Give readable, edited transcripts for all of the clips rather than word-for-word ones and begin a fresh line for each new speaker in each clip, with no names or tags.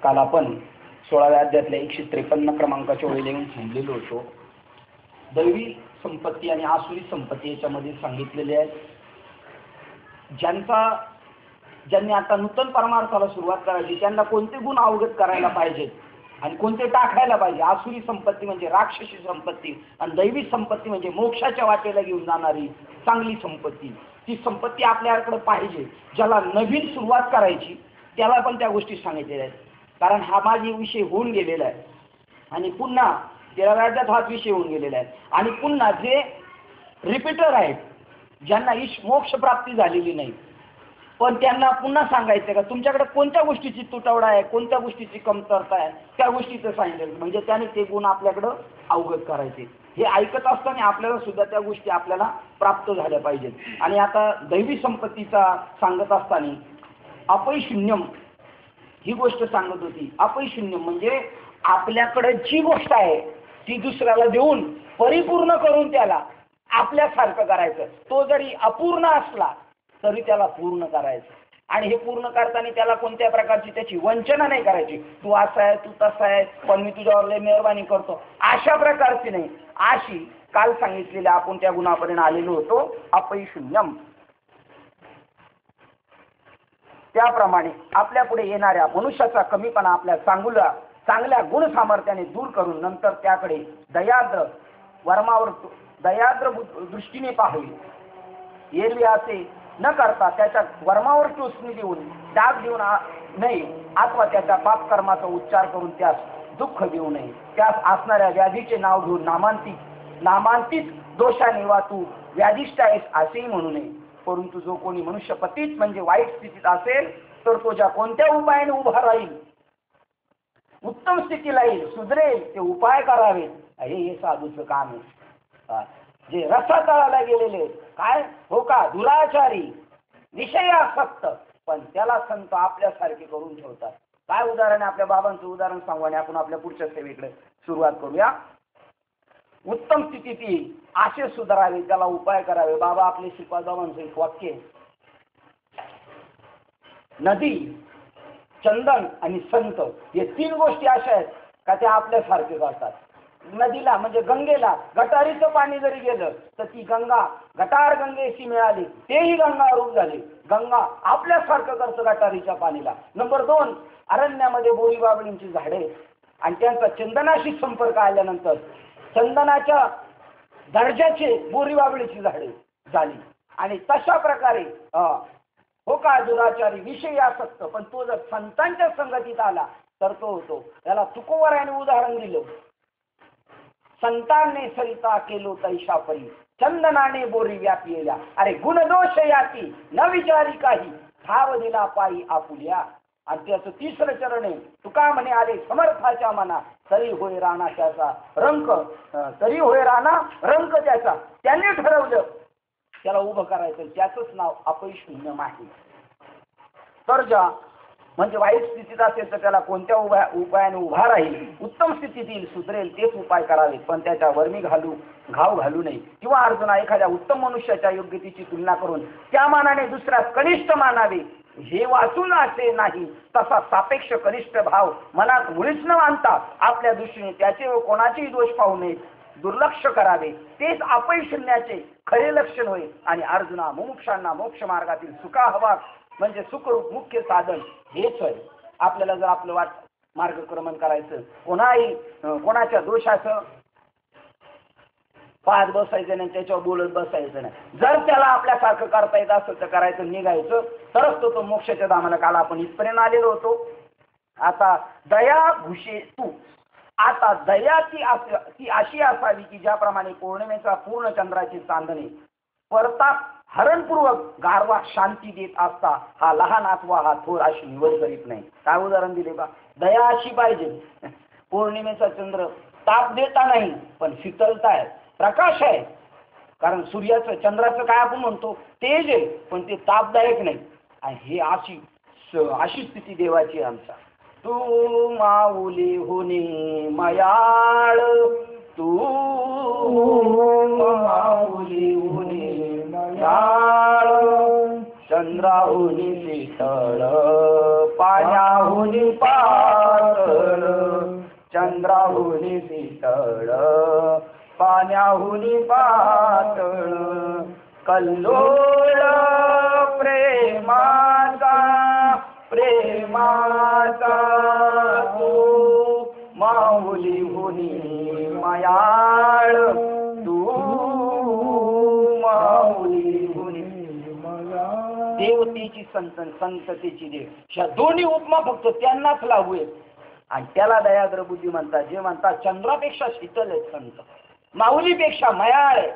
काल आपण 16व्या अध्यायातल्या 153 क्रमांकाच्या ओळीला येऊन थांबलेलो होतो. दैवी संपत्ती आणि आसुरी संपत्ती याच्यामध्ये सांगितलेले आहेत. ज्यांनी आता नूतन परमार्थाला सुरुवात करायची त्यांना कोणते गुण अवगत करायला पाहिजेत आणि कोणते टाकायला पाहिजे. आसुरी संपत्ती म्हणजे राक्षसी संपत्ती आणि दैवी संपत्ती म्हणजे मोक्षाच्या वाटेला घेऊन जाणारी चांगली संपत्ती. ती संपत्ती आपल्याकडे पाहिजे. ज्याला नवीन सुरुवात करायची त्याला पण त्या गोष्टी सांगितलेल्या आहेत. कारण हा माझा विषय होऊन गेलेला आहे आणि पुन्हा 13व्या अध्यायात हाच विषय होऊन गेलेला आहे. आणि पुन्हा जे रिपीटर आहेत, ज्यांना मोक्ष प्राप्ती झालेली नाही, पण त्यांना पुन्हा सांगायचं का तुमच्याकडे कोणत्या गोष्टीची तुटवडा आहे, कोणत्या गोष्टीची कमतरता आहे, त्या गोष्टीचं सांगितलं म्हणजे त्याने ते गुण आपल्याकडं अवगत करायचे. हे ऐकत असताना आपल्याला सुद्धा त्या गोष्टी आपल्याला प्राप्त झाल्या पाहिजेत. आणि आता दैवी संपत्तीचा सांगत असताना अपैशून्यम ही गोष्ट सांगत होती. अपैशून्यम म्हणजे आपल्याकडे जी गोष्ट आहे ती दुसऱ्याला देऊन परिपूर्ण करून त्याला आपल्यासारखं करायचं. तो जरी अपूर्ण असला तरी त्याला पूर्ण करायचं. आणि हे पूर्ण करताना त्याला कोणत्या प्रकारची त्याची वंचना नाही करायची. तू असा आहे, तू तसा आहे, पण मी तुझ्यावर लय मेहरबानी करतो, अशा प्रकारची नाही. अशी काल सांगितलेल्या आपण त्या गुणापर्यंत आलेलो होतो. अपैशून्यम. त्याप्रमाणे आपल्या पुढे येणाऱ्या मनुष्याचा कमीपणा आपल्या चांगल्या गुण सामर्थ्याने दूर करून नंतर त्याकडे दयाद्र दृष्टीने पाहावी. एरवी असे न करता त्याच्या वर्मावर टोचणी देऊन डाग देऊन नये अथवा त्याच्या पापकर्माचा उच्चार करून त्यास दुःख देऊ नये. त्यास असणाऱ्या व्याधीचे नाव घेऊन नामांतित दोषाने वा तू व्याधिष्ट आहेस असेही म्हणू नये. परंतु जो कोणी मनुष्य पतीत म्हणजे वाईट स्थितीत असेल तर तो ज्या कोणत्या उपायाने उभा राहील, उत्तम स्थितीला येईल, सुधरेल ते उपाय करावे. हे साधूचं काम आहे. जे रसातळाला गेलेले काय हो का दुराचारी विषयासक्त, पण त्याला संत आपल्यासारखे करून ठेवतात. काय उदाहरण आहे? आपल्या बाबांचं उदाहरण सांगू आणि आपण आपल्या पुढच्या सेवेकडे सुरुवात करूया. उत्तम स्थितीत येईल असे सुधारावे, त्याला उपाय करावे. बाबा आपले श्रीपाद बाबांचं एक वाक्य, नदी, चंदन आणि संत हे 3 गोष्टी अशा आहेत का त्या आपल्यासारखे करतात. नदीला म्हणजे गंगेला गटारीचं पाणी जरी गेलं तर ती गंगा गटार गंगेशी मिळाली, तेही गंगा रूप झाले. गंगा आपल्यासारखं करतं गटारीच्या पाणीला. नंबर 2, अरण्यामध्ये बोरी बाबळींची झाडे आणि त्यांचा चंदनाशी संपर्क आल्यानंतर चंदनाच्या दर्जाचे बोरी बाबळीची झाडे झाली. आणि तशा प्रकारे हो का दुराचारी विषयासक्त, पण तो जर संतांच्या संगतीत आला तर तो होतो. त्याला तुकोबरायाने उदाहरण दिलं. संतांनी सरिता केलो तैशा परी चंदनाने बोरी व्यापिल्या. अरे गुणदोष याती न विचारी काही ठाव दिला पायी आपुल्या. आणि त्याचं 3रं चरण आहे. तुका म्हणे आले समर्थाच्या मना तरी होय राणा त्याचा रंक, तरी होय राणा रंक त्याचा. त्यांनी ठरवलं त्याला उभं करायचं, त्याचंच नाव अपैशून्यम आहे. तर ज्या म्हणजे वाईट स्थितीत असेल तर त्याला कोणत्या उपायाने उभा राहील, उत्तम स्थितीत येईल, सुधरेल तेच उपाय करावेत, पण त्याच्या वर्मी घाव घालू नये. किंवा अर्जुना एखाद्या उत्तम मनुष्याच्या योग्यतेची तुलना करून त्या मानाने दुसऱ्यास कनिष्ठ मानावे हे वाचून असे नाही. तसा सापेक्ष कनिष्ठ भाव मनात मुळीच न आणता आपल्या दृष्टीने त्याचे व कोणाचेही दोष पाहू नये, दुर्लक्ष करावे. तेच अपैशून्याचे खरे लक्षण होय. आणि अर्जुना मुमुक्षांना मोक्ष मार्गातील सुखा हवा म्हणजे सुखरूप मुख्य साधन हेच आहे. आपल्याला जर आपलं मार्गक्रमण करायचं, कोणाच्या दोषाचं पाहत बसायचं नाही, त्याच्यावर बोलत बसायचं नाही. जर त्याला आपल्यासारखं करता येत असेल तर करायचं, निघायचं, तरच तो मोक्षाच्या धामाला. काल आपण इथपर्यंत आलेलो होतो. आता दया घुशे तू. आता दया ती अशी असावी की ज्याप्रमाणे पौर्णिमेचा पूर्ण चंद्राची चांदणे परताप हरणपूर्वक गारवा शांती देत असता हा लहान अथवा हा थोर अशी निवड करीत नाही. काय उदाहरण दिले बा? दया अशी पाहिजे. पौर्णिमेचा चंद्र ताप देता नाही पण शीतलता आहे, प्रकाश आहे. कारण सूर्याचं चंद्राचं काय आपण म्हणतो तेज आहे, पण ते तापदायक नाही. आणि हे अशी स्थिती देवाची आमचा. तू माऊली होणे मयाळ, तू माऊली होणे मयाळ, चंद्राहुनी शीतळ पाण्याहुनी पातळ, चंद्राहुनी शीतळ पाण्याहुनी पातळ, कल्लोळ प्रेमाचा प्रेमाचा तू माऊली हुनी मायाळ, तू माऊली हुनी देवतेची संततेची देव, ह्या दोन्ही उपमा फक्त त्यांनाच लागू आहेत. आणि त्याला दयाद्र बुद्धी म्हणतात. जे म्हणतात चंद्रापेक्षा शीतल आहेत संत, माऊलीपेक्षा मयाळ आहे,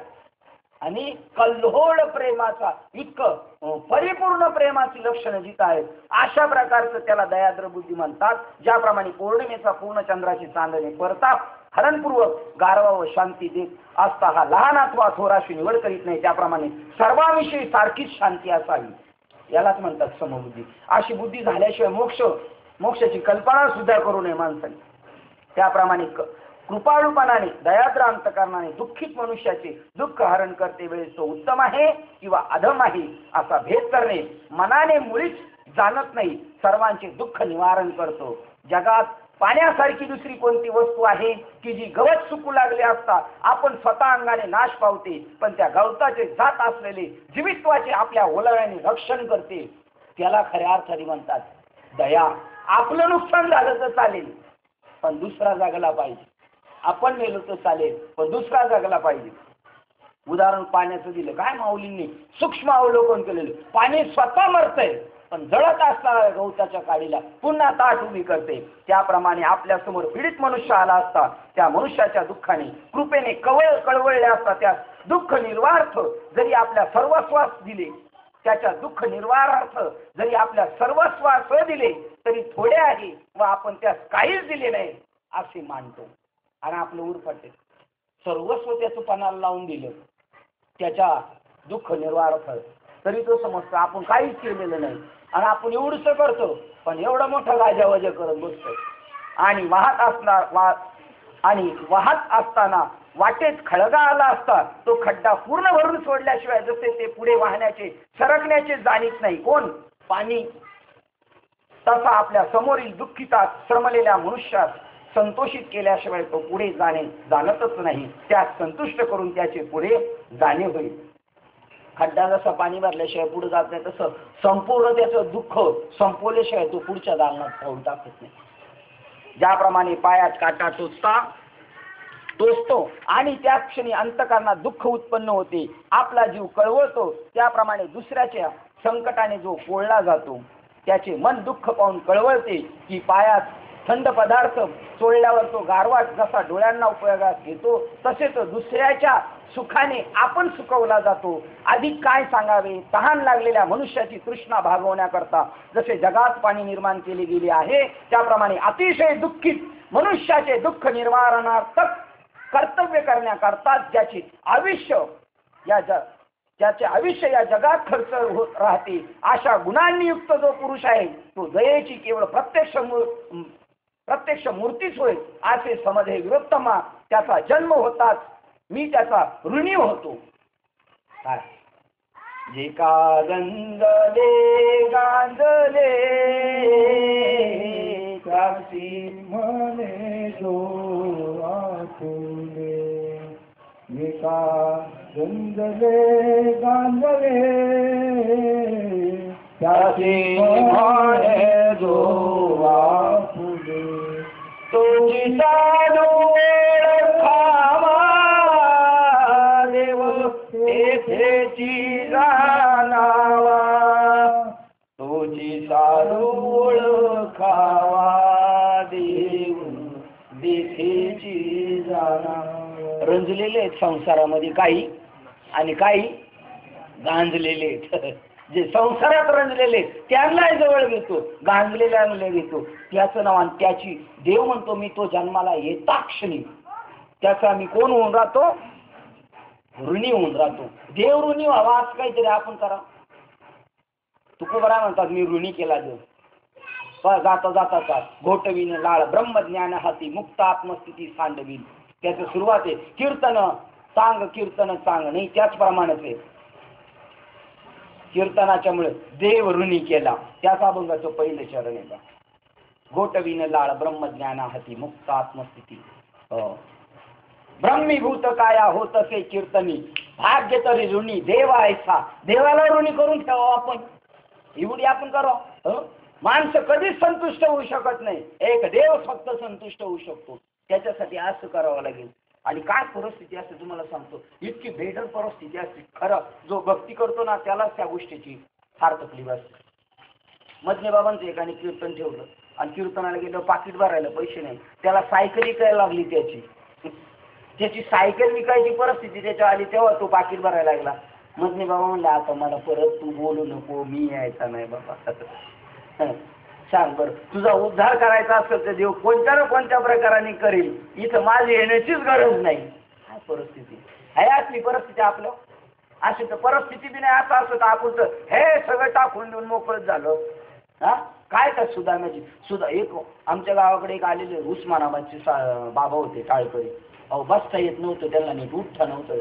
आणि कल्होळ प्रेमाचा इतकं परिपूर्ण प्रेमाची लक्षणं जिथं आहेत, अशा प्रकारचं त्याला दयाद्र बुद्धी म्हणतात. ज्याप्रमाणे पौर्णिमेचा पूर्ण चंद्राची चांदणे परताप हरणपूर्वक गारवा व शांती देत असता हा लहान अथवा थोराशी निवड करीत नाही, त्याप्रमाणे सर्वांविषयी सारखीच शांती असावी, यालाच म्हणतात समबुद्धी. अशी बुद्धी झाल्याशिवाय मोक्षाची कल्पना सुद्धा करू नये माणसाने. त्याप्रमाणे कृपाळूपणाने दयाद्र अंतकरणाने दुःखित मनुष्याचे दुःख हरण करते वेळेस तो उत्तम आहे किंवा अधम आहे असा भेद करणे मनाने मुळीच जाणत नाही, सर्वांचे दुःख निवारण करतो. जगात पाण्यासारखी दुसरी कोणती वस्तू आहे की जी गवत सुकू लागले असता आपण स्वतः अंगाने नाश पावते, पण त्या गवताचे जात असलेले जीवित्वाचे आपल्या ओलाव्याने रक्षण करते? त्याला खऱ्या अर्थाने म्हणतात दया. आपलं नुकसान झालं तर चालेल पण दुसरा जगला पाहिजे, आपण मेलो तर चालेल पण दुसरा जगला पाहिजे. उदाहरण पाण्याचं दिलं. काय माऊलींनी सूक्ष्म अवलोकन केलेलं. पाणी स्वतः मरतंय पण जळत असणाऱ्या गवताच्या काडीला पुन्हा ताट उभी करते. त्याप्रमाणे आपल्या समोर पीडित मनुष्य आला असता त्या मनुष्याच्या दुःखाने कृपेने कळवळले असता त्या दुःख निर्वार्थ जरी आपल्या सर्वस्वास दिले, त्याच्या दुःख निर्वाहार्थ जरी आपल्या सर्वस्वास दिले तरी थोडे आहे व आपण त्यास काहीच दिले नाही असे मानतो. आणि आपलं उरफाटे सर्वस्व त्याचं पणाला लावून दिलं त्याच्या दुःख निर्वाहार्थ, तरी तो समजतो आपण काहीच केलेलं नाही. आणि आपण एवढंच करतो पण एवढं मोठं गाजावाजा करत बसतो. आणि वाहत असताना वाटेत खळगा आला असता तो खड्डा पूर्ण भरून सोडल्याशिवाय जसे ते पुढे वाहण्याचे सरकण्याचे जाणीत नाही कोण? पाणी. तसा आपल्या समोरील दुःखितात श्रमलेल्या मनुष्यात संतोषित केल्याशिवाय तो पुढे जाणतच नाही. त्यास संतुष्ट करून त्याचे पुढे जाणे होईल. खड्डा जसा पाणी भरल्याशिवाय पुढे जात नाही तसं संपूर्ण त्याचं दुःख संपवल्याशिवाय तो पुढच्या दालनात पाऊल टाकत नाही. ज्याप्रमाणे पायात काटा टोचतो आणि त्या क्षणी अंतकरणात दुःख उत्पन्न होते, आपला जीव कळवळतो, त्याप्रमाणे दुसऱ्याच्या संकटाने जो पोळला जातो त्याचे मन दुःख पाहून कळवळते की पायात थंड पदार्थ चोळल्यावर तो गारवा जसा डोळ्यांना उपयोगात घेतो तसेच दुसऱ्याच्या सुखाने आपण सुखवला जातो. अधिक काय सांगावे, तहान लागलेल्या मनुष्याची तृष्णा भागवण्याकरता जसे जगात पाणी निर्माण केले गेले आहे, त्याप्रमाणे अतिशय दुःखित मनुष्याचे दुःख निवारणार्थ कर्तव्य करण्याकरता ज्याचे आयुष्य या जगात खर्च होत राहते, अशा गुणांनी युक्त जो पुरुष आहे तो दयेची केवळ प्रत्यक्ष मूर्तीच होय असे समजे विरोत्तमा. त्याचा जन्म होताच मी त्याचा ऋणी होतो. काय जे का गांजले त्याची
म्हणे जो आपुले, जे का गांजले त्याची म्हणे जो आपुले,
तुझी साधू खावा देव तेथेची जाणावा, तुझी साधू खावा देव तेथेची जाणावा. रंजलेले आहेत संसारामध्ये काही आणि काही गांजलेले आहेत. जे संसारात रंजलेले त्यांना जवळ घेतो, गांजलेल्याला घेतो. त्याचं नाव आणि त्याची देव म्हणतो मी तो जन्माला येता क्षणी त्याचा मी कोण होऊन राहतो? ऋणी होऊन राहतो. देव ऋणी व्हावा असं काहीतरी आपण करा. तुकोबरा म्हणतात मी ऋणी केला देव. जाता जाता घोटविने लाळ ब्रह्मज्ञान हाती मुक्त आत्मस्थिती सांडवीन. त्याचं सुरुवात आहे कीर्तन सांग नाही त्याचप्रमाणेच आहे. कीर्तनाच्या मुळे देव ऋणी केला. त्याच अभंगाचं पहिलं चरण आहे. गोटविन लाळ ब्रह्मज्ञाना हाती मुक्त आत्मस्थिती. ब्रह्मीभूत काया होत असे कीर्तनी भाग्य तरी ऋणी देव ऐसा. देवाला ऋणी करून ठेवा आपण, एवढी आपण करा. माणसं कधीच संतुष्ट होऊ शकत नाही. एक देव फक्त संतुष्ट होऊ शकतो. त्याच्यासाठी असं करावं लागेल. आणि काय परिस्थिती असते तुम्हाला सांगतो, इतकी बेडर परिस्थिती असते. खरं जो भक्ती करतो ना त्यालाच त्या गोष्टीची फार तकलीफ असते. मधने बाबांचं एकाने कीर्तन ठेवलं आणि कीर्तनाला गेलं, पाकिट भरायला पैसे नाही. त्याला सायकल विकायला लागली. त्याची सायकल विकायची परिस्थिती त्याच्या आली. तेव्हा तो पाकिट भरायला लागला. मधने बाबा म्हणले, आता मला परत तू बोलू नको, मी यायचा नाही बाबा. सांग बरं, तुझा उद्धार करायचा असेल तर देव कोणत्या ना कोणत्या प्रकाराने करेल. इथं माझी येण्याचीच गरज नाही. काय परिस्थिती आहे असली परिस्थिती. आपलं अशी तर परिस्थिती बी नाही. असं असं तर आपण तर हे सगळं टाकून देऊन मोकळत झालं. हा काय त्या सुदाम्याची सुद्धा एक आमच्या गावाकडे एक आलेले उस्मानाबादचे बाबा होते टाळकरी. अहो बसता येत नव्हतं त्यांना, नीट उठता नव्हतं.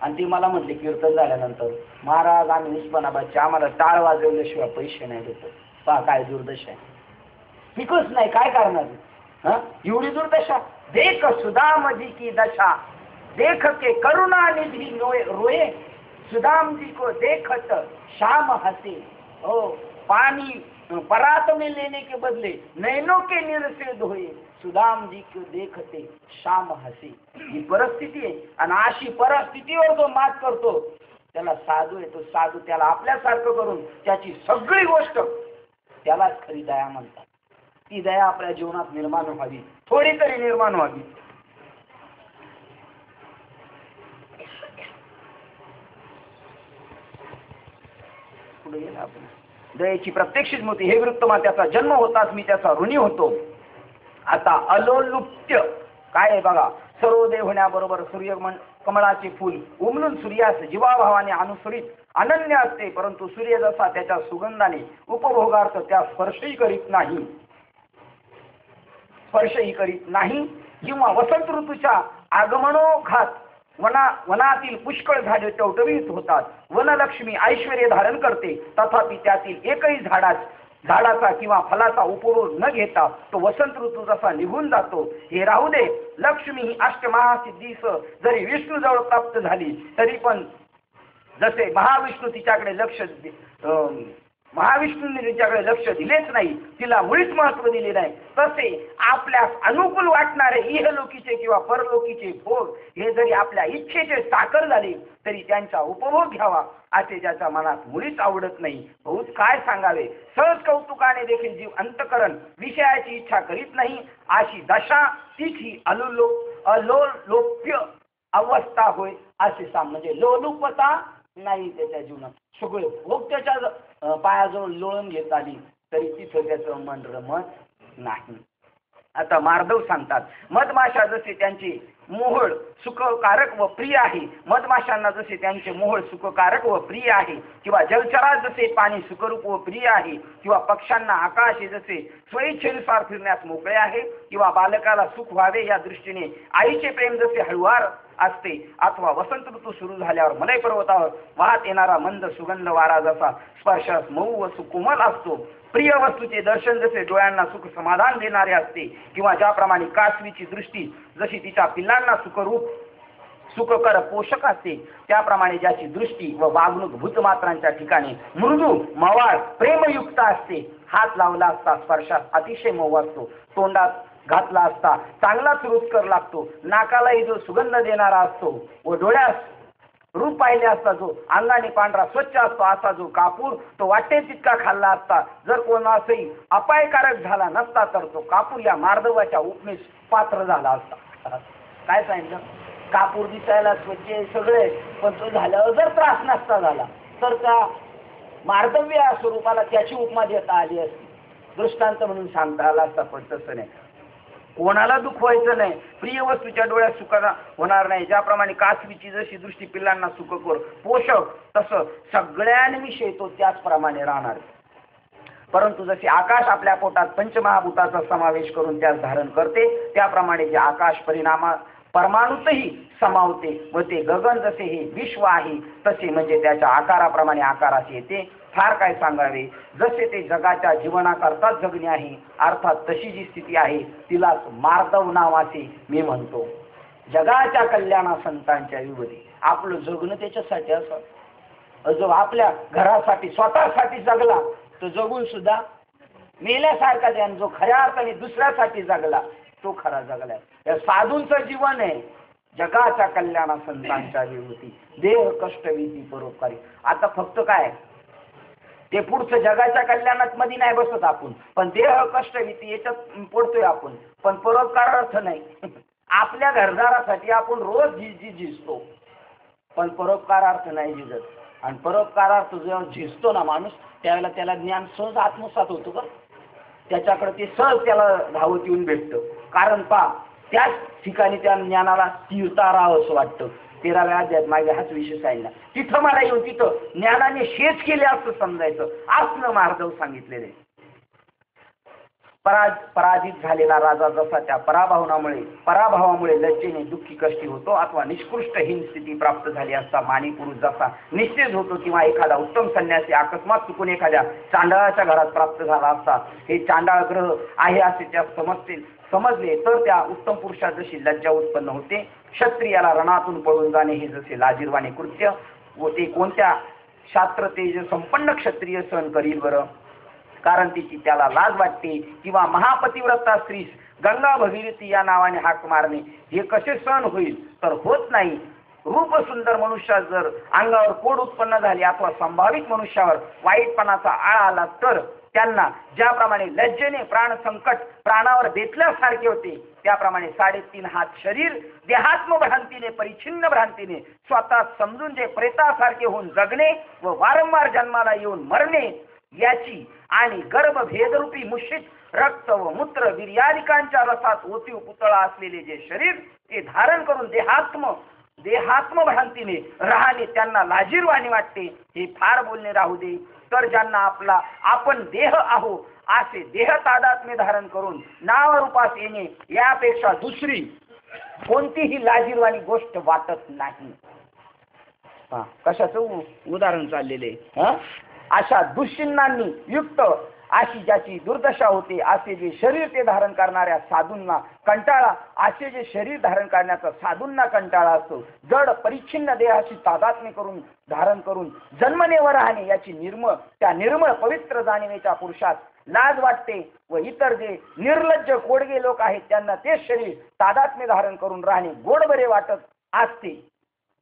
आणि ते मला म्हटले कीर्तन झाल्यानंतर, महाराज आम्ही उस्मानाबादचे, आम्हाला टाळ वाजवल्याशिवाय पैसे नाही देतो. पहा काय दुर्दशा आहे. पिकच नाही, काय करणार. हा एवढी दुर्दशा. देख सुदाम जी की दशा देख के करुणा निधि रोए सुदाम जी को देखत शाम हंसे. ओ पानी परात में लेने के बदले नैनों के नीर से धोए सुदाम जी को देखते शाम हंसे. ही परिस्थिती आहे. आणि अशी परिस्थितीवर जो मात करतो त्याला साधू येतो. साधू त्याला आपल्यासारखं करून त्याची सगळी गोष्ट, त्यालाच खरी दया म्हणतात. ती दया आपल्या जीवनात निर्माण व्हावी, थोडी तरी निर्माण व्हावी. पुढे गेला आपण. दयेची प्रत्यक्षित मूर्ती. हे वृत्तमात्याचा जन्म होताच मी त्याचा ऋणी होतो. आता अलोलुप्त्य काय आहे बघा. सर्वोदय होण्याबरोबर सूर्य कमळाचे फूल उमलून सूर्यास जीवाभावाने अनुसरित अनन्य असते. परंतु सूर्य जसा त्याच्या सुगंधाने उपभोगार्थ त्या स्पर्शही करीत नाही किंवा वसंत ऋतूच्या आगमनोघात वनातील पुष्कळ झाडे टवटवीत होतात. वनलक्ष्मी ऐश्वर्य धारण करते. तथापि त्यातील एकही झाडाचा किंवा फलाचा उपभोग न घेता तो वसंत ऋतू जसा निघून जातो. हे राहू दे. लक्ष्मी ही अष्टमहासिद्धीस जरी विष्णू जवळ प्राप्त झाली तरी पण जसे महाविष्णूंनी तिच्याकडे लक्ष दिलेच नाही, तिला मुळीच महत्व दिले नाही, तसे आपल्यास अनुकूल वाटणारे इहलोकीचे किंवा परलोकीचे भोग हे जरी आपल्या इच्छेचे साकर झाले तरी त्यांचा उपभोग घ्यावा असे ज्याच्या मनात मुळीच आवडत नाही. बहुत काय सांगावे. सहज कौतुकाने देखील जीव अंतकरण विषयाची इच्छा करीत नाही. अशी दशा तिची अलोलोप्य अवस्था होय असे म्हणजे लोलुपता नाही त्याच्या जीवनात. सगळे भोग त्याच्या पायाजवळ लोळून घेत आली तरी तिथं त्याचं मन रमत नाही. आता मार्दव सांगतात, मधमाशा जसे त्यांचे मोहळ सुखकारक व प्रिय आहे, मधमाशांना जसे त्यांचे मोहळ सुखकारक व प्रिय आहे, किंवा जलचरात जसे पाणी सुखरूप व प्रिय आहे, किंवा पक्ष्यांना आकाश हे जसे स्वइच्छेनुसार फिरण्यास मोकळे आहे, किंवा बालकाला सुख व्हावे या दृष्टीने आईचे प्रेम जसे हळुवार असते, अथवा वसंत ऋतू सुरू झाल्यावर मलय पर्वतावर वाहत येणारा मंद सुगंध वारा जसा स्पर्शास मऊ व सुकोमल असतो, प्रिय वस्तूचे दर्शन जसे डोळ्यांना सुख समाधान देणारे असते, किंवा ज्याप्रमाणे कासवीची दृष्टी जशी तिच्या पिल्लांना सुखकर पोषक असते, त्याप्रमाणे ज्याची दृष्टी व वागणूक भूतमात्रांच्या ठिकाणी मृदू मवाळ प्रेमयुक्त असते, हात लावला असता स्पर्शात अतिशय मऊ असतो, तोंडात घातला असता चांगलाच रुचकर लागतो, नाकालाही जो सुगंध देणारा असतो, व डोळ्यास रूप पाहिले असता जो अंगाने पांढरा स्वच्छ असतो, असा जो कापूर तो वाटेल तितका खाल्ला असता जर कोणासही अपायकारक झाला नसता तर तो कापूर या मार्दवाच्या उपमेस पात्र झाला असता. काय सांगितलं? कापूर दिसायला स्वच्छ सगळे, पण तो झाल्यावर जर त्रास नसता झाला तर त्या मार्दव्य या स्वरूपाला त्याची उपमा देता आली असती, दृष्टांत म्हणून सांगता आला असता. पण तसं नाही, कोणाला दुःख व्हायचं नाही, प्रिय वस्तूच्या डोळ्यात सुख होणार नाही, ज्याप्रमाणे कासवीची जशी दृष्टी पिल्लांना सुखकर पोषक तसं सगळ्यांविषयी तो त्याचप्रमाणे राहणार. परंतु जसे आकाश आपल्या पोटात पंचमहाभूताचा समावेश करून त्यास धारण करते, त्याप्रमाणे जे आकाश परमाणूतही समावते व ते गगन जसे हे विश्व आहे तसे म्हणजे त्याच्या आकाराप्रमाणे आकारास येते. फार काय सांगावे, जसे ते जगाच्या जीवनाकरताच जगणे आहे, अर्थात तशी जी स्थिती आहे तिलाच मार्दव नाव असे मी म्हणतो. जगाच्या कल्याणा संतांच्या विरोधी आपलं जगणं त्याच्यासाठी असं. जो आपल्या घरासाठी स्वतःसाठी जगला तो जगून सुद्धा मेल्यासारखा त्याने, जो खऱ्या अर्थाने दुसऱ्यासाठी जगला तो खरा जगलाय. या साधूंचं जीवन आहे जगाच्या कल्याणा संतांच्या विभूती, देह कष्टविधी परोपकारी. आता फक्त काय ते पुढचं जगाच्या कल्याणात मध्ये नाही बसत आपण, पण देह कष्टविधी याच्यात पडतोय आपण, पण परोपकार अर्थ नाही. आपल्या घरदारासाठी आपण रोज झिजतो, पण परोपकारार्थ नाही झिजत. आणि परोपकारार्थ जेव्हा झिजतो ना माणूस त्यावेळेला त्याला ज्ञान सहज आत्मसात होतं का, त्याच्याकडे ते सहज त्याला धावत येऊन भेटतं. कारण त्याच ठिकाणी त्या ज्ञानाला स्थिरता राहावंसं वाटतं. 13व्या अध्यायात मागे हाच विषय सांगितला. तिथं मला येऊन तिथं ज्ञानाने शेच केले असं समजायचं, असलं मार्दव सांगितलेले. पराजित झालेला राजा जसा त्या पराभवामुळे लज्जेने दुःखी कष्टी होतो, अथवा निष्कृष्टहीन स्थिती प्राप्त झाली असता मानी पुरुष जसा निश्चेज होतो, किंवा एखादा उत्तम संन्यासी अकस्मात चुकून एखाद्या चांडाळाच्या घरात प्राप्त झाला असता, हे चांडाळ ग्रह आहे असे त्या समजले तर त्या उत्तम पुरुषात जशी लज्जा उत्पन्न होते. क्षत्रियाला रणातून पळून जाणे हे जसे लाजिरवाणे कृत्य व ते कोणत्या शास्त्र तेज संपन्न क्षत्रिय सहन करील बरं, कारण तिची त्याला लाज वाटते. किंवा महापतिव्रता स्त्रीस गंगा भगीरथी या नावाने हाक मारणे हे कसे सहन होईल, तर होत नाही. रूप सुंदर मनुष्यात जर अंगावर कोड उत्पन्न झाली अथवा संभावित मनुष्यावर वाईटपणाचा आळ आला तर त्यांना ज्याप्रमाणे लज्जेने प्राण संकट प्राणावर बेतल्यासारखे होते, त्याप्रमाणे 3.5 हात शरीर देहात्म भ्रांतीने परिच्छिन्न भ्रांतीने स्वतः समजून जे प्रेतासारखे होऊन जगणे व वारंवार जन्माला येऊन मरणे याची आणि गर्भभेदरूपी मुश्रित रक्त व मूत्र वीर्यादिकांच्या रसात ओतीव पुतळा असलेले जे शरीर ते धारण करून देहात्म भ्रांतीने राहणे त्यांना लाजीरवाणी वाटते. हे फार बोलणे राहू दे. तर ज्यांना आपण देह आहो असे देह तादात्म्य धारण करून नावरूपास येणे यापेक्षा दुसरी कोणतीही लाजीरवाणी गोष्ट वाटत नाही. कशाचं उदाहरण चाललेले. अशा दुश्चिन्हांनी युक्त अशी ज्याची दुर्दशा होते असे जे शरीर ते धारण करणाऱ्या साधूंना कंटाळा, असे जे शरीर धारण करण्याचा साधूंना कंटाळा असतो. जड परिच्छिन्न देहाशी तादात्म्य करून धारण करून जन्मनेवर राहणे याची निर्मळ पवित्र जाणीवेच्या पुरुषात लाज वाटते. व इतर जे निर्लज्ज कोडगे लोक आहेत त्यांना ते शरीर तादात्म्य धारण करून राहणे गोड बरे वाटत असते.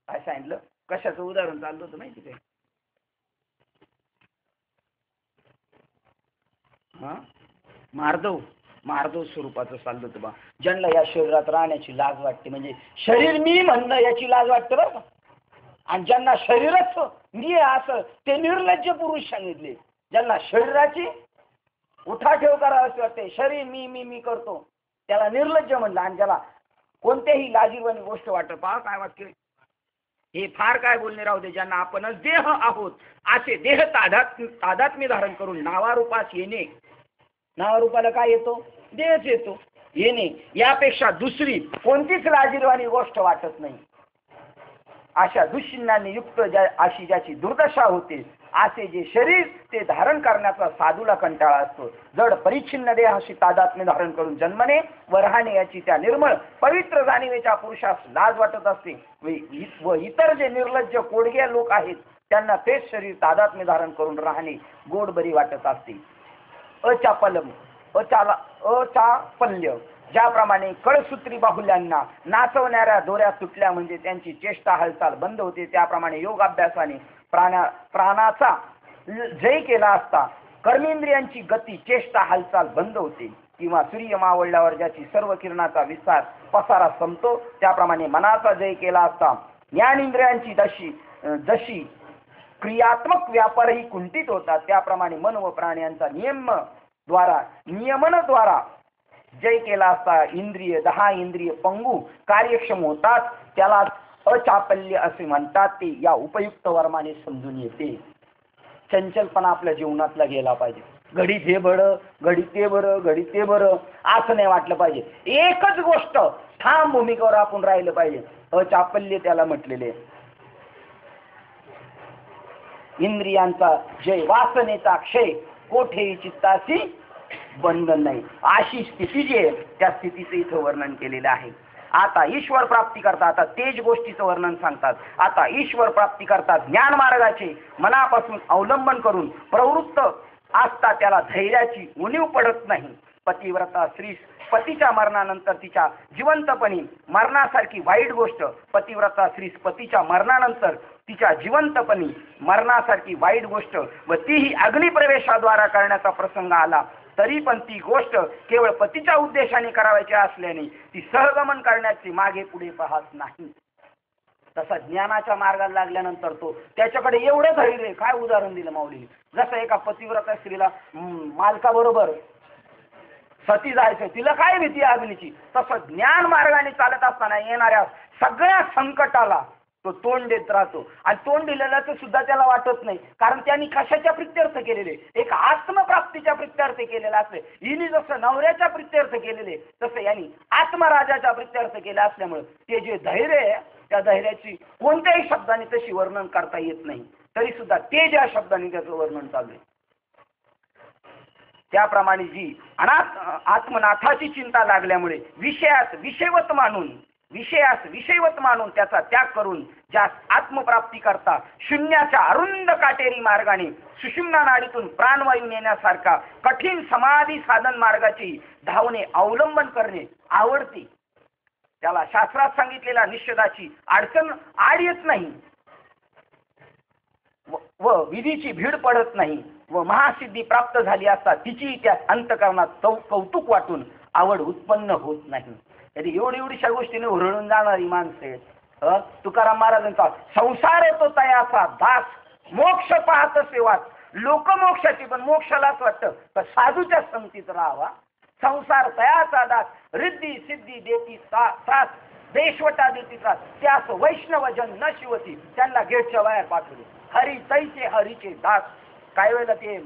काय सांगितलं, कशाचं उदाहरण चाललं होतं माहिती काय? मार्दव स्वरूपाचं चाललं होतं बा. ज्यांना या शरीरात राहण्याची लाज वाटते, म्हणजे शरीर मी म्हणणं याची लाज वाटते बरं का. आणि ज्यांना शरीरच मी असं ते निर्लज्ज पुरुष सांगितले. ज्यांना शरीराची उठाठेव करावं वाटते, शरीर मी करतो, त्याला निर्लज्ज म्हणलं. आणि ज्याला कोणत्याही लाजीरवाणी गोष्ट वाटत काय वाटते, हे फार काय बोलणे राहू दे. ज्यांना आपणच देह आहोत असे देह तादात्म्य धारण करून नावारूपास येणे, नावारूपाला काय येतो, देहच येतो, येणे यापेक्षा दुसरी कोणतीच लाजीरवाणी गोष्ट वाटत नाही. अशा दुश्चिन्हांनी युक्त अशी ज्याची दुर्दशा होते असे जे शरीर ते धारण करण्याचा साधूला कंटाळा असतो. जड परिच्छिन्न देहाशी तादात्म्य धारण करून जन्मने व राहणे याची त्या निर्मळ पवित्र जाणीवेच्या पुरुषास लाज वाटत असते. व इतर जे निर्लज्ज कोडगे लोक आहेत त्यांना तेच शरीर तादात्म्य धारण करून राहणे गोड बरी वाटत असते. अचापल्य ज्याप्रमाणे कळसूत्री बाहुल्यांना नाचवणाऱ्या दोऱ्या तुटल्या म्हणजे त्यांची चेष्टा हालचाल बंद होते, त्याप्रमाणे योग अभ्यासाने प्राणाचा जय केला असता कर्मेंद्रियांची गती चेष्टा हालचाल बंद होते. किंवा सूर्य मावळल्यावर ज्याची सर्व किरणाचा विस्तार पसारा संपतो, त्याप्रमाणे मनाचा जय केला असता ज्ञानेंद्रियांची जशी क्रियात्मक व्यापारही कुंठित होतात, त्याप्रमाणे मन व प्राण्यांचा नियमनाद्वारा जय केला असता 10 इंद्रिय पंगू कार्यक्षम होतात. त्याला अचापल्य असे म्हणतात. ते या उपयुक्त वर्माने समजून येते. चंचलपणा आपल्या जीवनातला गेला पाहिजे. घडीत हे बरं, घडीत ते बरं, घडीत ते बरं असं नाही वाटलं पाहिजे. एकच गोष्ट ठाम भूमिकेवर आपण राहिलं पाहिजे. अचापल्य त्याला म्हटलेले. इंद्रियांचा जय, वासनेचा क्षय, कोठेही चित्तासी बंधन नाही, अशी स्थिती जी आहे त्या स्थितीचं इथं वर्णन केलेलं आहे. आता ईश्वर प्राप्ती करतात, आता तेज गोष्टीचं वर्णन सांगतात. आता ईश्वर प्राप्ती करतात ज्ञान मार्गाचे मनापासून अवलंबन करून प्रवृत्त असता त्याला धैर्याची उणीव पडत नाही. पतिव्रता स्त्री पतीच्या मरणानंतर तिच्या जिवंतपणी मरणासारखी वाईट गोष्ट, पतिव्रता स्त्री पतीच्या मरणानंतर तिच्या जिवंतपणी मरणासारखी वाईट गोष्ट व तीही अग्निप्रवेशाद्वारा करण्याचा प्रसंग आला तरी पण ती गोष्ट केवळ पतीच्या उद्देशाने करायची असल्याने ती सहगमन करण्याची मागे पुढे पाहत नाही. तसा ज्ञानाच्या मार्गाला लागल्यानंतर तो त्याच्याकडे एवढं धैर्य. काय उदाहरण दिलं माऊलीने, जसं एका पतिव्रता स्त्रीला मालकाबरोबर सती जायचं, तिला काय भीती अग्नीची, तसं ज्ञान मार्गाने चालत असताना येणाऱ्या सगळ्या संकटाला तो तोंड देत राहतो. आणि तोंड दिलेल्याचं सुद्धा त्याला वाटत नाही, कारण त्यांनी कशाच्या प्रित्यर्थ केलेले, एक आत्मप्राप्तीच्या प्रित्यर्थ केलेला असले. हिने जसं नवऱ्याच्या प्रित्यर्थ केलेले तसं यांनी आत्मराजाच्या प्रित्यर्थ केला असल्यामुळे ते जे धैर्य आहे त्या धैर्याची कोणत्याही शब्दाने तशी वर्णन करता येत नाही. तरी सुद्धा ते ज्या शब्दाने त्याचं वर्णन चालू आहे त्याप्रमाणे जी आत्मनाथाची चिंता लागल्यामुळे विषयास विषयवत मानून त्याचा त्याग करून ज्यास आत्मप्राप्ती करता शून्याच्या अरुंद काटेरी मार्गाने सुषुम्ना नाडीतून प्राणवायू नेण्यासारखा कठीण समाधी साधन मार्गाची धावणे अवलंबन करणे आवडते. त्याला शास्त्रात सांगितलेल्या निषेधाची अडचण आड येत नाही व विधीची भीड पडत नाही व महासिद्धी प्राप्त झाली असता तिची त्या अंतःकरणात कौतुक वाटून आवड उत्पन्न होत नाही. तरी एवढ्याशा गोष्टीने हुरळून जाणारी माणसे. तुकाराम महाराजांचा संसार तो तयाचा दास मोक्ष पाहत सेवात, लोकमोक्षाची पण मोक्षालाच वाटतं तर साधूच्या संगतीत राहावा. संसार तयाचा दास रिद्धी सिद्धी देती साथ, देशवटा देती त्रास, त्यास वैष्णवजन न शिवती, त्यांना गेटच्या बाहेर पाठवले. हरी तैचे हरीचे दास. काही वेळेला ते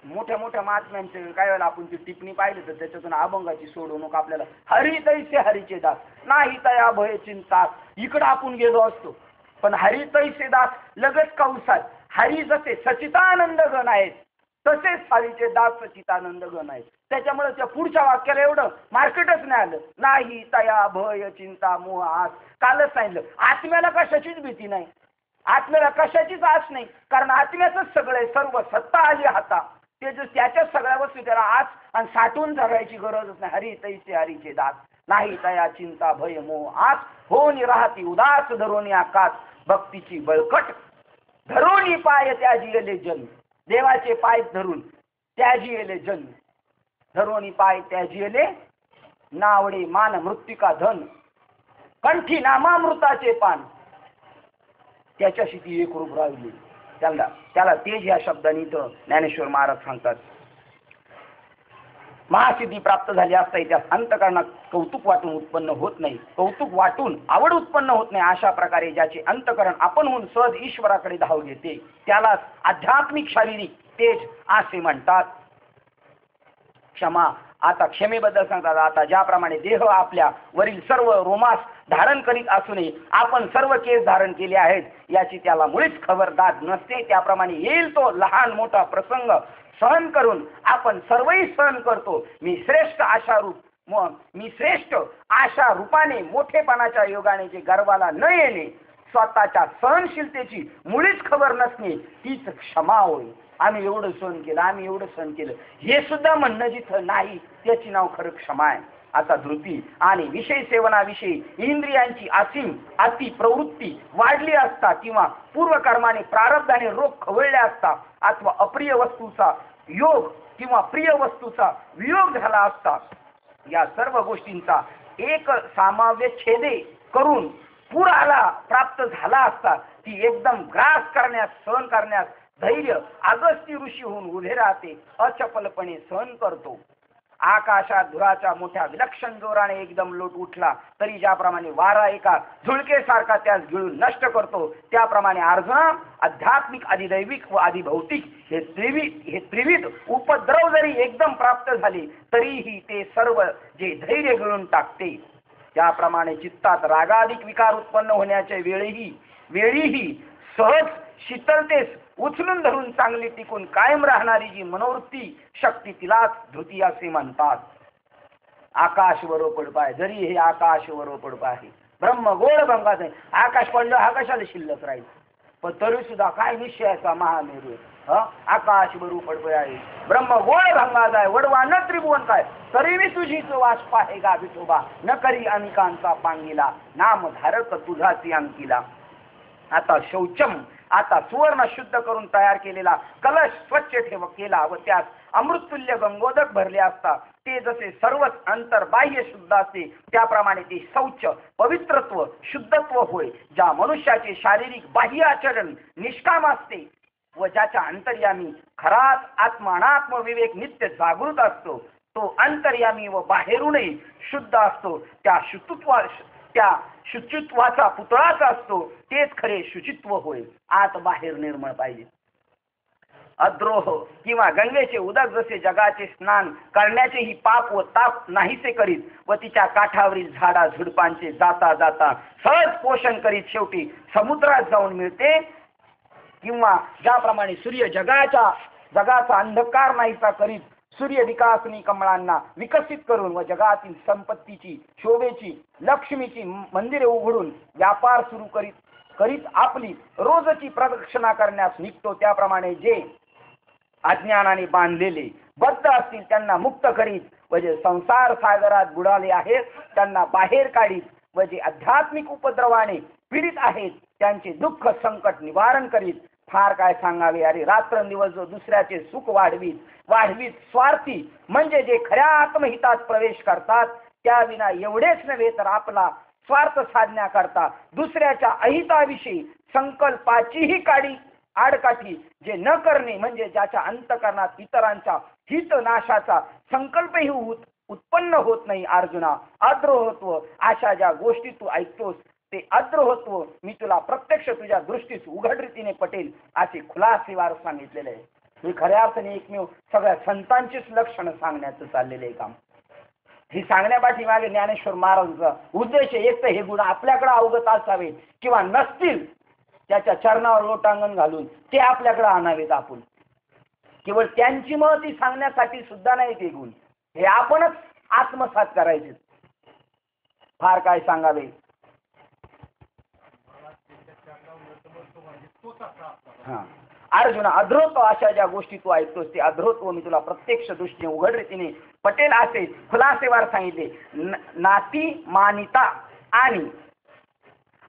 मोठ्या मोठ्या महात्म्यांचे काही वेळेला आपण ती टिप्पणी पाहिली तर त्याच्यातून अभंगाची सोडवणूक आपल्याला हरी तैसे हरीचे दास नाही तया भय चिंता, इकडं आपण गेलो असतो. पण हरी तैसे दास लगेच कंसात, हरी जसे सचितानंद गण आहेत तसेच हरीचे दास सचितानंद गण आहेत. त्याच्यामुळे त्या पुढच्या वाक्याला एवढं मार्केटच नाही आलं. नाही तया भय चिंता मोह आस. कालच सांगितलं आत्म्याला कशाचीच भीती नाही, आत्म्याला कशाचीच आस नाही, कारण आत्म्याच सगळे सर्व सत्ता आली हाता. ते जो त्याच्याच सगळ्या वस्तू त्याला आस आणि साठवून जगायची गरजच नाही. हरी तैसे हरीचे दास नाही तया चिंता भय मोह आस, होनी राहती उदास धरोनी आकाश, भक्तीची बळकट धरोनी पाय त्याजिले जन. देवाचे पाय धरून त्याजिले जन, धरोनी पाय त्याजिले नावडे मान मृत्तिका धन, कंठी नामामृताचे पान, त्याच्याशी ती एकरूप राहिली. त्याला तेज या शब्दाने इथं ज्ञानेश्वर महाराज सांगतात. महासिद्धी प्राप्त झाली असता त्या अंतःकरणात कौतुक वाटून उत्पन्न होत नाही, कौतुक वाटून आवड उत्पन्न होत नाही. अशा प्रकारे ज्याचे अंतःकरण आपण होऊन सहज ईश्वराकडे धाव घेते त्याला आध्यात्मिक शारीरिक तेज असे म्हणतात. क्षमा. आता क्षमेबद्दल सांगतात. आता ज्याप्रमाणे देह आपल्या वरील सर्व रोमास धारण करीत असूनही आपण सर्व केस धारण केले आहेत याची त्याला मुळीच खबरदार नसते, त्याप्रमाणे येईल तो लहान मोठा प्रसंग सहन करून आपण सर्वही सहन करतो. मी श्रेष्ठ आशा रूपाने मोठेपणाच्या योगाने जे गर्वाला न येणे, स्वतःच्या सहनशीलतेची मुळीच खबर नसणे तीच क्षमा होय. आम्ही एवढं सहन केलं, आम्ही एवढं सहन केलं हे सुद्धा म्हणणं जिथं नाही त्याची नाव खरं क्षमा आहे. आता धृती आणि विषय सेवनाविषयी इंद्रियांची असीम अति प्रवृत्ती वाढली असता किंवा पूर्वकर्माने प्रारब्धाने रोग खवळले असता अथवा अप्रिय वस्तूचा योग किंवा प्रिय वस्तूचा वियोग झाला असता, या सर्व गोष्टींचा एक सामाव्य छेदे करून पुराला प्राप्त झाला असता ती एकदम ग्रास करण्यास सहन करण्यास धैर्य अगस्ती ऋषी होऊन उभे राहते, अचपलपणे सहन करतो. आकाशात धुराच्या मोठ्या विलक्षण जोराने एकदम लोट उठला तरी ज्याप्रमाणे वारा एका झुळकेसारखा त्यास गिळून नष्ट करतो, त्याप्रमाणे अर्जुना आध्यात्मिक, अधिदैविक व अधिभौतिक हे त्रिविध उपद्रव जरी एकदम प्राप्त झाले तरीही ते सर्व जे धैर्य गिळून टाकते, त्याप्रमाणे चित्तात रागाधिक विकार उत्पन्न होण्याच्या वेळीही सहज शीतलतेस उचलून धरून चांगली टिकून कायम राहणारी जी मनोवृत्ती शक्ती तिलाच धृती असे म्हणतात. आकाश वरो पडपाय, जरी हे आकाश वरो पडपाय आहे, ब्रह्म गोड भंगात आहे. आकाश पडलं आकाशाला शिल्लक राहील, पण तरी सुद्धा काय निश्चयाचा महामेरू आकाश वरू पडपाय आहे, ब्रह्म गोड भंगात आहे, वडवा न त्रिभुवन काय, तरी मी तुझीच वास पाहेगा विठोबा, न करी अनिकांचा पांगिला, नाम धारक तुझाची अंकिला. आता शौचम, आता सुवर्ण शुद्ध करून तयार केलेला कलश स्वच्छ केला व त्यास अमृततुल्य गंगोदक भरले असता ते जसे सर्वच अंतर्बाह्य शुद्ध असते, त्याप्रमाणे ते शौच पवित्रत्व शुद्धत्व होय. ज्या मनुष्याचे शारीरिक बाह्य आचरण निष्काम असते व ज्याच्या अंतर्यामी खराच आत्मानात्म विवेक नित्य जागृत असतो, तो अंतर्यामी व बाहेरूनही शुद्ध असतो, त्या शुचित्वाचा पुतळाच असतो, तेच खरे शुचित्व होय. आत बाहेर निर्मळ पाहिजे. अद्रोह किंवा गंगेचे उदक जसे जगाचे स्नान करण्याचेही पाप व ताप नाहीसे करीत व तिच्या काठावरील झाडा झुडपांचे जाता जाता सहज पोषण करीत शेवटी समुद्रात जाऊन मिळते, किंवा ज्याप्रमाणे सूर्य जगाचा अंधकार नाहीसा करीत सूर्य विकासनी कमळांना विकसित करून व जगातील संपत्तीची, शोभेची, लक्ष्मीची मंदिरे उघडून व्यापार सुरू करीत आपली रोजची प्रदक्षिणा करण्यास निघतो, त्याप्रमाणे जे अज्ञानाने बांधलेले बद्ध असतील त्यांना मुक्त करीत व जे संसार सागरात बुडाले आहेत त्यांना बाहेर काढीत व जे आध्यात्मिक उपद्रवाने पीडित आहेत त्यांचे दुःख संकट निवारण करीत. फार काय सांगावे, अरे रात्रंदिवस जो दुसऱ्याचे सुख वाढवीत स्वार्थी म्हणजे जे खऱ्या आत्महितात प्रवेश करतात, त्याविना एवढेच नव्हे तर आपला स्वार्थ साधण्याकरता दुसऱ्याच्या अहिताविषयी संकल्पाचीही आडकाठी जे न करणे म्हणजे ज्याच्या अंतकरणात इतरांच्या हित नाशाचा संकल्पही उत्पन्न होत नाही. अर्जुना, अद्रोहत्व अशा ज्या गोष्टी तू ऐकतोस ते अद्रोहत्व मी तुला प्रत्यक्ष तुझ्या दृष्टीस उघड रीतीने पटेल असे खुलासेवार सांगितलेले आहे. हे खऱ्या अर्थाने एकमेव सगळ्या संतांचीच लक्षणं सांगण्याचं चाललेलं आहे काम. ही सांगण्यापाठी मागे ज्ञानेश्वर महाराजांचा उद्देश एक तर हे गुण आपल्याकडे अवगत असावेत किंवा नसतील त्याच्या चरणावर लोटांगण घालून ते आपल्याकडे आणावेत. आपण केवळ त्यांची महती सांगण्यासाठी सुद्धा नाही ते गुण, हे आपणच आत्मसात करायचे. फार काय सांगावे. अर्जुन, अध्रोत्व अशा ज्या गोष्टी तू ऐकतोस ते अध्रोत्व मी तुला प्रत्यक्ष दृष्टीने उघड रीतीने पटेल असे खुलासेवार सांगितले. नाती मानिता आणि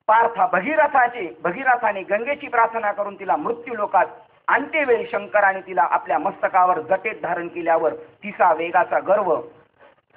पार्था भगीरथाने गंगेची प्रार्थना करून तिला मृत्यू लोकात अंत्यवेळी शंकराने तिला आपल्या मस्तकावर जटेत धारण केल्यावर तिचा वेगाचा गर्व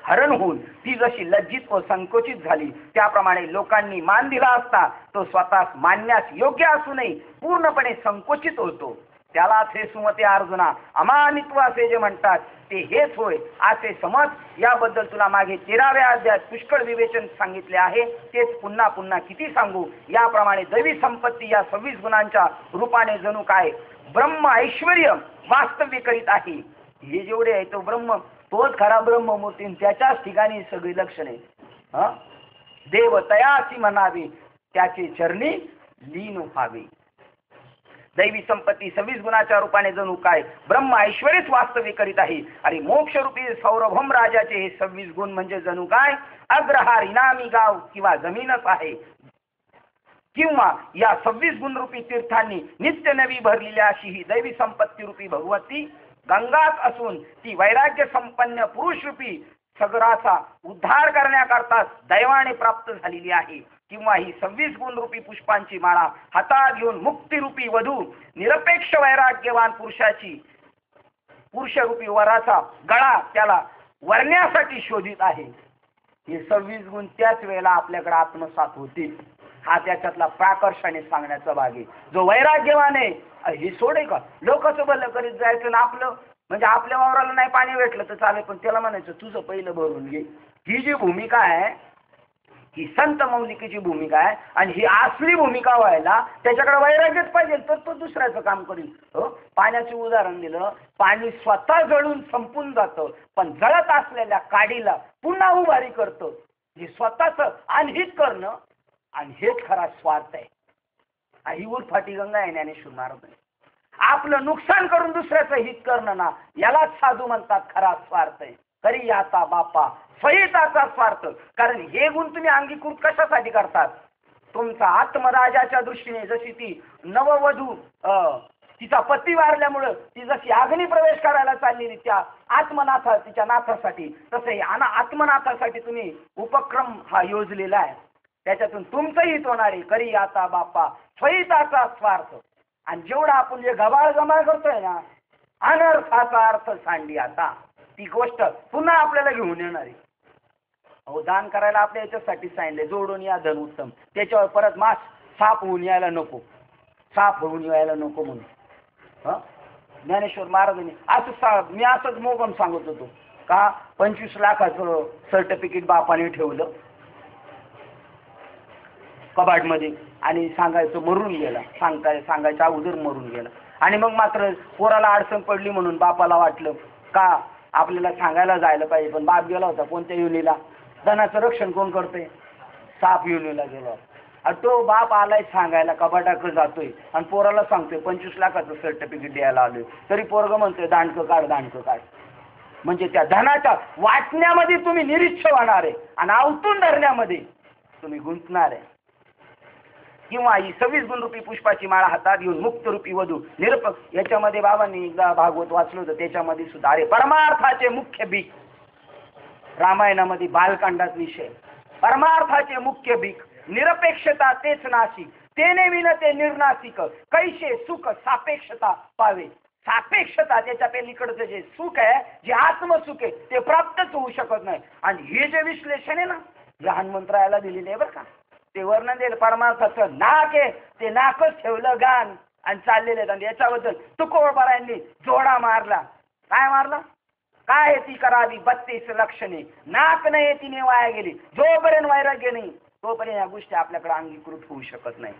हरण होऊन ती जशी लज्जित व संकोचित झाली, त्याप्रमाणे लोकांनी मान दिला असता तो स्वतःस मानण्यास योग्य असूनही पूर्णपणे संकोचित होतो. त्यालाच हे सुमते अर्जुना अमानित्व असे जे म्हणतात ते हेच होय असे समज. याबद्दल तुला मागे 13व्या अध्यायात पुष्कळ विवेचन सांगितले आहे, तेच पुन्हा पुन्हा किती सांगू. याप्रमाणे दैवी संपत्ती या 26 गुणांच्या रूपाने जणू काय ब्रह्म ऐश्वर्य वास्तव्य करीत आहे. हे जेवढे आहे तो ब्रह्म, तोच खरा ब्रह्ममूर्ती, त्याच्याच ठिकाणी सगळी लक्षणे. देव तयासी म्हणावे त्याचे चरणी लीन व्हावे. दैवी संपत्ती 26 गुणाच्या रूपाने जणू काय ब्रह्म ऐश्वर्यच वास्तव्य करीत आहे. आणि मोक्षरूपी सौरभम राजाचे हे 26 गुण म्हणजे जणू काय अग्रहार इनामी गाव किंवा जमीनच आहे, किंवा या 26 गुणरूपी तीर्थांनी नित्य नवी भरलेली अशी ही दैवी संपत्ती रूपी भगवती गंगाच असून ती वैराग्य संपन्न पुरुष रूपी सगराचा उद्धार करण्याकरता दैवाने प्राप्त झालेली आहे. किंवा ही 26 गुणरूपी पुष्पांची माळा हातात घेऊन मुक्तिरूपी वधू निरपेक्ष वैराग्यवान पुरुषरूपी वराचा गळा त्याला वरण्यासाठी शोधित आहे. हे 26 गुण त्याच वेळेला आपल्याकडे आत्मसात होतील. हा त्याच्यातला प्राकर्षाने सांगण्याचा भाग आहे. जो वैराग्यवान आहे हे सोडे का लोकांचं भलं करीत जायचं ना आपलं म्हणजे आपल्या वावराला नाही पाणी भेटलं तर चालेल, पण त्याला म्हणायचं तुझं पहिलं भरून घे. ही जी भूमिका आहे ही संत मौलिकेची भूमिका आहे, आणि ही असली भूमिका व्हायला त्याच्याकडे वैराग्यच पाहिजे, तर तो दुसऱ्याचं काम करील. हो, पाण्याचं उदाहरण दिलं, पाणी स्वतः जळून संपून जातं, पण जळत असलेल्या काडीला पुन्हा उभारी करतं. हे स्वतःच अनहित करणं, आणि हेच खरा स्वार्थ आहे. ही उरफाटी गंगा आहे ज्ञानेश्वर महाराज. आपलं नुकसान करून दुसऱ्याचं हित करणं ना, यालाच साधू म्हणतात खरा स्वार्थ आहे. करी आता बापा स्वहिताचा स्वार्थ. कारण हे गुण तुम्ही अंगीकृत कशासाठी करतात? तुमचा आत्मराजाच्या दृष्टीने, जशी ती नववधू तिचा पती वारल्यामुळं ती जशी अग्नी प्रवेश करायला चाललेली त्या तिच्या नाथासाठी, तसं आत्मनाथासाठी तुम्ही उपक्रम हा योजलेला आहे. त्याच्यातून तुमचं हित होणार आहे. करी आता बापा स्वहिताचा स्वार्थ. आणि जेवढा आपण जे गबाळ करतोय ना, अनर्थाचा अर्थ सांडी आता ती गोष्ट पुन्हा आपल्याला घेऊन येणार आहे. अहो, दान करायला आपल्या याच्यासाठी सांगितले, जोडून या धन उत्तम. त्याच्यावर परत साफ होऊन यायला नको, साफ होऊन यायला नको म्हणून ज्ञानेश्वर महाराजांनी मी असंच मोगम सांगत होतो का 25 लाखाचं सर्टिफिकेट बापाने ठेवलं कबाडमध्ये, आणि सांगायचं मरून गेला, सांगायच्या अगोदर मरून गेला. आणि मग मात्र पोराला अडचण पडली म्हणून बापाला वाटलं का आपल्याला सांगायला जायला पाहिजे, पण बाप गेला होता कोणत्या युनीला? धनाचं रक्षण कोण करतंय? साप युनीला गेला. आणि तो बाप आलाय सांगायला, कबाडाकडे जातोय आणि पोराला सांगतोय 25 लाखाचं सर्टिफिकेट द्यायला आलोय. तरी पोरगं म्हणतोय दांडकं काढ. म्हणजे त्या धनाच्या वाटण्यामध्ये तुम्ही निरीच्छ होणार आहे आणि आवतून धरण्यामध्ये तुम्ही गुंतणार आहे. किंवा ही 26 गुणरूपी पुष्पाची माळा हातात घेऊन मुक्तरूपी वधू निरपक्ष. याच्यामध्ये बाबांनी एकदा भागवत वाचलं होतं, त्याच्यामध्ये सुद्धा अरे परमार्थाचे मुख्य बीक, रामायणामध्ये बालकांडात विषय, परमार्थाचे मुख्य बीक निरपेक्षता तेच नाशिक, तेने विन ते निर्नाशिक, कैसे सुख सापेक्षता पावे. सापेक्षता, त्याच्या पलीकडचं जे सुख आहे, जे आत्मसुख आहे, ते प्राप्तच होऊ शकत नाही. आणि हे जे विश्लेषण आहे ना, हे हनुमंतरायाला दिलेले आहे बरं का. ते वर्णन दिलं परमार्थाचं नाक आहे, ते नाकच ठेवलं गान आणि चाललेले आहेत. आणि याच्याबद्दल तुकोबारायांनी जोडा मारला. काय मारला? काय ती करावी 32 लक्षणे, नाक नाही तिने वाया गेली. जोपर्यंत वैराग्य नाही तोपर्यंत या गोष्टी आपल्याकडे अंगीकृत होऊ शकत नाही.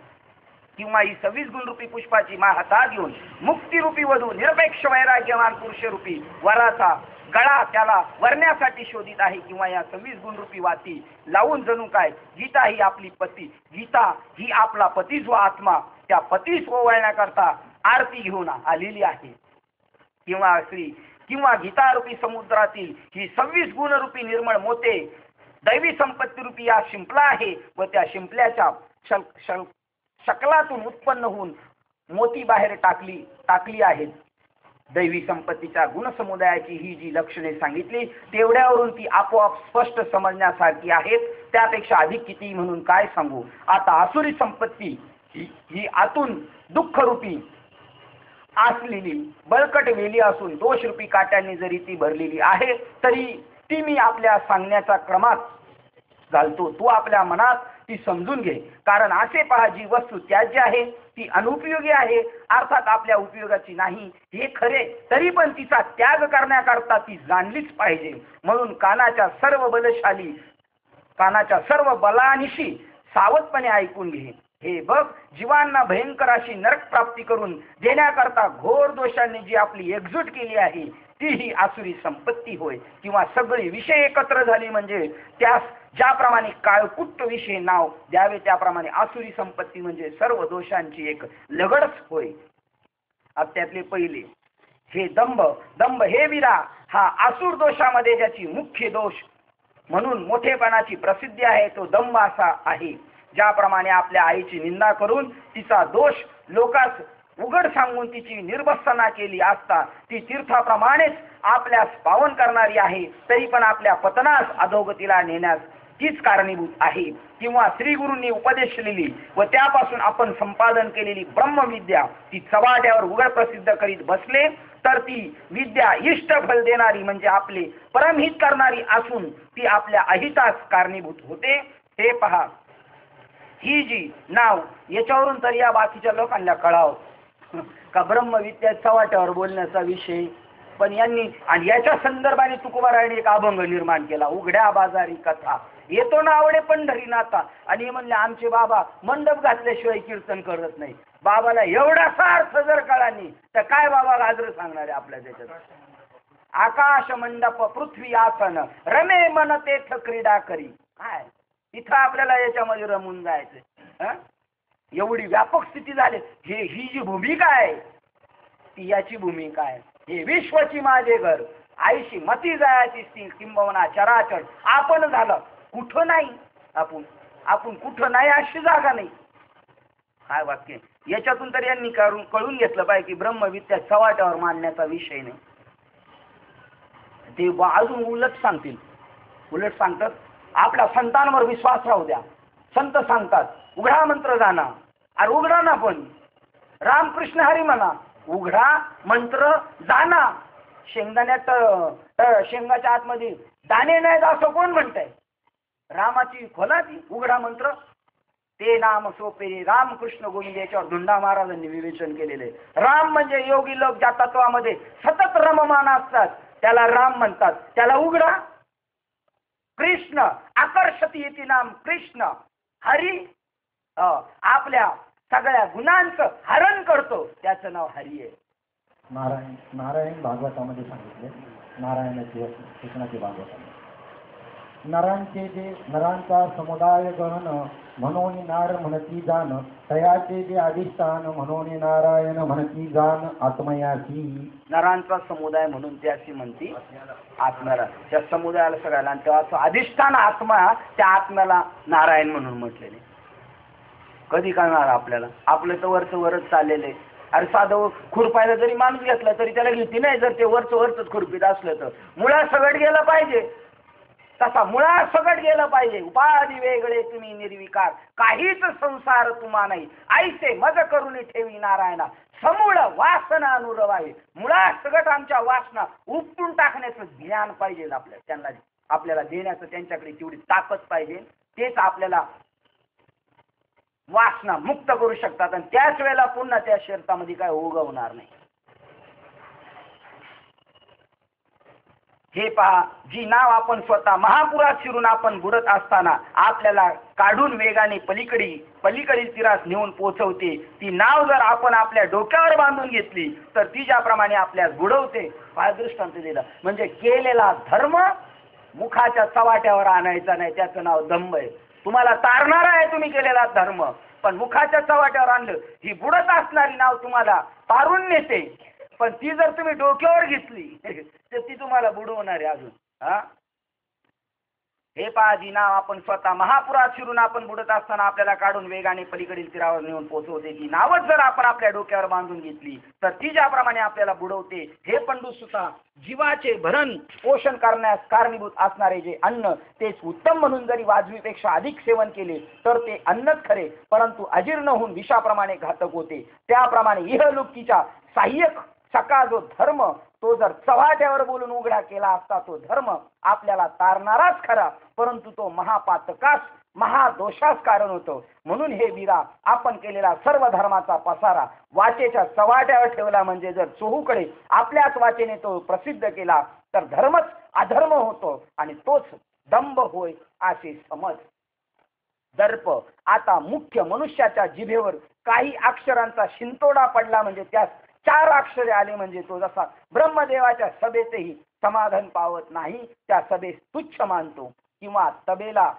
किंवा ही 26 गुणरूपी पुष्पाची माळ हातात घेऊन मुक्तिरूपी वधू निरपेक्ष वैराग्यवान पुरुषरूपी वराचा गळा त्याला वरण्यासाठी शोधित आहे. किंवा या 26 गुणरूपी वाती लावून जणू काय गीता ही आपली पती, गीता ही आपला पती जो आत्मा, त्या पतीस ओवाळण्याकरता आरती घेऊन आलेली आहे. किंवा गीतारूपी समुद्रातील ही 26 गुणरूपी निर्मळ मोते दैवी संपत्ती रूपी या शिंपला आहे, व त्या शिंपल्याच्या शकलातून उत्पन्न होऊन मोती बाहेर टाकली आहेत. दैवी संपत्तीच्या गुणसमुदायाची ही जी लक्षणे सांगितली तेवढ्यावरून ती आपोआप स्पष्ट समजण्यासारखी आहेत. त्यापेक्षा अधिक किती म्हणून काय सांगू. आता आसुरी संपत्ती ही आतून दुःखरूपी असलेली बळकट वेली असून दोषरूपी काट्यांनी जरी ती भरलेली आहे, तरी ती मी आपल्या सांगण्याच्या क्रमात घालतो. तू आपल्या मनात ती समजून घे. कारण असे पहा, जी वस्तू त्याज्य आहे ती अनुपयोगी आहे, अर्थात आपल्या उपयोगाची नाही हे खरे, तरी पण तिचा त्याग करण्याकरता ती जाणलीच पाहिजे. म्हणून कानाच्या सर्व बलानिशी सावधपणे ऐकून घे. हे बघ, जीवांना भयंकर अशी नरक प्राप्ती करून देण्याकरता घोर दोषांनी जी आपली एकजूट केली आहे ती ही आसुरी संपत्ती होय. किंवा सगळी विषय एकत्र झाली म्हणजे त्यास ज्याप्रमाणे काळकुट्ट विषय नाव द्यावे, त्याप्रमाणे आसुरी संपत्ती म्हणजे सर्व दोषांची एक लगडच होय. त्यातले पहिले हे दंभ हे वीरा, हा आसुर दोषामध्ये ज्याची मुख्य दोष म्हणून मोठेपणाची प्रसिद्धी आहे तो दंभ असा आहे. ज्याप्रमाणे आपल्या आईची निंदा करून तिचा दोष लोकांस उघड सांगून तिची निर्भत्सना केली असता ती तीर्थाप्रमाणेच आपल्यास पावन करणारी आहे, तरी पण आपल्या पतनास अधोगतीला नेण्यास तीच कारणीभूत आहे. किंवा श्रीगुरूंनी उपदेशलेली व त्यापासून आपण संपादन केलेली ब्रह्मविद्या ती चव्हाट्यावर उघड प्रसिद्ध करीत बसले तर ती विद्या इष्ट फल देणारी म्हणजे आपले परमहित करणारी असून ती आपल्या अहितास कारणीभूत होते. हे पहा, ही जी नाव याच्यावरून तर या बाकीच्या लोकांना कळावं का ब्रह्मविद्या चव्हाट्यावर बोलण्याचा विषय पण यांनी आणि याच्या संदर्भाने तुकोबारायांनी एक अभंग निर्माण केला, उघड्या बाजारी कथा येतो ना आवडे पंढरीनाथा. आणि हे म्हणले आमचे बाबा मंडप घातल्याशिवाय कीर्तन करत नाही. बाबाला एवढासा अर्थ जर कळला नाही तर काय बाबा गाजर सांगणार आहे आपल्या त्याच्यात. आकाश मंडप पृथ्वी आसन रमे मन तेथ क्रीडा करी. काय इथं आपल्याला याच्यामध्ये रमून जायचं. एवढी व्यापक स्थिती झाली. ही जी भूमिका आहे ती याची भूमिका आहे. हे विश्वची माझे घर आईशी मती जायची स्थिर किंबवना चराचर आपण झालं कुठं नाही. आपण कुठं नाही अशी जागा नाही. काय वाक्य. याच्यातून तर यांनी कळून घेतलं पाहिजे की ब्रह्मविद्या चव्हाट्यावर मांडण्याचा विषय नाही. ते अजून उलट सांगतात आपल्या संतांवर विश्वास राहू द्या. संत सांगतात उघडा मंत्र जाणा. अरे उघडा ना पण रामकृष्ण हरी म्हणा उघडा मंत्र जाणा. शेंगदाण्यात शेंगाच्या आतमध्ये दाणे नाहीत असं कोण म्हणतंय. रामाची खोला ती उघडा मंत्र. ते नाम सोपे रामकृष्ण गोविंद याच्यावर धुंडा महाराजांनी विवेचन केलेले. राम म्हणजे योगी लोक ज्या तत्वामध्ये सतत रममान असतात त्याला राम म्हणतात. त्याला उघडा. कृष्ण आकर्षती येते नाम कृष्ण. हरी आपल्या सगळ्या गुणांचं हरण करतो त्याचं नाव हरी आहे.
नारायण भागवतामध्ये सांगितले. नारायणाची कृष्णाची भागवतामध्ये नरांचे जे नरांचा समुदाय गहन म्हणून नार म्हणती जाण तयाचे जे अधिष्ठान म्हणून नारायण म्हणती जाण आत्मयासी.
नरांचा समुदाय म्हणून ते अशी म्हणती आत्म्याला. त्या समुदायाला सगळ्याला आणि तेव्हा अधिष्ठान आत्मा त्या आत्म्याला नारायण म्हणून म्हटलेले. कधी कळणार आपल्याला. आपलं तर वरचं वरच चाललेलं आहे. अरे साधं खुरपायला जरी माणूस घेतला तरी त्याला घेतली नाही जर ते वरचं वरच खुरपीत असलं तर. मुळा सगट गेलं पाहिजे. तसा मुळा सगट गेलं पाहिजे. उपाधी वेगळे तुम्ही निर्विकार काहीच संसार तुम्हा नाही ऐसे मज करून ठेवी नारायणा समूळ वासना अनुरवावे. मुळा सगट आमच्या वासना उपटून टाकण्याचं ज्ञान पाहिजे आपल्याला देण्याचं त्यांच्याकडे तेवढी ताकद पाहिजे. तेच आपल्याला वासना मुक्त करू शकतात आणि त्याच वेळेला पुन्हा त्या शर्तामध्ये काय उगवणार नाही. हे पहा जी नाव आपण स्वतः महापुरात शिरून आपण बुडत असताना आपल्याला काढून वेगाने पलीकडील तीरास नेऊन पोहोचवते. ती नाव जर आपण आपल्या डोक्यावर बांधून घेतली तर ती ज्याप्रमाणे आपल्यास बुडवते. फार दृष्टांत दिलं म्हणजे केलेला धर्म मुखाच्या चव्हाट्यावर आणायचा नाही त्याचं नाव दंभ आहे. तुम्हाला तारणारा आहे तुम्ही केलेला धर्म पण मुखाच्या चव्हाट्यावर आणलं ही बुडत असणारी नाव तुम्हाला तारून नेते. पण ती जर तुम्ही डोक्यावर घेतली तर ती तुम्हाला बुडवणार आहे अजून. हे पहा जी नाव आपण स्वतः महापुरात शिरून आपण बुडत असताना आपल्याला काढून वेगाने पलीकडील तीरावर नेऊन पोहोचवते. ती नावच जर आपण आपल्या डोक्यावर बांधून घेतली तर ती ज्याप्रमाणे आपल्याला बुडवते. हे पंडू सुद्धा जीवाचे भरण पोषण करण्यास कारणीभूत असणारे जे अन्न तेच उत्तम म्हणून जरी वाजवीपेक्षा अधिक सेवन केले तर ते अन्नच खरे परंतु अजीर्ण होऊन विषाप्रमाणे घातक होते. त्याप्रमाणे इहलोकीच्या सहाय्यक सका जो धर्म तो जर चव्हाट्यावर बोलून उघडा केला असता तो धर्म आपल्याला तारणाराच खरा परंतु तो महापातकास महादोषास कारण होतो. म्हणून हे वीरा आपण केलेला सर्व धर्माचा पसारा वाचेच्या चव्हाट्यावर ठेवला म्हणजे जर चोहूकडे आपल्याच वाचेने तो प्रसिद्ध केला तर धर्मच अधर्म होतो आणि तोच दंभ होय असे समज. दर्प आता मुख्य मनुष्याच्या जिभेवर काही अक्षरांचा शिंतोडा पडला म्हणजे त्यास 4 अक्षरे आले म्हणजे तो जसा ब्रह्मदेवाच्या सभेतही समाधान पावत नाही त्या सभेस तुच्छ मानतो किंवा तबेला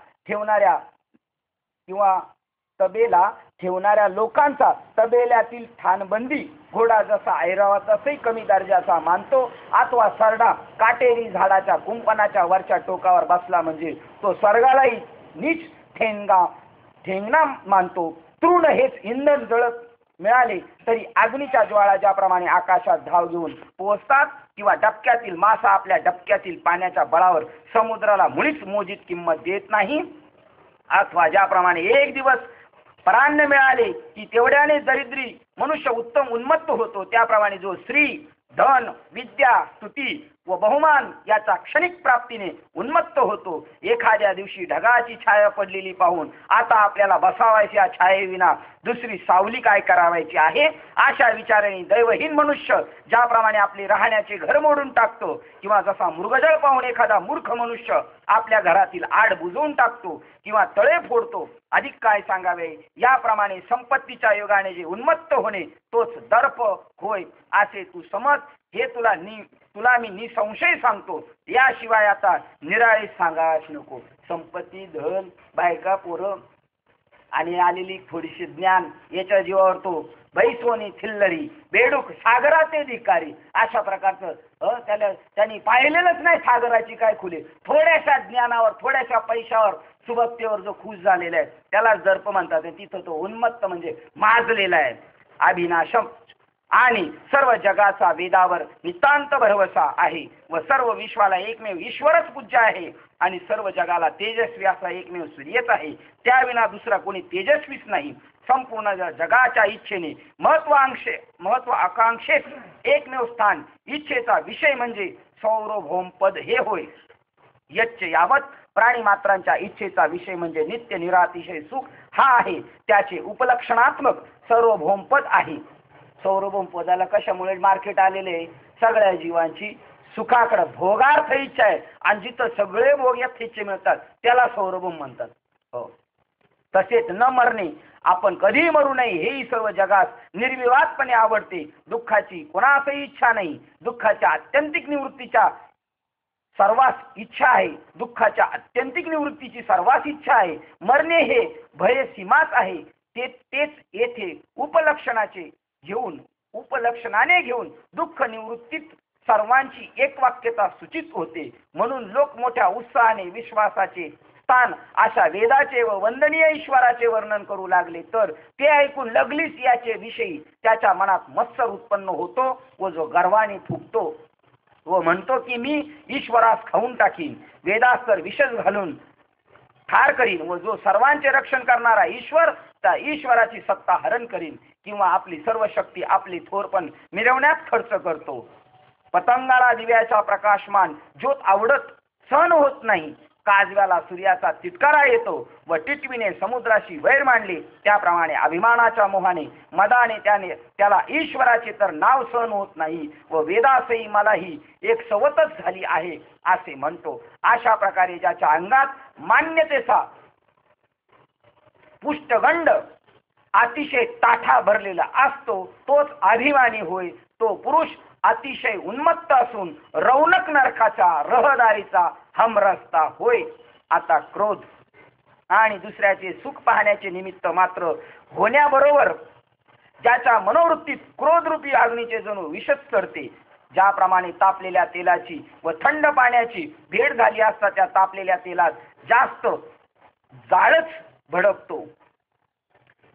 ठेवणाऱ्या लोकांचा तबेल्यातील ठाणबंदी घोडा जसा ऐरावा तसही कमी दर्जाचा मानतो. अथवा सरडा काटेरी झाडाच्या कुंपणाच्या वरच्या टोकावर बसला म्हणजे तो स्वर्गालाही नीच ठेंगणा मानतो. तृण हेच इंधन जळत मिळाले तरी अग्नीच्या ज्वाळा ज्याप्रमाणे आकाशात धाव घेऊन पोहोचतात किंवा डबक्यातील मासा आपल्या डबक्यातील पाण्याच्या बळावर समुद्राला मुळीच मोजीत किंमत देत नाही. अथवा ज्याप्रमाणे एक दिवस परान्न मिळाले की तेवढ्याने दरिद्री मनुष्य उत्तम उन्मत्त होतो त्याप्रमाणे जो श्री धन विद्या स्तुती व बहुमान याचा क्षणिक प्राप्तीने उन्मत्त होतो. एखाद्या दिवशी ढगाची छाया पडलेली पाहून आता आपल्याला बसावायची या छायेविना दुसरी सावली काय करावायची आहे, अशा विचाराने दैवहीन मनुष्य ज्याप्रमाणे आपले राहण्याचे घर मोडून टाकतो, किंवा जसा मृगजळ पाहून एखादा मूर्ख मनुष्य आपल्या घरातील आड बुजवून टाकतो किंवा तळे फोडतो, अधिक काय सांगावे, याप्रमाणे संपत्तीच्या योगाने जे उन्मत्त होणे तोच दर्प होय असे तू समज. हे तुला मी निसंशय सांगतो. याशिवाय आता निराळे सांगाच नको. संपत्ती, धन, बायका, पोरं आणि आलेली थोडीशी ज्ञान याच्या जीवावर तो बैसोनी थिल्लरी बेडूक सागराचे धिकारी अशा प्रकारचं त्यांनी पाहिलेलंच नाही सागराची काय खुले. थोड्याशा ज्ञानावर, थोड्याशा पैशावर, सुबत्तेवर जो खुश झालेला आहे त्यालाच दर्प म्हणतात. तिथं तो उन्मत्त म्हणजे माजलेला आहे. अभिनाशम आणि सर्व जगाचा वेदावर नितांत भरवसा आहे व सर्व विश्वाला एकमेव ईश्वरच पूज्य आहे आणि सर्व जगाला तेजस्वी असा एकमेव सूर्यच आहे. त्याविना दुसरा कोणी तेजस्वीच नाही. संपूर्ण जगाच्या इच्छेने महत्व आकांक्षेस एकमेव स्थान, इच्छेचा विषय म्हणजे सार्वभौम पद हे होय. यच्च यावत प्राणी मात्रांच्या इच्छेचा विषय म्हणजे नित्य निरातिशय सुख हा आहे. त्याचे उपलक्षणात्मक सार्वभौम पद आहे. सार्वभौम पदाला कशामुळे मार्केट आलेले, सगळ्या जीवांची सुखाकडे भोगार्थ इच्छा आहे आणि जिथं सगळे भोग यथेच्छे मिळतात त्याला सार्वभौम म्हणतात. हो, तसेच न मरणे, आपण कधीही मरू नये हेही सर्व जगास निर्विवादपणे आवडते. दुःखाची कोणासही इच्छा नाही. दुःखाच्या आत्यंतिक निवृत्तीच्या सर्वास इच्छा आहे. दुःखाच्या आत्यंतिक निवृत्तीची सर्वास इच्छा आहे. मरणे हे भय सीमाच आहे. तेच येथे उपलक्षणाने घेऊन दुःख निवृत्तीत सर्वांची एक वाक्यता सूचित होते. म्हणून लोक मोठ्या उत्साहाने विश्वासाचे स्थान अशा वेदाचे व वंदनीय ईश्वराचे वर्णन करू लागले तर ते ऐकून लगलीस याचे विषयी त्याच्या मनात मत्सर उत्पन्न होतो व जो गर्वाने फुगतो व म्हणतो की मी ईश्वरास खाऊन टाकीन, वेदास तर विषच घालून ठार करीन व जो सर्वांचे रक्षण करणारा ईश्वर त्या ईश्वराची सत्ता हरण करीन किंवा आपली सर्व शक्ती आपली थोरपण मिरवण्यात खर्च करतो. पतंगाला दिव्याचा प्रकाशमान ज्योत आवडत सहन होत नाही. काजव्याला सूर्याचा तिटकारा येतो व टिटवीने समुद्राशी वैर मांडले. त्याप्रमाणे अभिमानाच्या मोहाने मदाने त्याला ईश्वराचे तर नाव सहन होत नाही व वेदासही मलाही एक सवतच झाली आहे असे म्हणतो. अशा प्रकारे ज्याच्या अंगात मान्यतेचा पुष्टगंड अतिशय ताठा भरलेला असतो तोच अभिमानी होय. तो पुरुष अतिशय उन्मत्त असून रौनक नरकाचा रहदारीचा हमरस्ता होय. आता क्रोध आणि दुसऱ्याचे सुख पाहण्याचे निमित्त मात्र होण्याबरोबर ज्याच्या मनोवृत्तीत क्रोधरूपी अग्नीचे जणू विषच चढते. ज्याप्रमाणे तापलेल्या तेलाची व थंड पाण्याची भेट झाली असता त्या तापलेल्या तेलात जास्त जाळच भडकतो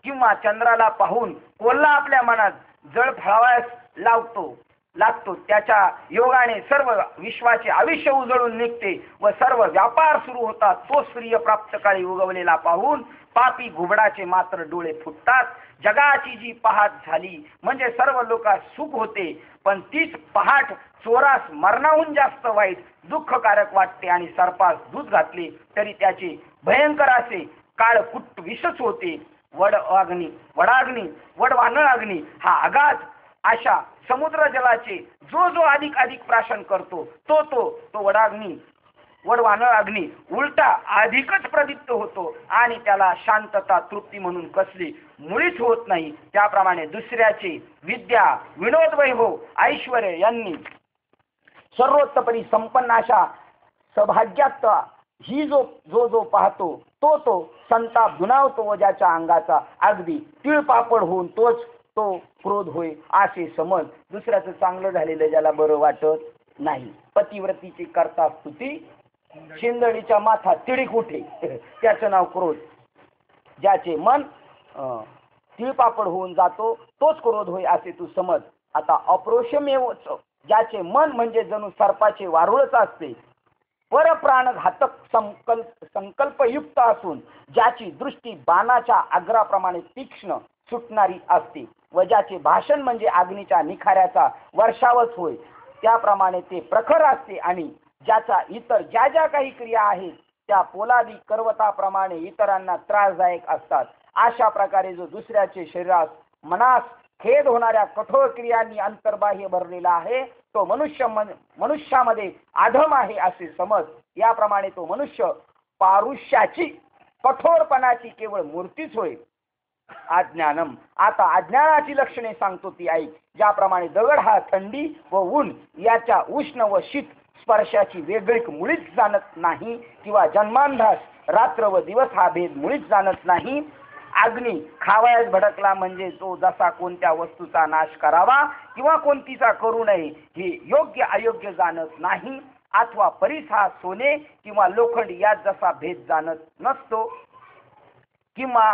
किंवा चंद्राला पाहून कोल्हा आपल्या मनात जळ फळावयास लागतो. त्याच्या योगाने सर्व विश्वाचे आयुष्य उजळून निघते व सर्व व्यापार सुरू होतात. तो सूर्य प्राप्त काळी उगवलेला पाहून पापी घुबडाचे मात्र डोळे फुटतात. जगाची जी पहाट झाली म्हणजे सर्व लोकांस सुख होते, पण तीच पहाट चोरास मरणाहून जास्त वाईट दुःखकारक वाटते आणि सर्पास दूध घातले तरी त्याचे भयंकर असे काळकुट्ट विषच होते. वडवानळ अग्नी हा अगाध अशा समुद्र जलाचे जो अधिक प्राशन करतो तो वडवानळ अग्नी उलटा अधिकच प्रदीप्त होतो आणि त्याला शांतता तृप्ती म्हणून कसली मुळीच होत नाही. त्याप्रमाणे दुसऱ्याचे विद्या, विनोद, वैभव, ऐश्वर यांनी सर्वोत्तपरी संपन्न अशा सौभाग्यात ही जो पाहतो तो संताप दुणावतो व ज्याच्या अंगाचा अगदी तिळपापड होऊन तो क्रोध होय असे समज. दुसऱ्याचं चांगलं झालेलं ज्याला बरं वाटत नाही. पतिव्रतीची करता स्तुती, शिंदळीच्या माथा तिडीक उठे त्याचं नाव क्रोध. ज्याचे मन तिळपापड होऊन जातो तोच क्रोध होय असे तू समज. आता अप्रोषमेव ज्याचे मन म्हणजे जणू सर्पाचे वारुळच असते, परप्राणघातक संकल्पयुक्त असून ज्याची दृष्टी बाणाच्या अग्राप्रमाणे तीक्ष्ण सुटणारी असते व ज्याचे भाषण म्हणजे अग्नीच्या निखाऱ्याचा वर्षावच होय. त्याप्रमाणे ते प्रखर असते आणि ज्याचा इतर ज्या ज्या काही क्रिया आहेत त्या पोलादी कर्वताप्रमाणे इतरांना त्रासदायक असतात. अशा प्रकारे जो दुसऱ्याचे शरीरास मनास खेद होणाऱ्या कठोर क्रियांनी अंतर्बाह्य भरलेला आहे तो मनुष्यामध्ये अधम आहे असे समज. याप्रमाणे तो मनुष्य पारुष्याची कठोरपणाची केवळ मूर्तीच होय. अज्ञानम. आता अज्ञानाची लक्षणे सांगतो ती ऐक. ज्याप्रमाणे दगड हा थंडी व ऊन याच्या उष्ण व शीत स्पर्शाची वेगळीक मुळीच जाणत नाही किंवा जन्मांधास रात्र व दिवस हा भेद मुळीच जाणत नाही. अग्नी खावयास भडकला म्हणजे तो जसा कोणत्या वस्तूचा नाश करावा किंवा कोणतीचा करू नये हे योग्य अयोग्य जाणत नाही. अथवा परीस हा सोने किंवा लोखंड यात जसा भेद जाणत नसतो किंवा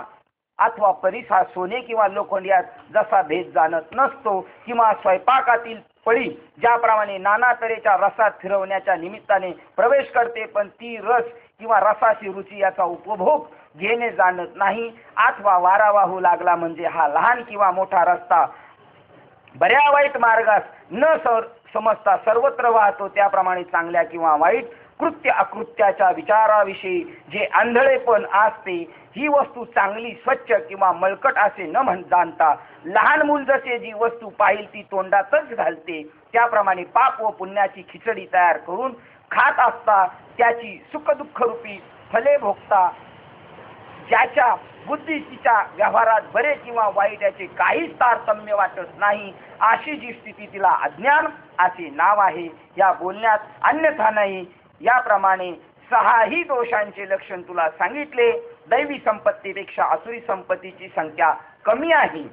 अथवा परीस हा सोने किंवा लोखंड यात जसा भेद जाणत नसतो किंवा स्वयंपाकातील पळी ज्याप्रमाणे नाना तऱ्हेच्या रसात फिरवण्याच्या निमित्ताने प्रवेश करते पण ती रस किंवा रसाची रुची याचा उपभोग घेणे जाणत नाही. अथवा वारा वाहू लागला म्हणजे हा लहान किंवा मोठा रस्ता बऱ्या वाईट मार्गास न समजता सर्वत्र वाहतो. त्याप्रमाणे चांगल्या किंवा वाईट कृत्य अकृत्याच्या विचाराविषयी जे आंधळेपण असते ही वस्तू चांगली स्वच्छ किंवा मळकट असे न जाणता लहान मूल जसे जी वस्तू पाहिल ती तोंडातच घालते त्याप्रमाणे पाप व पुण्याची खिचडी तयार करून खात असता त्याची सुखदुःख रूपी फले भोगता ज्याच्या बुद्धीच्या व्यवहारात बरे किंवा वाईट याचे काहीच तारतम्य वाटत नाही अशी जी स्थिती तिला अज्ञान असे नाव आहे. या बोलण्यात अन्यथा नाही. याप्रमाणे सहाही दोषांचे लक्षण तुला सांगितले. दैवी संपत्तीपेक्षा आसुरी संपत्तीची संख्या कमी आहे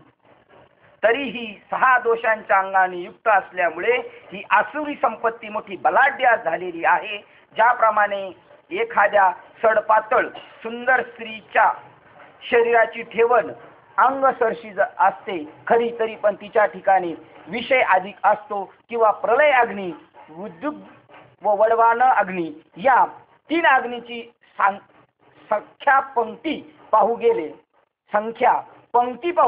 तरीही 6 दोषांच्या अंगाने युक्त असल्यामुळे ही आसुरी संपत्ती मोठी बलाढ्य झालेली आहे. ज्याप्रमाणे एखाद्या सडपातळ सुंदर स्त्रीच्या शरीराची ठेवण अंगसरशी असते खरी तरी पण तिच्या ठिकाणी विषय अधिक असतो किंवा प्रलय अग्नी उद्युग व वडवान अग्नी या 3 अग्नीची संख्या पंक्ती पाहू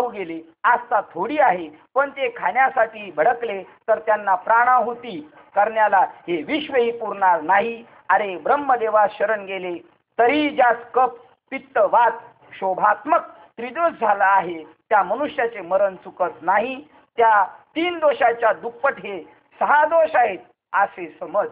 गेले असता थोडी आहे पण ते खाण्यासाठी भडकले तर त्यांना प्राणाहुती करण्याला हे विश्वही पुरणार नाही. अरे ब्रह्मदेवा शरण गेले तरी ज्यास कप पित्त वात शोभात्मक त्रिदोष झाला आहे त्या मनुष्याचे मरण चुकत नाही. त्या 3 दोषाच्या दुप्पट हे 6 दोष आहेत असे समज.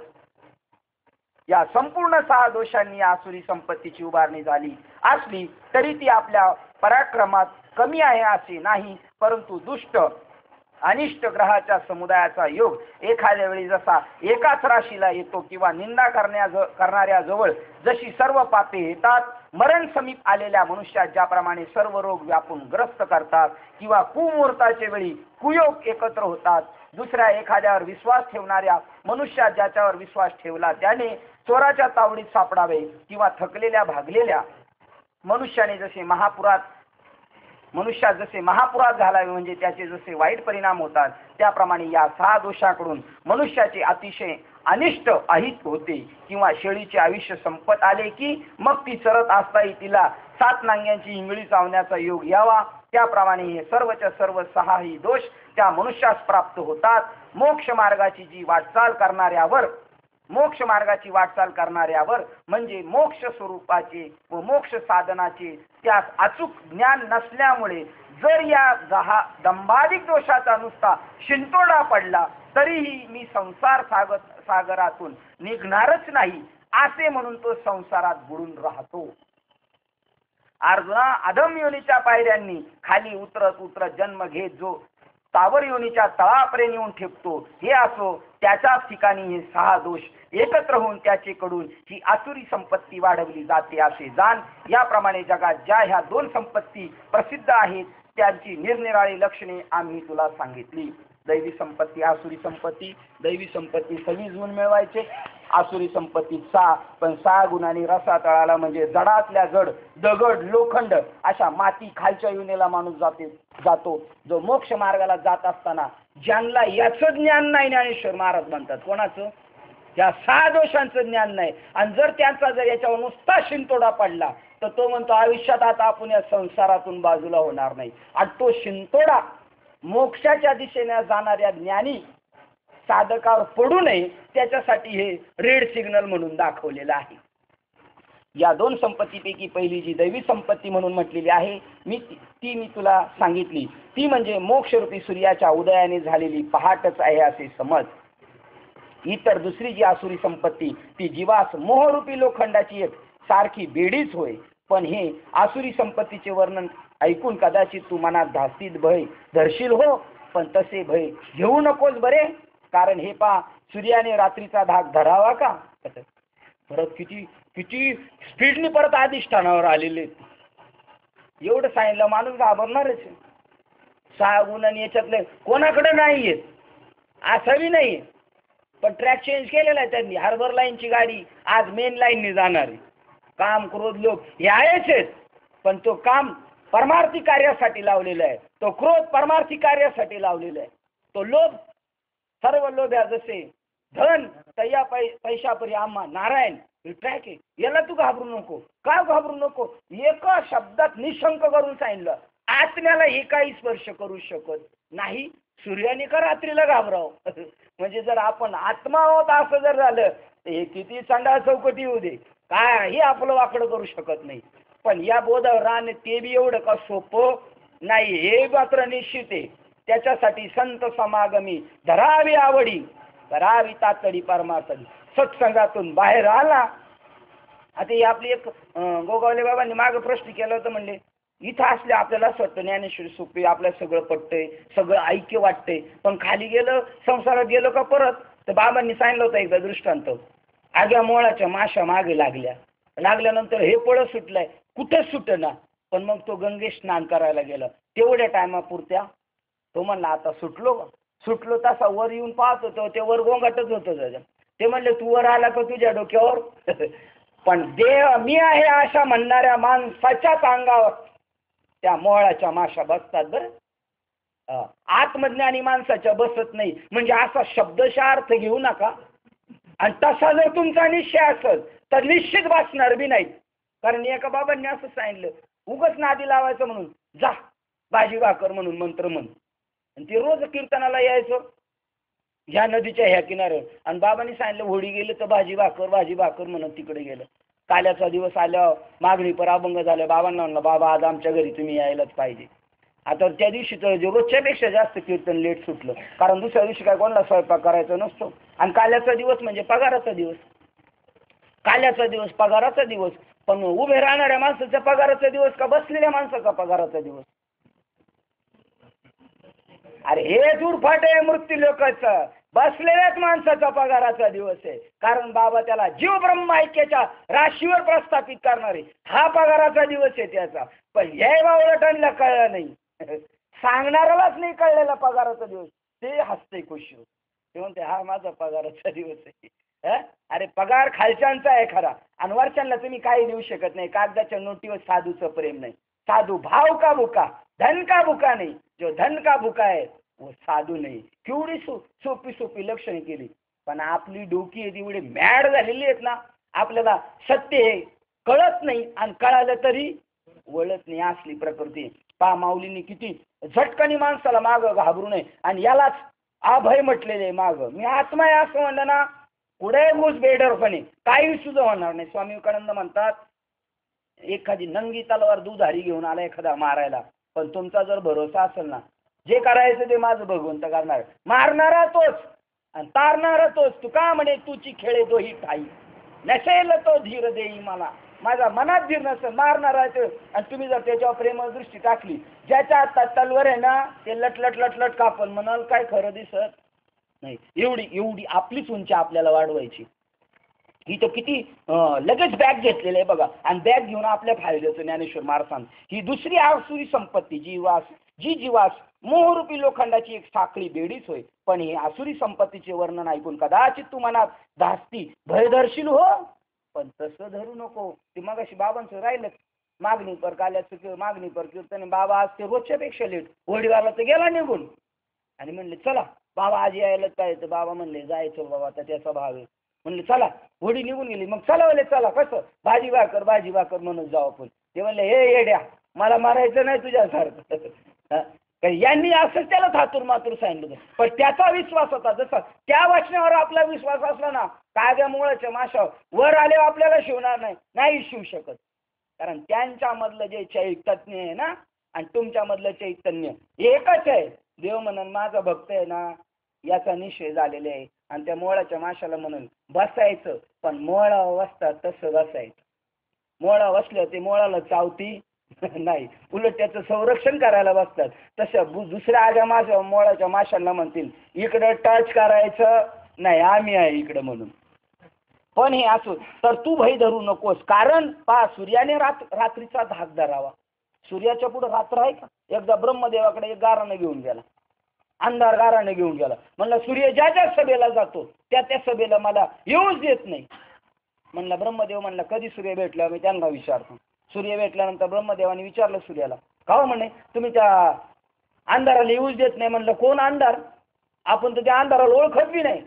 या संपूर्ण 6 दोषांनी आसुरी संपत्तीची उभारणी झाली असली तरी ती आपल्या पराक्रमात कमी आहे असे नाही. परंतु दुष्ट अनिष्ट ग्रहाच्या समुदायाचा योग एखाद्या वेळी जसा एकाच राशीला येतो किंवा निंदा करणाऱ्या जवळ जशी सर्व पापे येतात मरण समीप आलेल्या मनुष्यात ज्याप्रमाणे सर्व रोग व्यापून ग्रस्त करतात किंवा कुमुहूर्ताच्या वेळी कुयोग एकत्र होतात दुसऱ्या एखाद्यावर विश्वास ठेवणाऱ्या मनुष्यात ज्याच्यावर विश्वास ठेवला त्याने चोराच्या तावडीत सापडावे किंवा थकलेल्या भागलेल्या मनुष्याने जसे महापुरात घालावे म्हणजे त्याचे जसे वाईट परिणाम होतात त्याप्रमाणे या 6 दोषाकडून मनुष्याचे अतिशय अनिष्ट अहित होते. किंवा शेळीचे आयुष्य संपत आले की मग ती चरत असताही तिला 7 नांग्यांची इंगळी चावण्याचा योग यावा. त्याप्रमाणे हे सर्वच्या सर्व 6ही दोष त्या मनुष्यास प्राप्त होतात. मोक्ष मार्गाची वाटचाल करणाऱ्यावर म्हणजे मोक्ष स्वरूपाचे व मोक्ष साधनाचे त्यास अचूक ज्ञान नसल्यामुळे जर या दंभाधिक दोषाचा नुसता शिंतोडा पडला तरीही मी संसार सागरातून निघणारच नाही असे म्हणून तो संसारात बुडून राहतो. अर्जुना अधम योनीच्या पायऱ्यांनी खाली उतरत जन्म घेत जो स्थावर योनीच्या तळापर्यंत येऊन ठेपतो हे असो त्याच्याच ठिकाणी हे 6 दोष एकत्र होऊन त्याचेकडून ही आसुरी संपत्ती वाढवली जाते असे जाण. याप्रमाणे जगात ज्या ह्या 2 संपत्ती प्रसिद्ध आहेत त्यांची निरनिराळी लक्षणे आम्ही तुला सांगितली. दैवी संपत्ती आसुरी संपत्ती. दैवी संपत्ती 26 गुण मिळवायचे आसुरी संपत्ती 6 पण 6 गुणांनी रसा तळाला म्हणजे जडातल्या जड दगड लोखंड अशा माती खालच्या योनीला माणूस जातो. जो मोक्ष मार्गाला जात असताना ज्यांना याचं ज्ञान नाही ज्ञानेश्वर महाराज म्हणतात कोणाचं या 6 दोषांचं ज्ञान नाही आणि जर त्यांचा जर याच्यावर नुसता शिंतोडा पडला तर तो म्हणतो आयुष्यात आता आपण या संसारातून बाजूला होणार नाही. आणि तो शिंतोडा मोक्षाच्या दिशेने जाणाऱ्या ज्ञानी साधकावर पडू नये त्याच्यासाठी हे रेड सिग्नल म्हणून दाखवलेलं आहे. या दोन संपत्तीपैकी पहिली जी दैवी संपत्ती म्हणून म्हटलेली आहे ती मी तुला सांगितली, ती म्हणजे मोक्षरूपी सूर्याच्या उदयाने झालेली पहाटच आहे असे समज. इतर दुसरी जी आसुरी संपत्ती ती जीवास मोहरूपी लोखंडाची एक सारखी बेडीच होय. पण हे आसुरी संपत्तीचे वर्णन ऐकून कदाचित तू मनात धास्तीत भय धरशील हो, पण तसे भय घेऊ नकोस बरे. कारण हे पा सूर्याने रात्रीचा धाक धरावा का. परत किती किती स्पीडने परत अधिष्ठानावर आलेले. एवढं सांगितलं माणूस घाबरणारच. 6 गुण आणि याच्यातले कोणाकडे नाही आहेत असंही नाही. पण ट्रॅक चेंज केलेला आहे त्यांनी. हार्बर लाईनची गाडी आज मेन लाईनने जाणार आहे. काम क्रोध लोभ हे आहेच आहेत, पण तो काम परमार्थी कार्यासाठी लावलेला आहे. तो क्रोध परमार्थी कार्यासाठी लावलेला आहे. तो लोभ सर्व लोभ्या जसे धन तया पैशापरी आम्हा नारायण ट्रॅक आहे. याला तू घाबरू नको. का घाबरू नको. एका शब्दात निशंक करून सांगितलं. आत्म्याला हे काही स्पर्श करू शकत नाही. सूर्याने का रात्रीला घाबरावं. म्हणजे जर आपण आत्मा आहोत असं जर झालं तर हे किती चांगला चौकटी होऊ दे, काही आपलं वाकडं करू शकत नाही. पण या बोधावर राहणे ते बी एवढं का सोपं नाही हे मात्र निश्चित आहे. त्याच्यासाठी संत समागमी धरावी आवडी करावी तातडी परमार्थी. सत्संगातून बाहेर आला. आता ही आपली एक गोगावले बाबांनी मागं प्रश्न केला होता. म्हणले इथं असले आपल्याला असं वाटतं ज्ञानेश्वरी सोपी आपल्याला सगळं पटतंय सगळं ऐक्य वाटतंय, पण खाली गेलं संसारात गेलो का परत. तर बाबांनी सांगितलं होतं एकदा दृष्टांत. आग्या मोळाच्या माशा मागे लागल्यानंतर हे पळत सुटलंय कुठेच सुटेना. पण मग तो गंगेश स्नान करायला गेला. तेवढ्या टायमापुरत्या तो म्हणला आता सुटलो तसा वर येऊन पाहत होतो ते वर गोंगाटच होतं. ते म्हणले तू वर आला का तुझ्या डोक्यावर. पण देव मी आहे अशा म्हणणाऱ्या माणसाच्याच अंगावर त्या मोहळाच्या माशा बसतात बरं. आत्मज्ञानी माणसाच्या बसत नाही. म्हणजे असा शब्दशः अर्थ घेऊ नका. आणि तसा जर तुमचा निश्चय असेल तर निश्चित बसणार बी नाही. कारण एका बाबांनी असं सांगितलं उगच नादी लावायचं म्हणून जा भाजी भाकर म्हणून मंत्र म्हण. आणि ते रोज कीर्तनाला यायचं ह्या नदीच्या ह्या किनाऱ्यावर. आणि बाबांनी सांगितलं होडी गेले तर भाजी भाकर म्हणत तिकडे गेलं. काल्याचा दिवस आल्यावर मागणी पर अभंग झालं. बाबांना म्हणलं बाबा आज आमच्या घरी तुम्ही यायलाच पाहिजे. आता त्या दिवशी तर रोजच्यापेक्षा जास्त कीर्तन लेट सुटलं. कारण दुसऱ्या दिवशी काय कोणाला स्वयंपाक करायचा नसतो. आणि काल्याचा दिवस म्हणजे पगाराचा दिवस. काल्याचा दिवस पगाराचा दिवस. पण उभे राहणाऱ्या माणसाचा पगाराचा दिवस का बसलेल्या माणसाचा पगाराचा दिवस. अरे हे दूरफाट आहे मृत्यू लोकांचं. बसलेल्याच माणसाचा पगाराचा दिवस आहे. कारण बाबा त्याला जीव ब्रह्म ऐक्याच्या राशीवर प्रस्थापित करणारे हा पगाराचा दिवस आहे त्याचा. पण हे बावळटांना कळलं नाही. सांगणाऱ्यालाच नाही कळलेला पगाराचा दिवस. ते हसते खुशी होत. ते म्हणते हा माझा पगाराचा दिवस आहे. अरे पगार खालच्यांचा आहे खरा आणि वरच्यांना तुम्ही काही देऊ शकत नाही. कागदाच्या नोटीवर साधूचं प्रेम नाही. साधू भाव का भुका धन का भुका नाही. जो धन का भुका है वो साधू नाही. केवढी सोपी लक्षणे केली. पण आपली डोकी आहे एवढी मॅड झालेली आहेत ना. आपल्याला सत्य हे कळत नाही आणि कळालं तरी वळत नाही. असली प्रकृती. पा माऊलींनी किती झटकनी माणसाला माग घाबरू नये. आणि यालाच अभय म्हटलेले माग मी आत्मा आहे असं म्हणलं ना पुढे घुस बेडरपणे काही सुद्धा होणार नाही. स्वामी विवेकानंद म्हणतात एखादी नंगी तलवार दुधारी घेऊन आला एखादा मारायला, पण तुमचा जर भरोसा असेल ना जे करायचं ते माझं भगवंत करणार. मारणारा तोच आणि तारणारा तोच. तू का म्हणे तुची खेळे दोही ठाई नसेल तो धीर देई मला. माझ्या मनात धीर नसेल मारणारा आणि तुम्ही जर त्याच्यावर प्रेम दृष्टी टाकली ज्याच्या हातात तलवार आहे ना ते लटलट कापल म्हणाल काय खरं दिसत नाही. एवढी आपलीच उंची आपल्याला वाढवायची. ही तर किती लगेच बॅग घेतलेलं आहे बघा. आणि बॅग घेऊन आपल्या फायद्याचं ज्ञानेश्वर महाराज ही दुसरी आसुरी संपत्ती जी जीवास मोहरूपी लोखंडाची एक साखळी बेडीच होय. पण ही आसुरी संपत्तीचे वर्णन ऐकून कदाचित तू मनात धास्ती भय धरशील हो, पण तसं धरू नको. ते मग अशी बाबांचं राहिलं मागणी पर काल्याचं मागणी पर कीर्तन. बाबा आज ते रोजच्या पेक्षा लेट होडीवाला तर गेला निघून. आणि म्हणले चला बाबा आज यायलाच पाहिजे. बाबा म्हणले जायचं बाबा आता त्याचा भाव आहे. म्हणले चला होडी निघून गेली. मग चला म्हणले चला कसं भाजी भाकर म्हणून जाऊ आपण. ते म्हणले हे येड्या मला मारायचं नाही तुझ्यासारखं. तर यांनी असंच त्याला थातूर मातूर सांगितलं होतं. पण त्याचा विश्वास होता, जसा त्या वचनावर आपला विश्वास असला ना, काव्या मुळाच्या माशा वर आल्यावर आपल्याला शिवणार नाही शिवू शकत. कारण त्यांच्यामधलं जे चैतन्य आहे ना आणि तुमच्यामधलं चैतन्य एकच आहे. देव म्हणून माझा भक्त आहे ना, याचा निश्चय झालेला आहे. आणि त्या मोळाच्या माशाला म्हणून बसायचं, पण मोळा बसतात तसं बसायचं. मोळा बसलं ते मोळाला चावती नाही, उलट त्याचं संरक्षण करायला बसतात. तसं दुसऱ्या आग्या मोळाच्या माशांना म्हणतील इकडं टच करायचं नाही, आम्ही आहे इकडं म्हणून. पण हे असो तर तू भय धरू नकोस, कारण पहा सूर्याने रात्रीचा धाक धरावा. सूर्याच्या पुढे रात्र आहे का? एकदा ब्रह्मदेवाकडे एक गाराने घेऊन गेला, अंधार गाराने घेऊन गेला. म्हणलं सूर्य ज्या ज्या सभेला जातो त्या त्या सभेला मला येऊच देत नाही. म्हणलं ब्रह्मदेव म्हणला कधी सूर्य भेटला, मी त्यांना विचारतो. सूर्य भेटल्यानंतर ब्रह्मदेवाने विचारलं सूर्याला, का हो म्हणे तुम्ही त्या अंधाराला येऊच देत नाही. म्हणलं कोण अंधार? आपण तर त्या अंधाराला ओळखत बी नाही.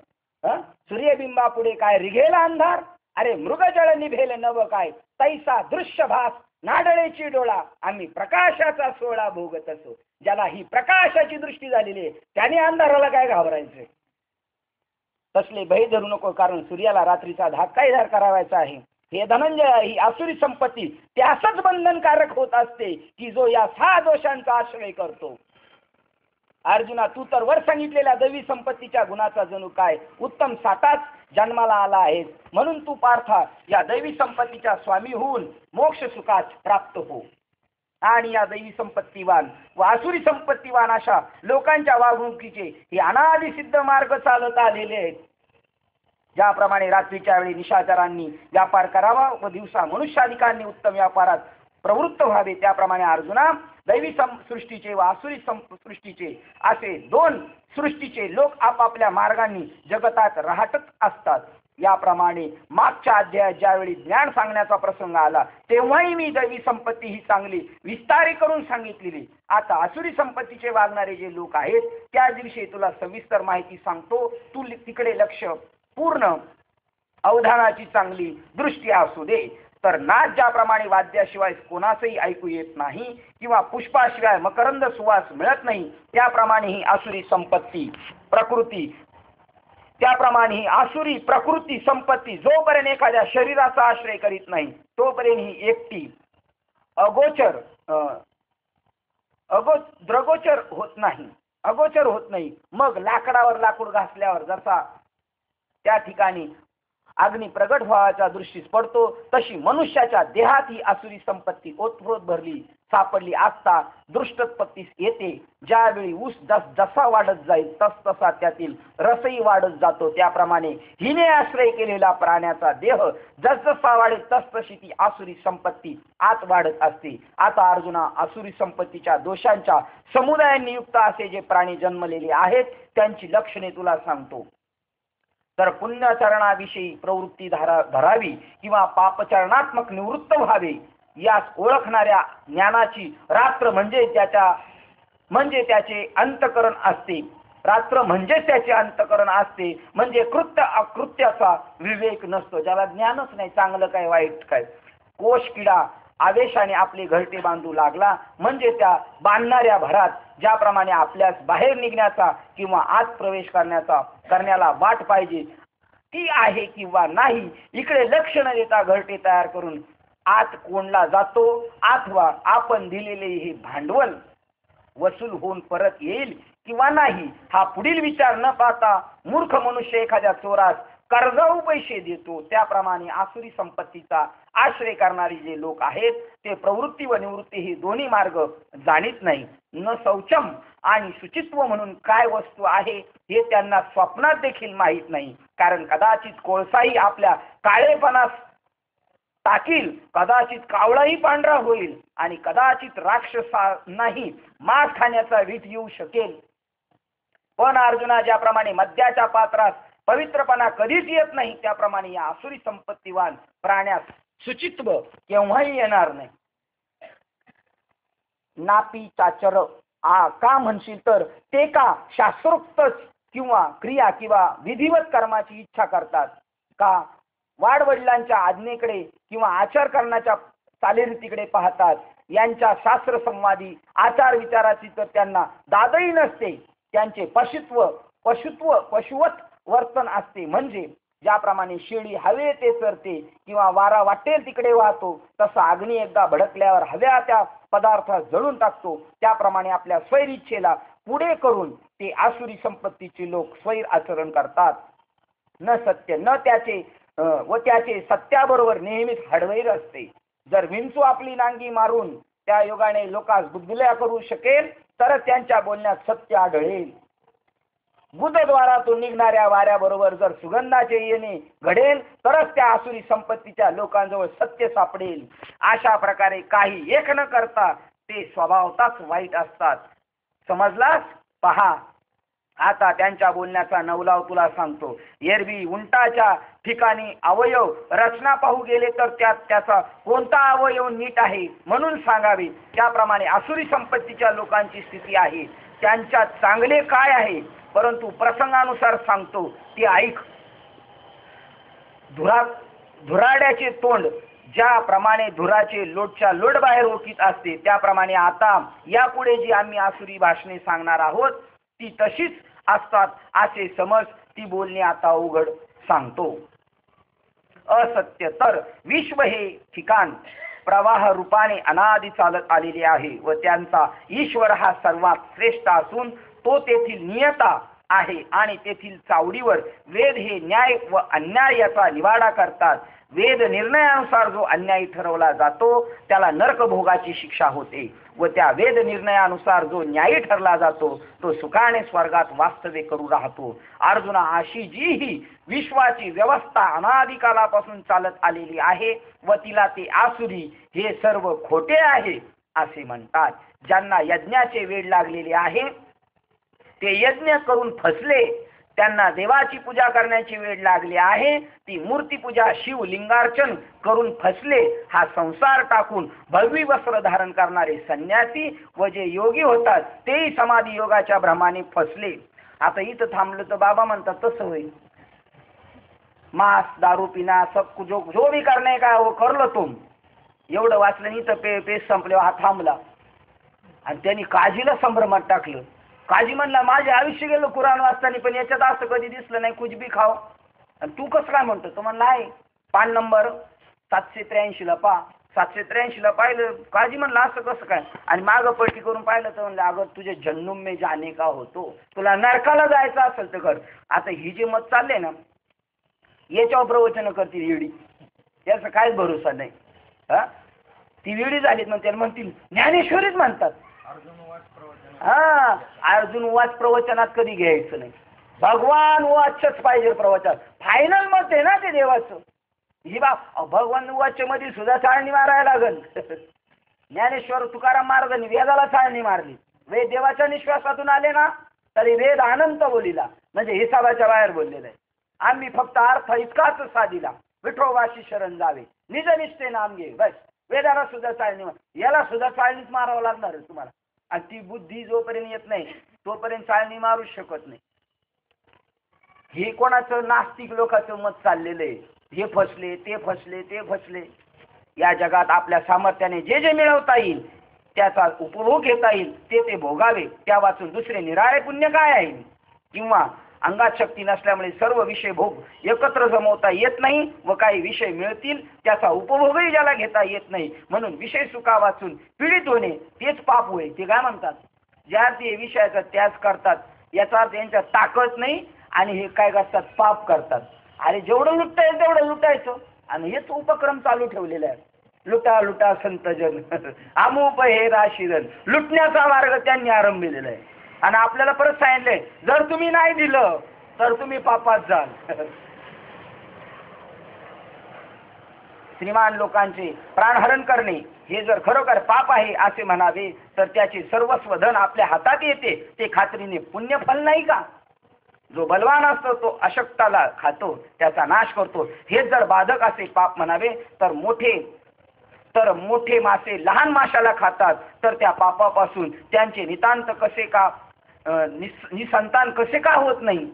सूर्यबिंबा पुढे काय रिघेला अंधार, अरे मृगजळ निभेल नव काय, तैसा दृश्य भास नाडळेची डोळा, आम्ही प्रकाशाचा सोहळा भोगत असो. ज्याला ही प्रकाशाची दृष्टी झालेली आहे त्याने अंधाराला काय घाबरायचं. तसले भय धरू नको, कारण सूर्याला रात्रीचा धाकाईधार करावायचा आहे. हे धनंजय, ही आसुरी संपत्ती त्यासच बंधनकारक होत असते की जो या 6 दोषांचा आश्रय करतो. अर्जुना, तू तर वर सांगितलेल्या दैवी संपत्तीच्या गुणाचा जणू काय उत्तम साठाच जन्माला आला आहेस. म्हणून तू पार्था या दैवी संपत्तीच्या स्वामी होऊन मोक्ष सुखास प्राप्त हो. आणि या दैवी संपत्तीवान व आसुरी संपत्तीवान अशा लोकांच्या वागणुकीचे हे अनादि सिद्ध मार्ग चालत आलेले आहेत. ज्याप्रमाणे रात्रीच्या वेळी निशाचरांनी व्यापार करावा व दिवसा मनुष्याधिकांनी उत्तम व्यापारात प्रवृत्त व्हावे, त्याप्रमाणे अर्जुना दैवी सृष्टीचे व आसुरी सृष्टीचे असे 2 सृष्टीचे लोक आपापल्या मार्गांनी जगतात राहतच असतात. याप्रमाणे मागच्या अध्यायात ज्यावेळी ज्ञान सांगण्याचा प्रसंग आला तेव्हाही मी दैवी संपत्ती ही चांगली विस्तारी करून सांगितलेली. आता आसुरी संपत्तीचे वागणारे जे लोक आहेत त्या दिवशी तुला सविस्तर माहिती सांगतो. तू तिकडे लक्ष पूर्ण अवधानाची चांगली दृष्टी असू दे. तर नाद ज्याप्रमाणे वाद्याशिवाय कोणासही ऐकू येत नाही किंवा पुष्पाशिवाय मकरंद सुवास मिळत नाही, त्याप्रमाणे ही आसुरी संपत्ती प्रकृती आसुरी प्रकृती संपत्ती जोपर्यंत एखाद्या शरीराचा आश्रय करीत नाही तोपर्यंत ही एकटी द्रगोचर होत नाही. मग लाकडावर लाकूड घासल्यावर जसा त्या ठिकाणी अग्नी प्रगट व्हावाच्या दृष्टीस पडतो, तशी मनुष्याच्या देहात ही आसुरी संपत्ती ओतप्रोत भरली सापडली असता दृष्टोत्पत्तीस येते. ज्यावेळी ऊस जसा वाढत जाईल तसा त्यातील रसही वाढत जातो, त्याप्रमाणे हिने आश्रय केलेला प्राण्याचा देह जसजसा वाढेल तसतशी ती आसुरी संपत्ती आत वाढत असते. आता अर्जुना, आसुरी संपत्तीच्या दोषांच्या समुदायांनी युक्त असे जे प्राणी जन्मलेले आहेत त्यांची लक्षणे तुला सांगतो. तर पुण्यचरणाविषयी प्रवृत्ती धरावी किंवा पापचरणात्मक निवृत्त व्हावे, यास ओळखणाऱ्या ज्ञानाची रात्र म्हणजे त्याचे अंतकरण असते. रात्र म्हणजेच त्याचे अंतकरण असते, म्हणजे कृत्य अकृत्याचा विवेक नसतो. ज्याला ज्ञानच नाही चांगलं काय वाईट काय. कोश किडा आवेशाने आपले घरटे बांधू लागला म्हणजे त्या बांधणाऱ्या भरात ज्याप्रमाणे आपल्यास बाहेर निघण्याचा किंवा आत प्रवेश करण्याला वाट पाहिजे ती आहे किंवा नाही, इकडे लक्ष न देता घरटे तयार करून आत कोंडला जातो, अथवा आपण दिलेले हे भांडवल वसूल होऊन परत येईल किंवा नाही हा पुढील विचार न पाहता मूर्ख मनुष्य एखाद्या चोरास कर्जाऊ पैसे देतो. त्याप्रमाणे आसुरी संपत्तीचा आश्रय करणारे जे लोक आहेत ते प्रवृत्ती व निवृत्ती हे दोन्ही मार्ग जाणीत नाही. न शौचम आणि शुचित्व म्हणून काय वस्तू आहे हे त्यांना स्वप्नात देखील माहीत नाही. कारण कदाचित कोळसाही आपल्या काळेपणास टाकील, कदाचित कावळाही पांढरा होईल आणि कदाचित राक्षसांनाही मांस खाण्याचा वीट येऊ शकेल. पण अर्जुना, ज्याप्रमाणे मद्याच्या पात्रास पवित्रपणा कधीच येत नाही त्याप्रमाणे या आसुरी संपत्तीवान प्राण्यास शुचित्व केव्हाही येणार नाही. नापी चाचर का म्हणशील तर ते का शास्त्रोक्त किंवा क्रिया किंवा विधिवत कर्माची इच्छा करतात का वाडवडिलांच्या आज्ञेकडे किंवा आचार करण्याच्या चालीरीतीकडे पाहतात यांच्या शास्त्रसंवादी आचार विचाराची तर त्यांना दादही नसते. त्यांचे पशुवत वर्तन असते. म्हणजे ज्याप्रमाणे शेळी हवे ते चरते किंवा वारा वाटेल तिकडे वाहतो, तसा अग्नी एकदा भडकल्यावर हव्या त्या पदार्थात जळून टाकतो, त्याप्रमाणे आपल्या स्वैरिच्छेला पुढे करून ते आसुरी संपत्तीचे लोक स्वैर आचरण करतात. न सत्य न त्याचे व त्याचे सत्याबरोबर नेहमीच हडवैर असते. जर विंचू आपली नांगी मारून त्या योगाने लोकांस बुद्धल्या करू शकेल तर त्यांच्या बोलण्यात सत्य आढळेल. बुधद्वारातून निघणाऱ्या वाऱ्याबरोबर जर सुगंधाचे येणे घडेल तरच त्या आसुरी संपत्तीच्या लोकांजवळ सत्य सापडेल. अशा प्रकारे काही एक न करता ते स्वभावताच वाईट असतात. समजलास? पहा आता त्यांच्या बोलण्याचा नवलाव तुला सांगतो. एरवी उंटाच्या ठिकाणी अवयव रचना पाहू गेले तर त्यात त्याचा कोणता अवयव नीट आहे म्हणून सांगावे, त्याप्रमाणे आसुरी संपत्तीच्या लोकांची स्थिती आहे. त्यांच्यात चांगले काय आहे परंतु प्रसंगानुसार सांगतो ते ऐक. धुराड्याचे तोंड ज्याप्रमाणे धुराचे लोटच्या लोट बाहेर ओकीत असते, त्याप्रमाणे आता यापुढे जी आम्ही आसुरी भाषणे सांगणार आहोत ती तशीच असतात असे समज. ती बोलणे आता उघड सांगतो. असत्य तर विश्व हे ठिकाण प्रवाह रूपाने अनादि चालत आलेले आहे व त्यांचा ईश्वर हा सर्वात श्रेष्ठ असून तो तेथील नियता आहे आणि तेथील चावडीवर वेद हे न्याय व अन्याय याचा निवाडा करतात. वेद निर्णयानुसार जो अन्यायी ठरवला जातो त्याला नरक भोगाची शिक्षा होते व त्या वेद निर्णयानुसार जो न्यायी ठरला जातो तो सुखाने स्वर्गात वास्तव्य करू राहतो. अर्जुना, अशी जी ही विश्वाची व्यवस्था अनादिकालापासून चालत आलेली आहे व तिला ते आसुरी हे सर्व खोटे आहे असे म्हणतात. ज्यांना यज्ञाचे वेड लागलेले आहे ते यज्ञ करून फसले, त्यांना देवाची पूजा करण्याची वेळ लागली आहे ती मूर्ती पूजा शिवलिंगार्चन करून फसले. हा संसार टाकून भगवी वस्त्र धारण करणारे संन्यासी व जे योगी होतात तेही समाधी योगाच्या भ्रमाने फसले. आता इथं थांबलं तर बाबा म्हणतात तसं होईल. मांस दारू पिना सब जो भी करणे का वो कर लो तुम. एवढं वाचलं नाही तर पेस संपल्यावर हा थांबला आणि त्यांनी काजीला संभ्रमात टाकलं. काजी म्हणला माझे आयुष्य गेलं कुराण वाचताना पण याच्यात असं कधी दिसलं नाही, कुछ बी खाव. आणि तू कसं काय म्हणतो? तो म्हणला आहे पान नंबर 783 ला पा. 783 ला पाहिलं. काजी म्हणला असं कसं काय? आणि मागं पलटी करून पाहिलं तर म्हणलं अगं तुझे जन्म में जाने का होतो, तुला नरकाला जायचं असेल तर कर. आता ही जे मत चालले ना याच्यावर प्रवचन करतील येडी, याचा काहीच भरोसा नाही. हा ती वेळी झालीत मग त्याला म्हणतील ज्ञानेश्वरीच म्हणतात. अर्जुन वाच प्रवचनात कधी घ्यायचं नाही. भगवान वाचच पाहिजे प्रवचन. फायनल मत आहे ना ते देवाचं. ही भगवान वाच मध्ये सुद्धा चाळणी मारायला लागल. ज्ञानेश्वर तुकाराम महाराजांनी वेदाला चाळणी मारली. वेद देवाच्या निश्वासातून आले ना तरी वेद अनंत बोलिला, म्हणजे हिसाबाच्या बाहेर बोललेला आहे. आम्ही फक्त अर्थ इतकाच साधिला, विठोबाशी शरण जावे निज निष्ठे नाम घे, बस. वेदाला सुद्धा चाळणी याला सुद्धा चाळणीच मारावं लागणार आहे तुम्हाला. आणि ती बुद्धी जोपर्यंत येत नाही तोपर्यंत चाळणी मारू शकत नाही. हे कोणाचं नास्तिक लोकांचं मत चाललेलं आहे. हे फसले ते फसले ते फसले. या जगात आपल्या सामर्थ्याने जे जे मिळवता येईल त्याचा उपभोग घेता येईल ते भोगावे. त्या वाचून दुसरे निराळे पुण्य काय आहे? किंवा अंगात शक्ती नसल्यामुळे सर्व विषय भोग एकत्र जमवता येत नाही व काही विषय मिळतील त्याचा उपभोगही ज्याला घेता येत नाही म्हणून विषय सुखा वाचून पीडित होणे तेच पाप होय. ते काय म्हणतात? ज्या ते विषयाचा त्याग करतात याचा अर्थ यांच्या ताकद नाही आणि हे काय करतात पाप करतात. अरे जेवढं लुटता येईल तेवढं लुटायचं आणि हेच उपक्रम चालू ठेवलेले आहे. लुटा लुटा संतजन अमुप हे राशीजन, लुटण्याचा मार्ग त्यांनी आरंभिलेला आहे. आणि आपल्याला परत सांगितलंय जर तुम्ही नाही दिलं तर तुम्ही पापात जाल. श्रीमान लोकांचे प्राणहरण करणे हे जर खरोखर पाप आहे असे म्हणावे तर त्याचे सर्वस्व धन आपल्या हातात येते ते खात्रीने पुण्यफल नाही का? जो बलवान असतो तो अशक्ताला खातो त्याचा नाश करतो हे जर बाधक असे पाप म्हणावे तर मोठे मासे लहान माशाला खातात तर त्या पापापासून त्यांचे नितांत कसे का निसंतान कसे का होत नाही?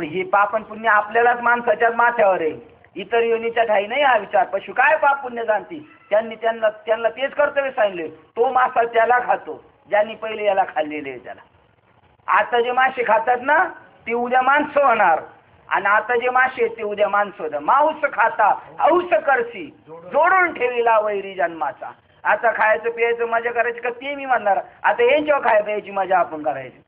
हे पाप आणि पुण्य आपल्यालाच माणसाच्याच माथ्यावर आहे. इतर योनीच्या ठाई नाही हा विचार. पशु काय पाप पुण्य जाणती. त्यांना तेच कर्तव्य सांगितले. तो मासा त्याला खातो ज्यांनी पहिले याला खाल्लेले आहे त्याला. आता जे मासे खातात ना ते उद्या माणसं होणार, आणि आता जे मासे आहेत ते उद्या माणसं होतं. मांस खाता औस करसी जोडून ठेविला वैरी जन्माचा. आता खायचं प्यायचं मजा करायची का ते मी म्हणणार. आता यांच्यावर खाय प्यायची मजा आपण करायची.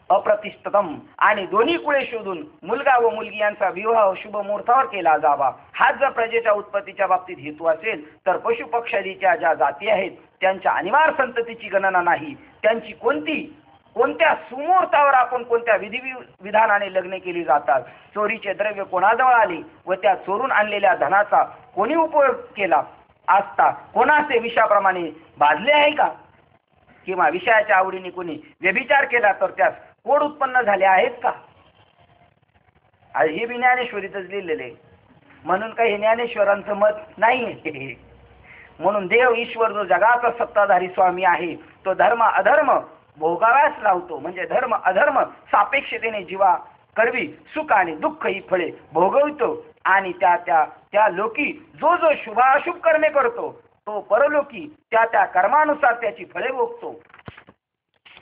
अप्रतिष्ठतम आणि दोन्ही कुळे शोधून मुलगा व मुलगी यांचा विवाह शुभ मुहूर्तावर केला जावा. हाच जर प्रजेच्या उत्पत्तीच्या बाबतीत हेतू असेल तर पशु पक्षादीच्या ज्या जाती आहेत त्यांच्या अनिवार्य संततीची गणना नाही. त्यांची कोणत्या सुमुहूर्तावर आपण कोणत्या विधानाने लग्न केली जातात. चोरीचे द्रव्य कोणाजवळ आले व त्या चोरून आणलेल्या धनाचा कोणी उपयोग केला असता कोणाचे विषाप्रमाणे बाधले आहे का, किंवा विषयाच्या आवडीने कोणी व्यभिचार केला तर त्यास कोड उत्पन्न झाले आहेत का. हे बी ज्ञानेश्वरीतच लिहिलेले, म्हणून काही ज्ञानेश्वरांचं मत नाही. म्हणून देव ईश्वर जो जगाचा सत्ताधारी स्वामी आहे तो धर्म अधर्म भोगाव्यास लावतो. म्हणजे धर्म अधर्म सापेक्षतेने जीवा करवी सुख आणि दुःख ही फळे भोगवितो, आणि त्या लोकी जो शुभाशुभ कर्मे करतो तो परलोकी त्या कर्मानुसार त्याची फळे भोगतो.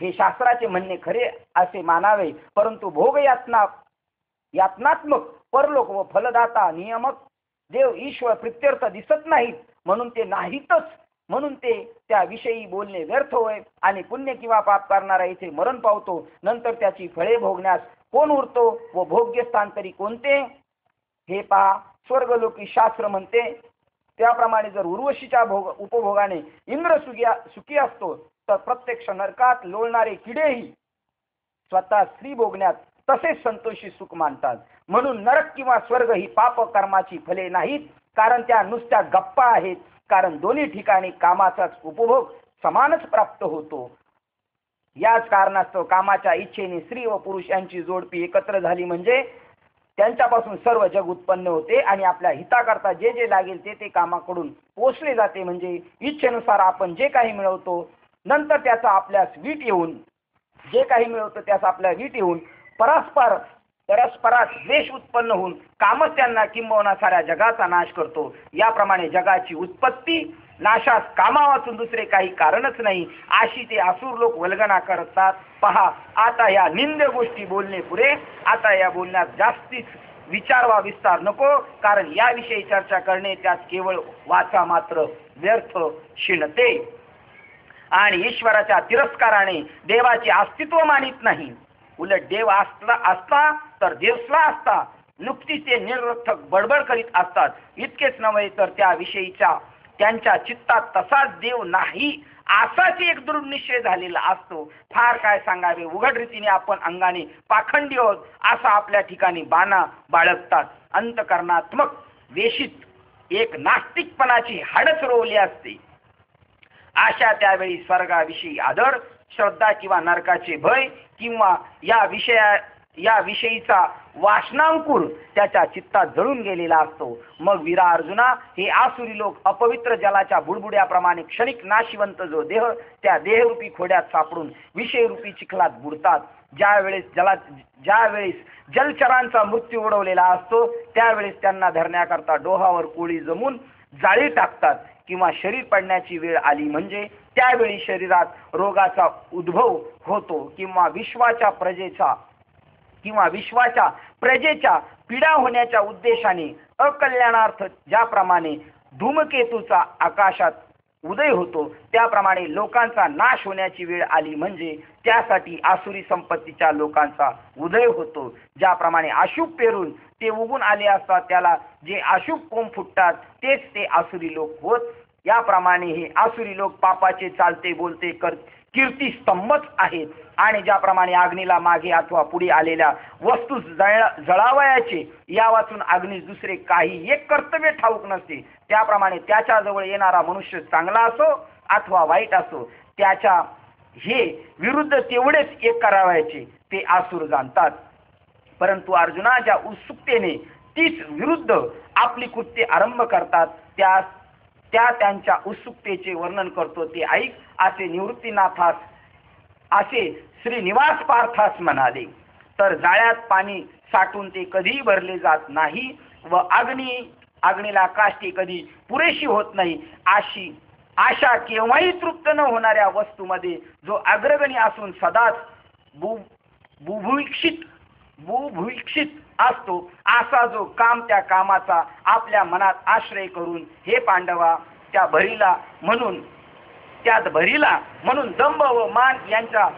हे शास्त्राचे म्हणणे खरे असे मानावे, परंतु भोग यातनात्मक परलोक व फलदाता नियमक देव ईश्वर प्रित्यर्थ दिसत नाहीत, म्हणून ते नाहीतच. म्हणून ते त्याविषयी बोलणे व्यर्थ होय, आणि पुण्य किंवा पाप करणारा इथे मरण पावतो. नंतर त्याची फळे भोगण्यास कोण उरतो व भोग्य स्थान तरी कोणते. हे पहा, स्वर्गलोकी शास्त्र म्हणते त्याप्रमाणे जर उर्वशीच्या उपभोगाने इंद्र सुखी असतो तर प्रत्यक्ष नरकात लोळणारे किडेही स्वतः स्त्री भोगण्यात तसेच संतोषी सुख मानतात. म्हणून नरक किंवा स्वर्ग ही पाप कर्माची फले नाहीत, कारण त्या नुसत्या गप्पा आहेत. कारण दोन्ही ठिकाणी कामाचाच उपभोग समानच प्राप्त होतो. याच कारणास्तव कामाच्या इच्छेने स्त्री व पुरुष यांची जोडपी एकत्र झाली म्हणजे त्यांच्यापासून सर्व जग उत्पन्न होते, आणि आपल्या हिताकरता जे जे लागेल ते कामाकडून पोचले जाते. म्हणजे इच्छेनुसार आपण जे काही मिळवतो नंतर त्याचा आपल्यास वीट येऊन परस्परात द्वेष उत्पन्न होऊन कामच त्यांना किंबहुना साऱ्या जगाचा नाश करतो. याप्रमाणे जगाची उत्पत्ती नाशास कामा वाचून दुसरे काही कारणच नाही, अशी ते असुर लोक वल्गना करतात. पहा, आता या निंद्य गोष्टी बोलणे पुरे. आता या बोलण्यात जास्तीच विचार वा विस्तार नको, कारण याविषयी चर्चा करणे त्यात केवळ वाचा मात्र व्यर्थ शिणते, आणि ईश्वराच्या तिरस्काराने देवाचे अस्तित्व मानित नाही. उलट देव असता तर देवसला असता. नुकतीच ते निरर्थक बडबड करीत असतात. इतकेच नव्हे तर त्याविषयीच्या त्यांच्या चित्तात तसाच देव नाही असाच एक दृढ निश्चय झालेला असतो. फार काय सांगावे, उघड रीतीने आपण अंगाने पाखंडी आहोत असा आपल्या ठिकाणी बाणा बाळगतात. अंतकरणात्मक वेशीत एक नास्तिकपणाची हाडच रोवली असते. अशा त्यावेळी स्वर्गाविषयी आदर, श्रद्धा किंवा नरकाचे भय किंवा या विषयीचा वासनांकुर त्याच्या चित्तात जळून गेलेला असतो. मग वीरा अर्जुना, हे आसुरी लोक अपवित्र जलाच्या बुडबुड्याप्रमाणे क्षणिक नाशिवंत जो देह त्या देहरूपी खोड्यात सापडून विषयरूपी चिखलात बुडतात. ज्यावेळेस जलचरांचा मृत्यू उडवलेला असतो त्यावेळेस त्यांना धरण्याकरता डोहावर कोळी जमून जाळी टाकतात, किंवा शरीर पडण्याची वेळ आली म्हणजे त्यावेळी शरीरात रोगाचा उद्भव होतो, किंवा विश्वाच्या प्रजेच्या पीडा होण्याच्या उद्देशाने अकल्याणार्थ ज्याप्रमाणे धूमकेतूचा आकाशात उदय होतो त्याप्रमाणे लोकांचा नाश होण्याची वेळ आली म्हणजे त्यासाठी आसुरी संपत्तीच्या लोकांचा उदय होतो. ज्याप्रमाणे अशुभ पेरून ते उगून आले असतात त्याला जे अशुभ कोंब फुटतात तेच ते आसुरी लोक होत. याप्रमाणे हे आसुरी लोक पापाचे चालते बोलते कीर्तिस्तंभच आहेत. आणि ज्याप्रमाणे अग्नीला मागे अथवा पुढे आलेल्या वस्तू जळावयाचे या वाचून अग्नीस दुसरे काही एक कर्तव्य ठाऊक नसते, त्याप्रमाणे त्याच्याजवळ येणारा मनुष्य चांगला असो अथवा वाईट असो त्याच्या हे विरुद्ध तेवढेच एक करावयाचे ते आसुर जाणतात. परंतु अर्जुना, ज्या उत्सुकतेने तीच विरुद्ध आपली कृत्ये आरंभ करतात त्यांच्या उत्सुकतेचे वर्णन करतो ते ऐक. असे श्रीनिवास पार्थास म्हणाले. तर जाळ्यात पाणी साठून ते कधीही भरले जात नाही. व अग्नीला काष्टी कधी पुरेशी होत नाही. आशा केव्हाही तृप्त न होणाऱ्या वस्तूमध्ये जो अग्रगणी असून सदाच बुभुक्षित असतो, असा जो काम त्या कामाचा आपल्या मनात आश्रय करून हे पांडवा त्यात भरीला म्हणून दंभ व मान यांच्या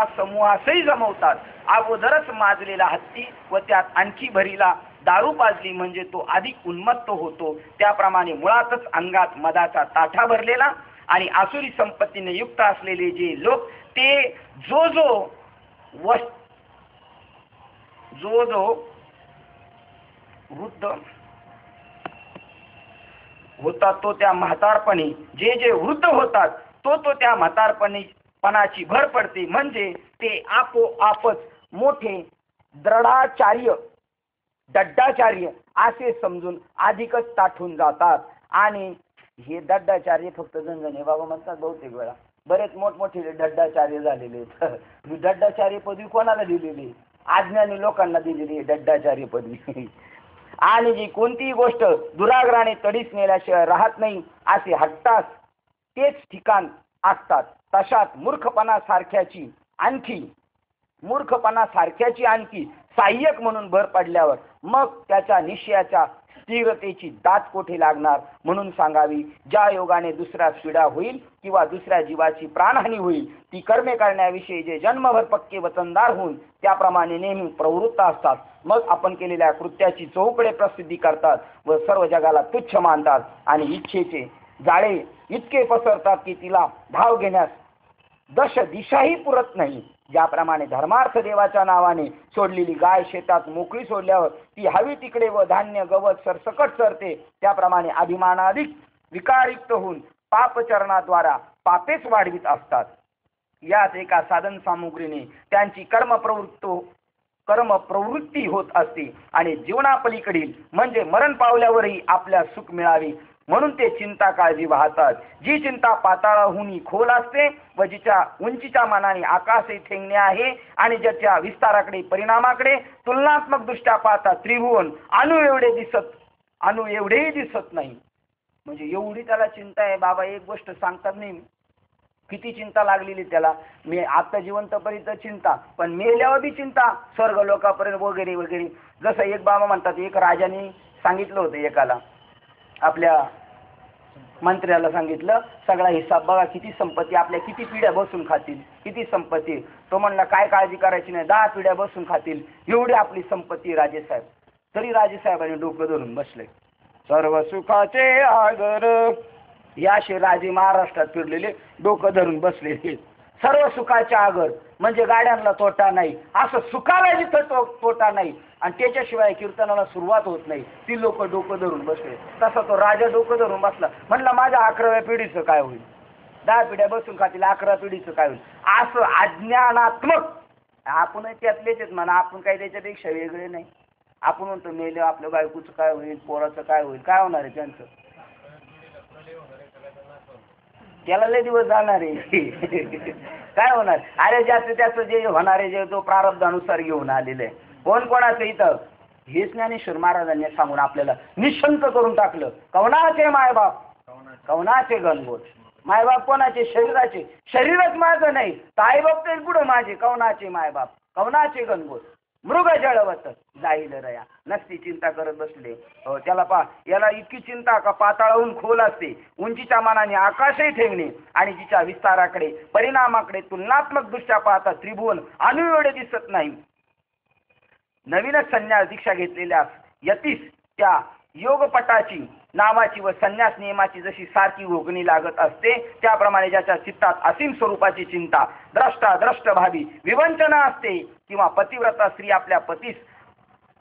समूहासही जमवतात. अगोदरच माजलेला हत्ती व त्यात आणखी भरीला दारू पाजली म्हणजे तो अधिक उन्मत्त होतो. त्याप्रमाणे मुळातच अंगात मदाचा ताठा भरलेला आणि आसुरी संपत्तीने युक्त असलेले जे लोक ते जो वृद्ध होतात तो त्या म्हातारपणी जे वृद्ध होतात तो त्या म्हातारपणाची भर पडते. म्हणजे ते आपोआपच मोठे दड्डाचार्य असे समजून अधिकच ताठून जातात. आणि हे दड्डाचार्य फक्त जनजने बाबा म्हणतात बहुतेक वेळा. बरेच मोठमोठे दड्डाचार्य झालेले आहेत. दड्डाचार्य पदवी कोणाला दिलेली? अज्ञानी लोकांना दिलेली दड्डाचार्य पदवी. आणि जी कोणतीही गोष्ट दुराग्राने तडीस नेल्याशिवाय राहत नाही असे हट्टास तेच ठिकाण असतात. तशात मूर्खपणासारख्याची आणखी सहाय्यक म्हणून भर पडल्यावर मग त्याच्या निश्चयाच्या स्थिरतेची दात कोठे लागणार म्हणून सांगावी. ज्या योगाने दुसऱ्यास पीडा होईल किंवा दुसऱ्या जीवाची प्राणहानी होईल ती कर्मे करण्याविषयी जे जन्मभर पक्के वचनदार होऊन त्याप्रमाणे नेहमी प्रवृत्त असतात. मग आपण केलेल्या कृत्याची चौकडे प्रसिद्धी करतात व सर्व जगाला तुच्छ मानतात आणि इच्छेचे जाळे इतके पसरतात की तिला धाव घेण्यास दश दिशाही पुरत नाही. ज्याप्रमाणे धर्मार्थ देवाच्या नावाने सोडलेली गाय शेतात मोकळी सोडल्यावर ती हवी तिकडे व धान्य गवत सरसकट चरते, त्याप्रमाणे अभिमानाधिक विकारयुक्त होऊन पापचरणाद्वारा पापेच वाढवित असतात. याच एका साधन सामुग्रीने त्यांची कर्मप्रवृत्ती होत असते आणि जीवनापलीकडील म्हणजे मरण पावल्यावरही आपल्या सुख मिळावे म्हणून ते चिंता काळजी वाहतात. जी चिंता पाताळाहूनही खोल असते व जिच्या उंचीच्या मानाने आकाशही ठेंगणे आहे आणि ज्याच्या विस्ताराकडे परिणामाकडे तुलनात्मक दृष्ट्या पाहता त्रिभुवन अणु एवढेही दिसत नाही. म्हणजे एवढी त्याला चिंता आहे. बाबा एक गोष्ट सांगतात नाही किती चिंता लागलेली त्याला. मी आता जिवंतपर्यंत चिंता, पण मेल्यावर बी चिंता, स्वर्ग लोकापर्यंत वगैरे वगैरे. जसं एक बाबा म्हणतात, एक राजाने सांगितलं होतं एकाला, आपल्या मंत्र्याला सांगितलं, सगळा हिसाब बघा किती संपत्ती, आपल्या किती पिढ्या बसून खातील, किती संपत्ती. तो म्हणला काय काळजी करायची नाही, 10 पिढ्या बसून खातील एवढी आपली संपत्ती राजेसाहेब. तरी राजेसाहेबांनी डोकं धरून बसले. सर्व सुखाचे आगर याशे राजे महाराष्ट्रात फिरलेले डोकं धरून बसलेले. सर्व सुखाचे आगर म्हणजे गाड्यांना तोटा नाही, असं सुखाला जिथं तोटा नाही आणि त्याच्याशिवाय कीर्तनाला सुरुवात होत नाही ती लोक डोकं धरून बसले. तसा तो राजा डोकं धरून बसला. म्हणला माझ्या 11व्या पिढीचं काय होईल, 10 पिढ्या बसून खातील, 11 पिढीचं काय होईल. असं अज्ञानात्मक. आपण त्यातलेच आहेत म्हणा, आपण काही त्याच्यापेक्षा वेगळे नाही. आपण म्हणतो मेले आपल्या बायकोचं काय होईल, पोराचं काय होईल, काय होणार आहे त्यांचं, त्याला लय दिवस जाणार आहे काय होणार. अरे ज्याचं त्याचं जे होणार आहे, जे तो प्रारब्धानुसार घेऊन आलेलं आहे. कोणाचं इथं हे ज्ञानेश्वर महाराजांनी सांगून आपल्याला निशंक करून टाकलं. कवनाचे मायबाप, कवनाचे गणगोत. मायबाप कोणाचे? शरीराचे. शरीरच माझं नाही, ताईबाप तर पुढं माझे. कवनाचे मायबाप, कवनाचे गणगोत. मृग जळवत जाईल रया. नसती चिंता करत बसले. त्याला याला इतकी चिंता का पाताळाहून खोल असते, उंचीच्या मानाने आकाशही ठेवणे आणि जिच्या विस्ताराकडे परिणामाकडे तुलनात्मक दृष्ट्या पाहता त्रिभुवन अणु एवढे दिसत नाही. नवीनच संन्यास दीक्षा घेतलेल्या यतीस त्या योगपटाची नावाची व संन्यास नियमाची जशी सारखी घोगणी लागत असते, त्याप्रमाणे ज्याच्या चित्तात असीम स्वरूपाची चिंता द्रष्ट भावी विवंचना असते किंवा पतिव्रता स्त्री आपल्या पतीस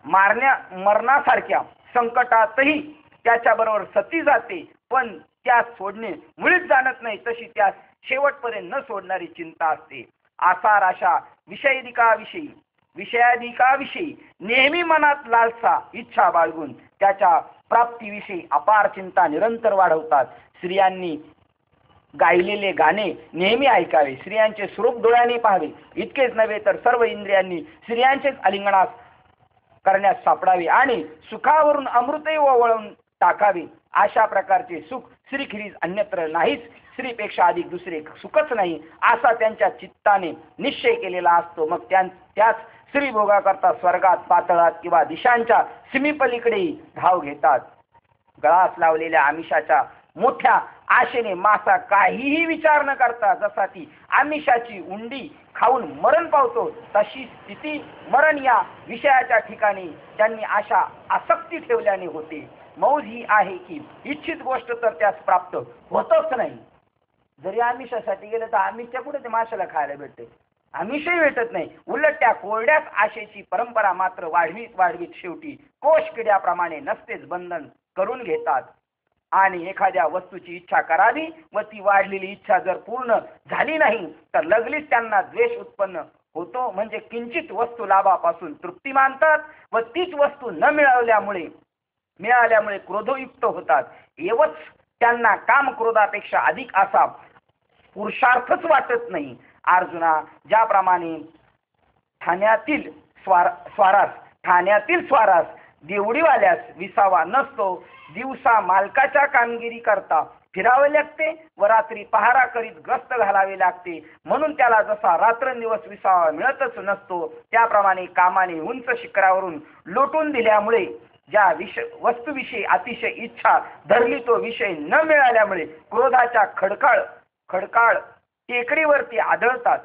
मरणासारख्या संकटातही त्याच्याबरोबर सती जाते, पण त्यास सोडणे मुळीच जाणत नाही, तशी त्यास शेवटपर्यंत न सोडणारी चिंता असते. आसार अशा विषयाधिकाविषयी नेहमी मनात लालसा इच्छा बाळगून त्याच्या प्राप्तीविषयी अपार चिंता निरंतर वाढवतात. स्त्रियांनी गायलेले गाणे नेहमी ऐकावे, स्त्रियांचे स्वरूप डोळ्यांनी पाहावे. इतकेच नव्हे तर सर्व इंद्रियांनी स्त्रियांचेच आलिंगनास करण्यास सापडावे आणि सुखावरून अमृतही ओवाळून टाकावे. अशा प्रकारचे सुख श्रीखिरीज अन्यत्र नाहीच, स्त्रीपेक्षा अधिक दुसरे सुखच नाही असा त्यांच्या चित्ताने निश्चय केलेला असतो. मग त्याच स्त्रीभोगाकरता स्वर्गात, पातळात किंवा दिशांच्या सीमेपलीकडेही धाव घेतात. गळास लावलेल्या आमिषाच्या मोठ्या आशेने मासा काहीही विचार न करता जसा ती आमिषाची उंडी खाऊन मरण पावतो, तशी स्थिती मरण या विषयाच्या ठिकाणी त्यांनी अशा आसक्ती ठेवल्याने होते. मौज ही आहे की इच्छित गोष्ट तर त्यास प्राप्त होतच नाही. जरी आमिषासाठी गेलं तर आमिषच्या कुठे ते माशाला खायला भेटते, आमिषही भेटत नाही. उलट त्या कोरड्याच आशेची परंपरा मात्र वाढवीत शेवटी कोश किड्याप्रमाणे नसतेच बंधन करून घेतात आणि एखाद्या वस्तूची इच्छा करावी व ती वाढलेली इच्छा जर पूर्ण झाली नाही तर लगेच त्यांना द्वेष उत्पन्न होतो. म्हणजे किंचित वस्तू लाभापासून तृप्ती मानतात व तीच वस्तू न मिळाल्यामुळे क्रोधयुक्त होतात. एवच त्यांना काम क्रोधापेक्षा अधिक असा पुरुषार्थच वाटत नाही. अर्जुना, ज्याप्रमाणे ठाण्यातील स्वारास देवडीवाल्यास विसावा नसतो, दिवसा मालकाच्या कामगिरी करता फिरावे लागते व रात्री पहारा करीत गस्त घालावे लागते, म्हणून त्याला जसा रात्रंदिवस विसावा मिळतच नसतो, त्याप्रमाणे कामाने उंच शिखरावरून लोटून दिल्यामुळे ज्या वस्तूविषयी अतिशय इच्छा धरली तो विषय न मिळाल्यामुळे क्रोधाच्या खडकाळ टेकडीवरती आढळतात,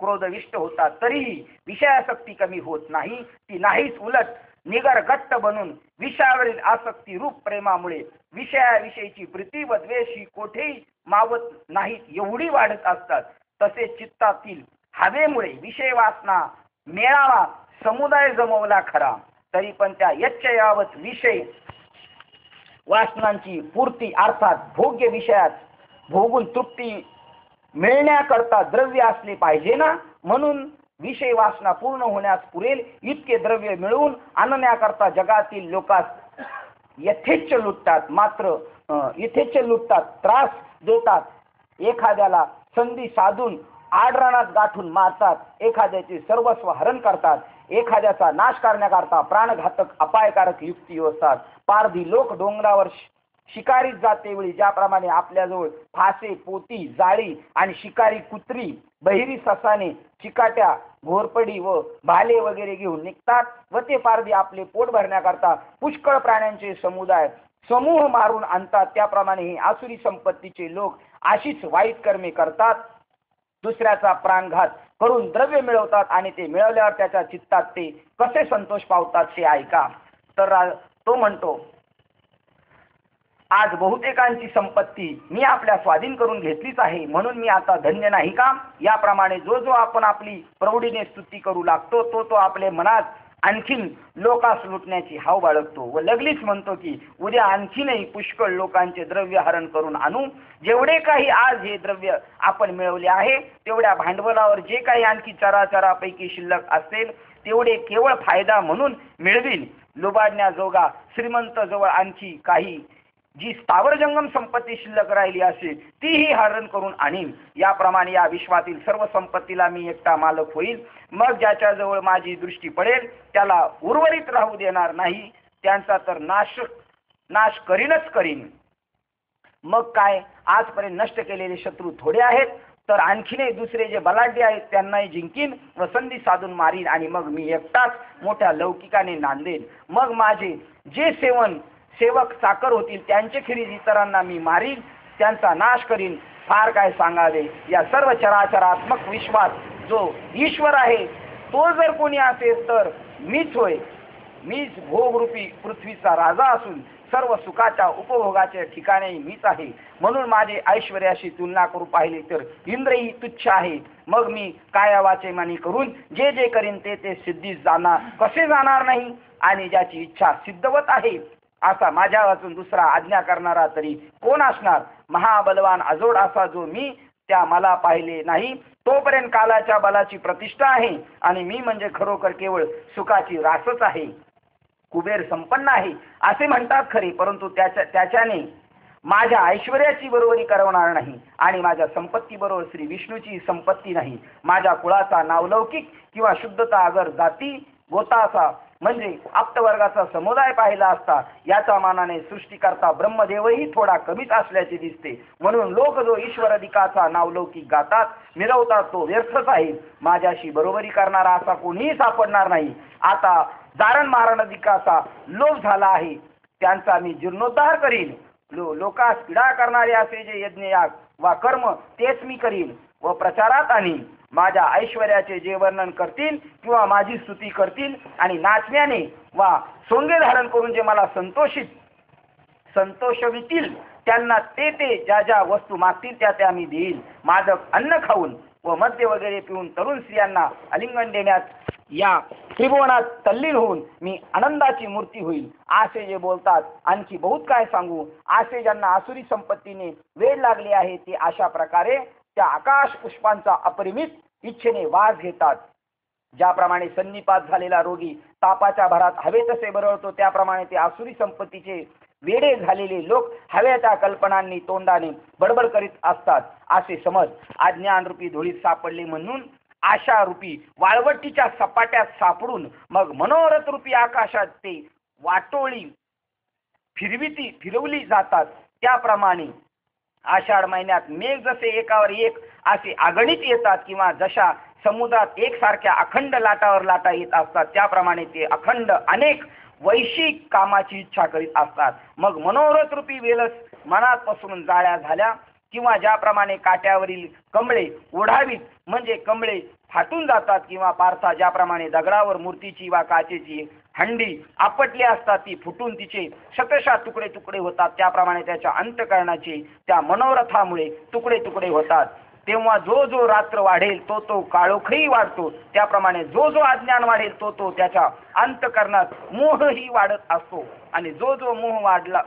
क्रोधविष्ट होतात. तरीही विषयासक्ती कमी होत नाही, ती नाहीच. उलट निगर घट्ट बनून विषयावरील आसक्ती रूप प्रेमामुळे विषयाविषयीची प्रीती व द्वेष ही कोठेही मावत नाहीत, एवढी वाढत असतात. तसेच चित्तातील हवेमुळे विषय वासना मेळावा समुदाय जमवला खरा, तरी पण त्या यच्चयावत विषय वासनांची पूर्ती अर्थात भोग्य विषयात भोगून तृप्ती मिळण्याकरता द्रव्य असले पाहिजे ना. म्हणून विषय वासना पूर्ण होण्यास पुरेल इतके द्रव्य मिळवून आणण्याकरता जगातील लोकांस यथेच्छ लुटतात, त्रास देतात, एखाद्याला संधी साधून आडरानात गाठून मारतात, एखाद्याचे सर्वस्व हरण करतात, एखाद्याचा नाश करण्याकरता प्राणघातक अपायकारक युक्ती योजतात. पारधी लोक डोंगरावर शिकारीत जातेवेळी ज्याप्रमाणे आपल्याजवळ फासे, पोती, जाळी आणि शिकारी कुत्री, बहिरी ससाने, चिकाट्या, घोरपडी व भाले वगैरे घेऊन निघतात व ते पारधी आपले पोट भरण्याकरता पुष्कळ प्राण्यांचे समूह मारून आणतात, त्याप्रमाणे हे आसुरी संपत्तीचे लोक अशीच वाईट कर्मे करतात, दुसऱ्याचा प्राणघात करून द्रव्य मिळवतात आणि ते मिळवल्यावर त्याच्या चित्तात ते कसे संतोष पावतात ते ऐका. तर तो म्हणतो, आज बहुतेकांची संपत्ती मी आपल्या स्वाधीन करून घेतलीच आहे, म्हणून मी आता धन्य नाही का. याप्रमाणे जो आपण आपली प्रौढीने स्तुती करू लागतो तो आपले मनात आणखीन लोकास लुटण्याची हाव बाळगतो व लगलीच म्हणतो की उद्या आणखीनही पुष्कळ लोकांचे द्रव्य हरण करून आणू. जेवढे काही आज हे द्रव्य आपण मिळवले आहे तेवढ्या भांडवलावर जे काही आणखी चराचरापैकी शिल्लक असेल तेवढे केवळ फायदा म्हणून मिळवील. लुबाडण्याजोगा श्रीमंत जवळ आणखी काही जी स्थावर जंगम संपत्ती शिल्लक राहिली असेल तीही हरण करून आणीन. याप्रमाणे या विश्वातील सर्व संपत्तीला मी एकटा मालक होईल. मग ज्याच्याजवळ माझी दृष्टी पडेल त्याला उर्वरित राहू देणार नाही, त्यांचा तर नाश करीन. मग काय, आजपर्यंत नष्ट केलेले शत्रू थोडे आहेत तर आणखीनही दुसरे जे बलाढ्य आहेत त्यांनाही जिंकीन व संधी साधून मारीन आणि मग मी एकटाच मोठ्या लौकिकाने नांदेन. मग माझे जे सेवक चाकर होतील त्यांचे खिरीज इतरांना मी मारीन, त्यांचा नाश करीन. फार काय सांगावे, या सर्व चराचरात्मक विश्वात जो ईश्वर आहे तो जर कोणी असेल तर मीच होय. मीच भोगरूपी पृथ्वीचा राजा असून सर्व सुखाच्या उपभोगाच्या ठिकाणी मीच आहे. म्हणून माझे ऐश्वर्याशी तुलना करू पाहिली तर इंद्रही तुच्छ आहे. मग मी कायावाचे मानी करून जे करीन ते सिद्धीस कसे जाणार नाही. आणि ज्याची इच्छा सिद्धवत आहे असा माझ्या वाचून दुसरा आज्ञा करणारा तरी कोण असणार. महाबलवान अजोड असा जो मी त्या मला पाहिले नाही तोपर्यंत कालाच्या बलाची प्रतिष्ठा आहे आणि मी म्हणजे खरोखर केवळ सुखाची रासच आहे. कुबेर संपन्न आहे असे म्हणतात खरे, परंतु त्याच्याने माझ्या ऐश्वर्याची बरोबरी करवणार नाही आणि माझ्या संपत्ती बरोबर श्री विष्णूची संपत्ती नाही. माझ्या कुळाचा नावलौकिक किंवा शुद्धता अगर जाती गोताचा म्हणजे आप्तवर्गाचा समुदाय पाहिला असता याच्या मानाने सृष्टीकर्ता ब्रह्मदेवही थोडा कमीच असल्याचे दिसते. म्हणून लोक जो ईश्वर अधिकाचा नावलौकिक गातात मिरवतात तो व्यर्थच आहे. माझ्याशी बरोबरी करणारा असा कोणीही सापडणार नाही. आता जारण मारण अधिकाचा लोभ झाला आहे त्यांचा मी जीर्णोद्धार करीन. लोकास पीडा करणारे असे जे यज्ञ याग वा कर्म तेच मी करीन व प्रचारात आणीन. माझ्या ऐश्वर्याचे जे वर्णन करतील किंवा माझी स्तुती करतील आणि नाचण्याने वा सोंगे धारण करून जे मला संतोषवितील त्यांना ते ज्या ज्या वस्तू मागतील त्या मी देईल. माझं अन्न खाऊन व मद्य वगैरे पिऊन तरुण स्त्रियांना आलिंगन देण्यात या त्रिभुवनात तल्लीन होऊन मी आनंदाची मूर्ती होईल. असे जे बोलतात आणखी बहुत काय सांगू. असे ज्यांना आसुरी संपत्तीने वेळ लागले आहे ते अशा प्रकारे त्या आकाश पुष्पांचा अपरिमित इच्छेने वास घेतात. ज्याप्रमाणे संनिपात झालेला रोगी तापाच्या भरात हवे तसे बरळतो त्याप्रमाणे ते आसुरी संपत्तीचे वेडे झालेले लोक हव्या त्या कल्पनांनी तोंडाने बडबड करीत असतात. असे समज. अज्ञानरूपी धुळीत सापडले म्हणून आशा रूपी वाळवटीच्या सपाट्यात सापडून मग मनोरथ रूपी आकाशात ते वाटोळी फिरवली जातात. त्याप्रमाणे आषाढ महिन्यात मेघ जसे एकावर एक असे अगणित येतात किंवा जशा समुद्रात एकसारख्या अखंड लाटावर लाटा येत असतात त्याप्रमाणे ते अखंड अनेक वैश्विक कामाची इच्छा करीत असतात. मग मनोरथ रूपी वेलस मनात पसरून जाळ्या झाल्या किंवा ज्याप्रमाणे काट्यावरील कमळे ओढावीत म्हणजे कमळे फाटून जातात किंवा पारसा ज्याप्रमाणे दगडावर मूर्तीची वा काचेची हंडी आपटली असतात ती फुटून तिचे शतशः तुकडे तुकडे होतात त्याप्रमाणे त्याच्या अंतःकरणाचे त्या मनोरथामुळे तुकडे तुकडे होतात. तेव्हा जो जो रात्र वाढेल तो काळोखही वाढतो. त्याप्रमाणे जो जो अज्ञान वाढेल तो त्याच्या अंतःकरणात मोहही वाढत असतो आणि जो जो मोह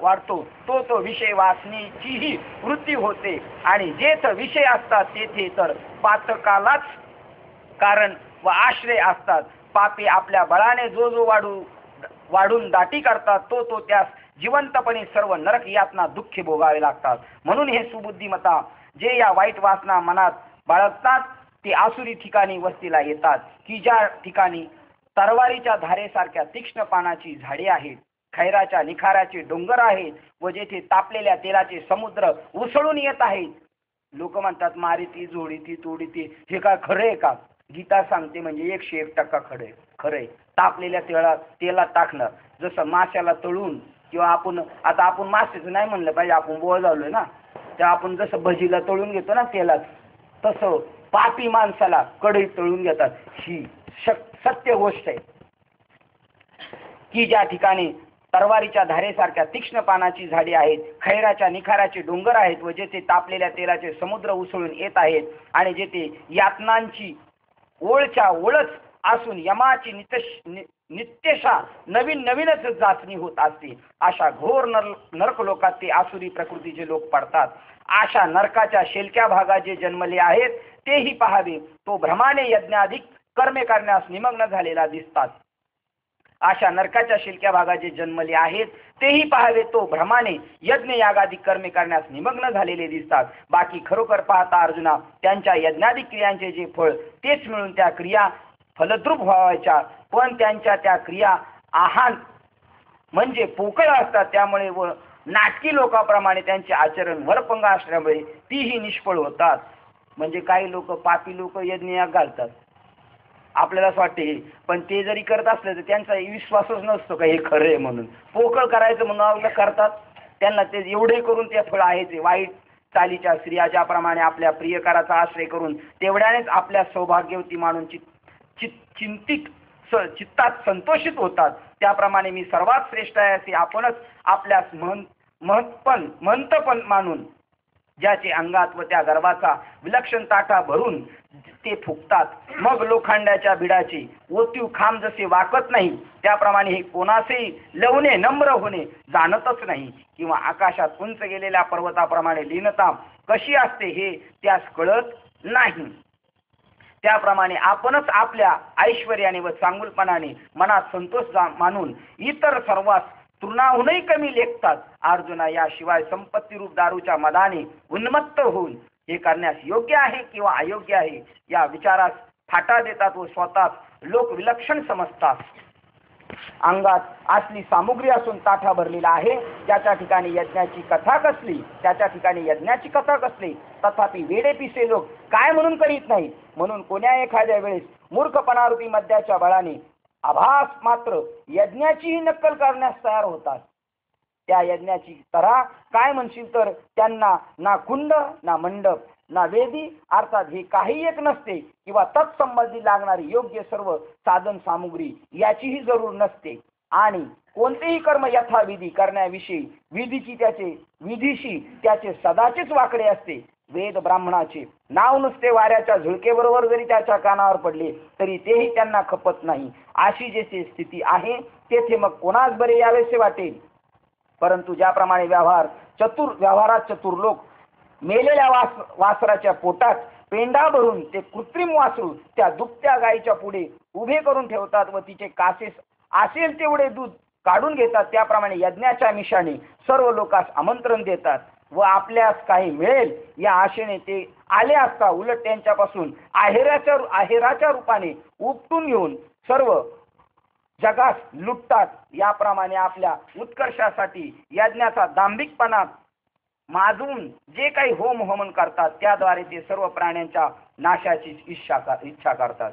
वाढतो तो विषय वासनेचीही वृत्ती होते आणि जेथ विषय असतात तेथे तर पातकालाच कारण व आश्रय असतात. पापी आपल्या बळाने जो जो वाढून दाटी करतात तो त्यास जिवंतपणे सर्व नरक यातना दुःखे भोगावे लागतात. म्हणून हे सुबुद्धिमता जे या वाईट वासना मनात बाळगतात ते आसुरी ठिकाणी वस्तीला येतात की ज्या ठिकाणी तरवारीच्या धारेसारख्या तीक्ष्ण पानाची झाडे आहेत, खैराच्या निखाराचे डोंगर आहेत व जेथे तापलेल्या तेलाचे समुद्र उसळून येत आहेत. लोक म्हणतात मारिती जोडीती तोडीती. हे काय खरं आहे का? गीता सांगते म्हणजे 101% खरंय. तापलेल्या तेलात टाकणार जसं माशाला तळून किंवा आपण माशाचं नाही म्हणलं पाहिजे आपण बोळ झालोय ना त्या आपण जसं भजीला तळून घेतो ना तेलात तसं पापी माणसाला कढईत तळून घेतात. ही सत्य गोष्ट आहे की ज्या ठिकाणी तरवारीच्या धारेसारख्या तीक्ष्ण पानाची झाडे आहेत, खैराच्या निखाराचे डोंगर आहेत व जेथे तापलेल्या तेलाचे समुद्र उसळून येत आहेत आणि जेथे यातनांची ओळच्या ओळच असून यमाची नित्यशा नवीनच जाचणी होत असते. अशा घोर नरक लोकात ते आसुरी प्रकृतीचे लोक पडतात. अशा नरकाच्या शेलक्या भागात जे जन्मले आहेत तेही पहावे तो भ्रमाने यज्ञाधिक कर्मे करण्यास निमग्न झालेला दिसतात. अशा नरकाच्या शिलक्या भागात जे जन्मले आहेत तेही पहावे तो भ्रमाने यज्ञ यागादी कर्मे करण्यास निमग्न झालेले दिसतात. बाकी खरोखर पाहता अर्जुना त्यांच्या यज्ञादी क्रियांचे जे फळ तेच मिळून त्या क्रिया फलद्रूप व्हायच्या पण त्यांच्या त्या क्रिया आहान म्हणजे पोकळ असतात. त्यामुळे व नाटकी लोकांप्रमाणे त्यांचे आचरण वरपंग असल्यामुळे तीही निष्फळ होतात. म्हणजे काही लोक पापी लोक यज्ञ याग घालतात आपल्यालाच वाटते पण ते जरी करत असले तर त्यांचा विश्वासच नसतो का हे खरं आहे म्हणून. पोकळ करायचं म्हणून करतात. त्यांना ते एवढे करून ते फळ आहे ते वाईट चालीच्या स्त्रिया ज्याप्रमाणे आपल्या प्रियकाराचा आश्रय करून तेवढ्यानेच आपल्या सौभाग्यवती मानून चित्तात संतोषित होतात त्याप्रमाणे मी सर्वात श्रेष्ठ आहे असे आपणच आपल्यास महंतपण मानून ज्याचे अंगात व त्या गर्भाचा विलक्षण ताटा भरून ते फुकतात. मग लोखंडाच्या बिडाचे ओतीव खांब जसे वाकत नाही त्याप्रमाणे हे कोणासेही लवणे नम्र होणे जाणतच नाही किंवा आकाशात उंच गेलेल्या पर्वताप्रमाणे लीनता कशी असते हे त्यास कळत नाही. त्याप्रमाणे आपणच आपल्या ऐश्वर्याने व चांगुलपणाने मनात संतोष मानून इतर सर्वांस तृणाहूनही कमी लेखतात. अर्जुना याशिवाय संपत्ती रूप दारूच्या मदाने उन्मत्त होऊन हे करण्यास योग्य आहे किंवा अयोग्य आहे या विचारास फाटा देतात व स्वतःच लोक विलक्षण समजतात. अंगात असली सामुग्री असून ताठा भरलेला आहे, त्याच्या ठिकाणी यज्ञाची कथा कसली, त्याच्या ठिकाणी यज्ञाची कथा कसली, तथापि वेडे पिसे लोक काय म्हणून करीत नाही. म्हणून कोण्या एखाद्या वेळेस मूर्खपणारूपी मद्याच्या बळाने आभास मात्र यज्ञाचीही नक्कल करण्यास तयार होतात. त्या यज्ञाची तऱ्हा काय म्हणशील तर त्यांना ना कुंड, ना मंडप, ना वेदी अर्थात हे काही एक नसते, किंवा तत्संबंधी लागणारी योग्य सर्व साधन सामुग्री याचीही जरूर नसते. आणि कोणतेही कर्म यथाविधी करण्याविषयी विधीशी त्याचे सदाचेच वाकडे असते. वेद ब्राह्मणाचे नाव नुसते वाऱ्याच्या झुळकेबरोबर जरी त्याच्या कानावर पडले तरी तेही त्यांना खपत नाही. अशी जेथे स्थिती आहे तेथे मग कोणास बरे यावेसे वाटेल. परंतु ज्याप्रमाणे व्यवहारात चतुर लोक मेलेल्या वासराच्या पोटात पेंडा भरून ते कृत्रिम वासरू त्या दुभत्या गायीच्या पुढे उभे करून ठेवतात व तिचे कासेस असेल तेवढे दूध काढून घेतात, त्याप्रमाणे यज्ञाच्या मिशाने सर्व लोकांस आमंत्रण देतात व आपल्यास काही मिळेल या आशेने ते आले असता उलट त्यांच्यापासून आहेराच्या रूपाने उपटून घेऊन सर्व जगास लुटतात. याप्रमाणे आपल्या उत्कर्षासाठी यज्ञाचा दांभिकपणा माजून जे काही होम हवन करतात त्याद्वारे ते सर्व प्राण्यांच्या नाशाची इच्छा करतात.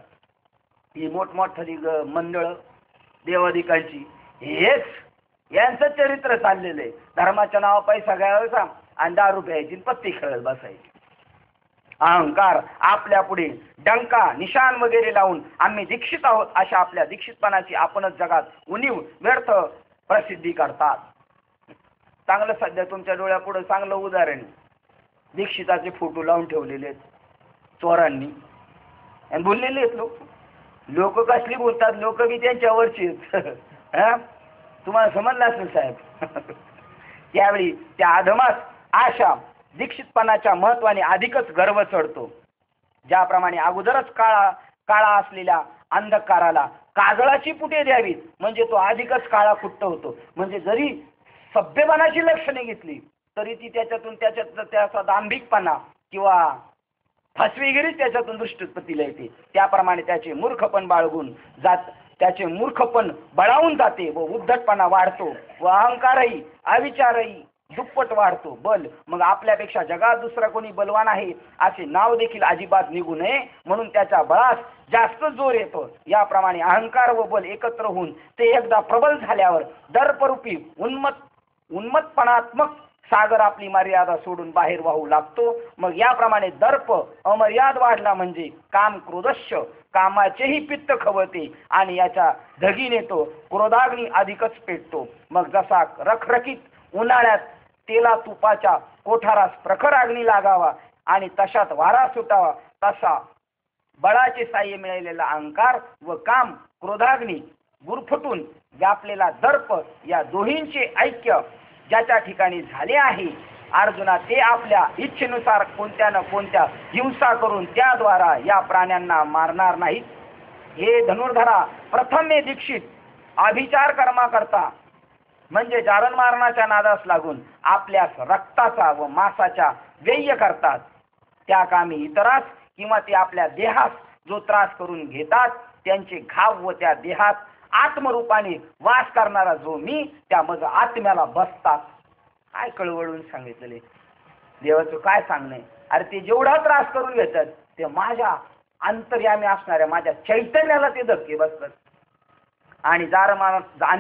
ही मोठमोठी मंडळ देवाधिकांची हेच यांचं चरित्र चाललेलं आहे. धर्माच्या नावा पैसा घ्यायचा आणि दारू प्यायची, पत्ती खेळत बसायची. अहंकार आपल्या पुढे डंका निशाण वगैरे लावून आम्ही दीक्षित आहोत अशा आपल्या दीक्षितपणाची आपणच जगात उणीव व्यर्थ प्रसिद्धी करतात. चांगलं सध्या तुमच्या डोळ्यापुढे चांगलं उदाहरण, दीक्षिताचे फोटो लावून ठेवलेले आहेत चोरांनी आणि बोललेले आहेत लोक कसली बोलतात, लोक बी त्यांच्यावरची तुम्हाला समजलं असेल साहेब. त्यावेळी त्या अधमास आशा दीक्षितपणाच्या महत्वाने अधिकच गर्व चढतो. ज्याप्रमाणे अगोदरच काळा असलेल्या अंधकाराला काजळाची पुटे द्यावीत म्हणजे तो अधिकच काळा कुट्ट होतो. म्हणजे जरी सभ्यपणाची लक्षणे घेतली तरी ती त्याचा दांभिकपणा किंवा फसवेगिरी त्याच्यातून दृष्टीपतीला येते. त्याप्रमाणे त्याचे मूर्खपण बळावून जाते व उद्धटपणा वाढतो व अहंकारही अविचारही दुप्पट वाढतो. बल मग आपल्यापेक्षा जगात दुसरा कोणी बलवान आहे असे नाव देखील अजिबात निघू नये म्हणून त्याच्या बळास जास्त जोर येतो. याप्रमाणे अहंकार व बल एकत्र होऊन ते एकदा प्रबल झाल्यावर दर्परूपी उन्मत्पणात्मक सागर आपली मर्यादा सोडून बाहेर वाहू लागतो. मग याप्रमाणे दर्प अमर्याद वाढला म्हणजे काम क्रोधश्य कामाचेही पित्त खवळते आणि याच्या धगीने तो क्रोधाग्नी अधिकच पेटतो. मग जसा रखरखीत उन्हाळ्यात तेला तुपाच्या कोठारास प्रखर अग्नी लागावा आणि तशात वारा सुटावा तसा बळाचे साह्य मिळालेला अहंकार व काम क्रोधाग्नी गुरफटून व्यापलेला दर्प या दोहींचे ऐक्य ज्याच्या ठिकाणी झाले आहे अर्जुना ते आपल्या इच्छेनुसार कोणत्या न कोणत्या हिंसा करून त्याद्वारा या प्राण्यांना मारणार नाहीत. हे धनुर्धरा प्रथम मे दीक्षित अभिचार कर्मा करता म्हणजे जारण मारणाच्या नादास लागून आपल्यास रक्ताचा व मांसाच्या व्यय करतात. त्या कामी इतरास किंवा ते आपल्या देहास जो त्रास करून घेतात त्यांचे घाव व त्या देहात आत्मरूपाने वास करणारा जो मी त्या मग आत्म्याला बसतात. काय कळवळून सांगितलेले देवाचं काय सांगणे. अरे ते जेवढा त्रास करून घेतात ते माझ्या अंतर्यामी असणाऱ्या माझ्या चैतन्याला ते धक्के बसतात. आणि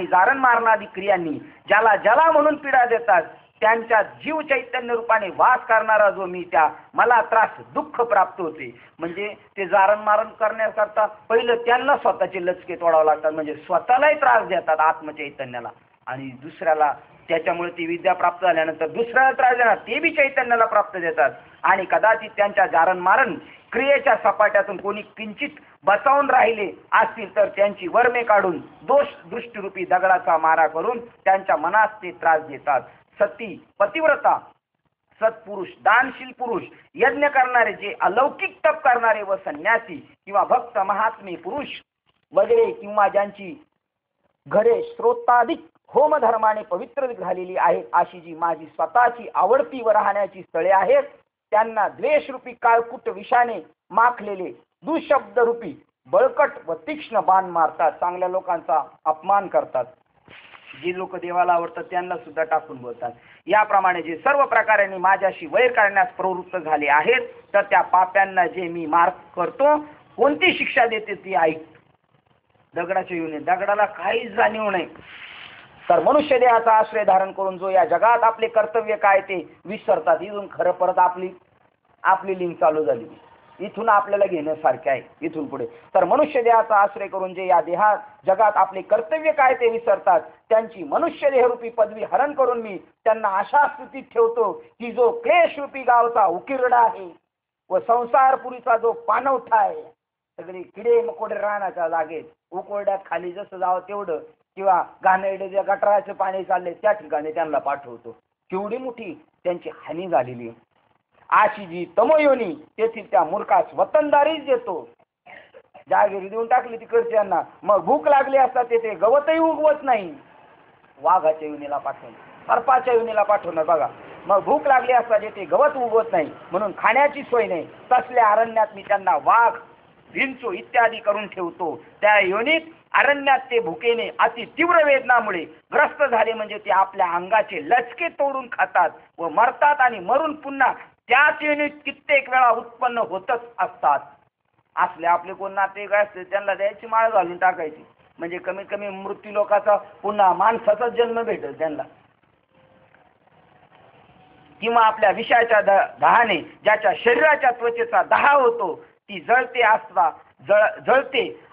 जारण मारणारी क्रियांनी ज्याला म्हणून पीडा देतात त्यांच्या जीव चैतन्य रूपाने वास करणारा जो मी त्या मला त्रास दुःख प्राप्त होते. म्हणजे ते जारण मारण करण्याकरता पहिलं त्यांना स्वतःचे लचके तोडावं लागतात म्हणजे स्वतःलाही त्रास देतात आत्मचैतन्याला आणि दुसऱ्याला त्याच्यामुळे ती विद्या प्राप्त झाल्यानंतर दुसऱ्याला त्रास देणार ते बी चैतन्याला प्राप्त देतात. आणि कदाचित त्यांच्या जारण मारण क्रियेच्या सपाट्यातून कोणी किंचित बचावून राहिले असतील तर त्यांची वर्मे काढून दोष दृष्टीरूपी दगडाचा मारा करून त्यांच्या मनास ते त्रास देतात. सती पतिव्रता सत्पुरुष दानशील पुरुष यज्ञ करणारे जे अलौकिक तप करणारे व संन्यासी किंवा भक्त महात्मे पुरुष वगैरे किंवा ज्यांची घरे स्रोताधिक होमधर्माने पवित्र झालेली आहेत अशी जी माझी स्वतःची आवडती व राहण्याची स्थळे आहेत त्यांना द्वेषरूपी काळकूट विषाने माखलेले दुःशब्दरूपी बळकट व तीक्ष्ण बाण मारतात, चांगल्या लोकांचा अपमान करतात, जी लोक देवाला आवडतात त्यांना सुद्धा टाकून बोलतात. याप्रमाणे जे सर्व प्रकारांनी माझ्याशी वैर करण्यास प्रवृत्त झाले आहेत, तर त्या पाप्यांना जे मी माफ करतो, कोणती शिक्षा देते ती ऐक. दगडाच्या येऊन दगडाला काहीच जाणीव नाही. तर मनुष्य देहाचा आश्रय धारण करून जो या जगात आपले कर्तव्य काय ते विसरतात. इथून खरं परत आपली लिंक चालू झाली. इथून आपल्याला घेण्यासारखे आहे इथून पुढे. तर मनुष्य देहाचा आश्रय करून जे या जगात आपले कर्तव्य काय ते विसरतात, त्यांची मनुष्य देहरूपी पदवी हरण करून मी त्यांना अशा स्थितीत ठेवतो की जो क्लेशरूपी गावचा उकिरडा आहे व संसारपुरीचा जो पाणवठा आहे, सगळे किडे मकोडे राहण्याच्या जागेत उकोरड्यात खाली जसं जावं तेवढं, किंवा घाणेरडे जे गटाराचे पाणी चालले त्या ठिकाणी त्यांना पाठवतो. केवढी मोठी त्यांची हानी झालेली. अशी जी तमोयोनी तेथील त्या मूर्खास वतनदारीच देतो. जागेरी देऊन टाकली तिकडच्यांना, मग भूक लागली असता तेथे गवतही उगवत नाही. वाघाच्या योनीला पाठवून, सर्पाच्या योनीला पाठवणार बघा. मग भूक लागली असता तेथे गवत उगवत नाही, म्हणून खाण्याची सोय नाही. तसल्या अरण्यात मी त्यांना वाघ, विंचू इत्यादी करून ठेवतो. त्या योनीत अरण्यात ते भुकेने अति तीव्र वेदनामुळे ग्रस्त झाले म्हणजे ते आपल्या अंगाचे लचके तोडून खातात व मरतात, आणि मरून पुन्हा त्याच योनीत कित्येक वेळा उत्पन्न होतच असतात. असले आपले कोण नातेवाईक असते त्यांना द्यायची माळ घालून टाकायची, म्हणजे कमीत कमी मृत्यू लोकाचा पुन्हा माणसाचाच जन्म भेटेल त्यांना. किंवा आपल्या विषयाच्या दहाने ज्याच्या शरीराच्या त्वचेचा दहा होतो, ती जळते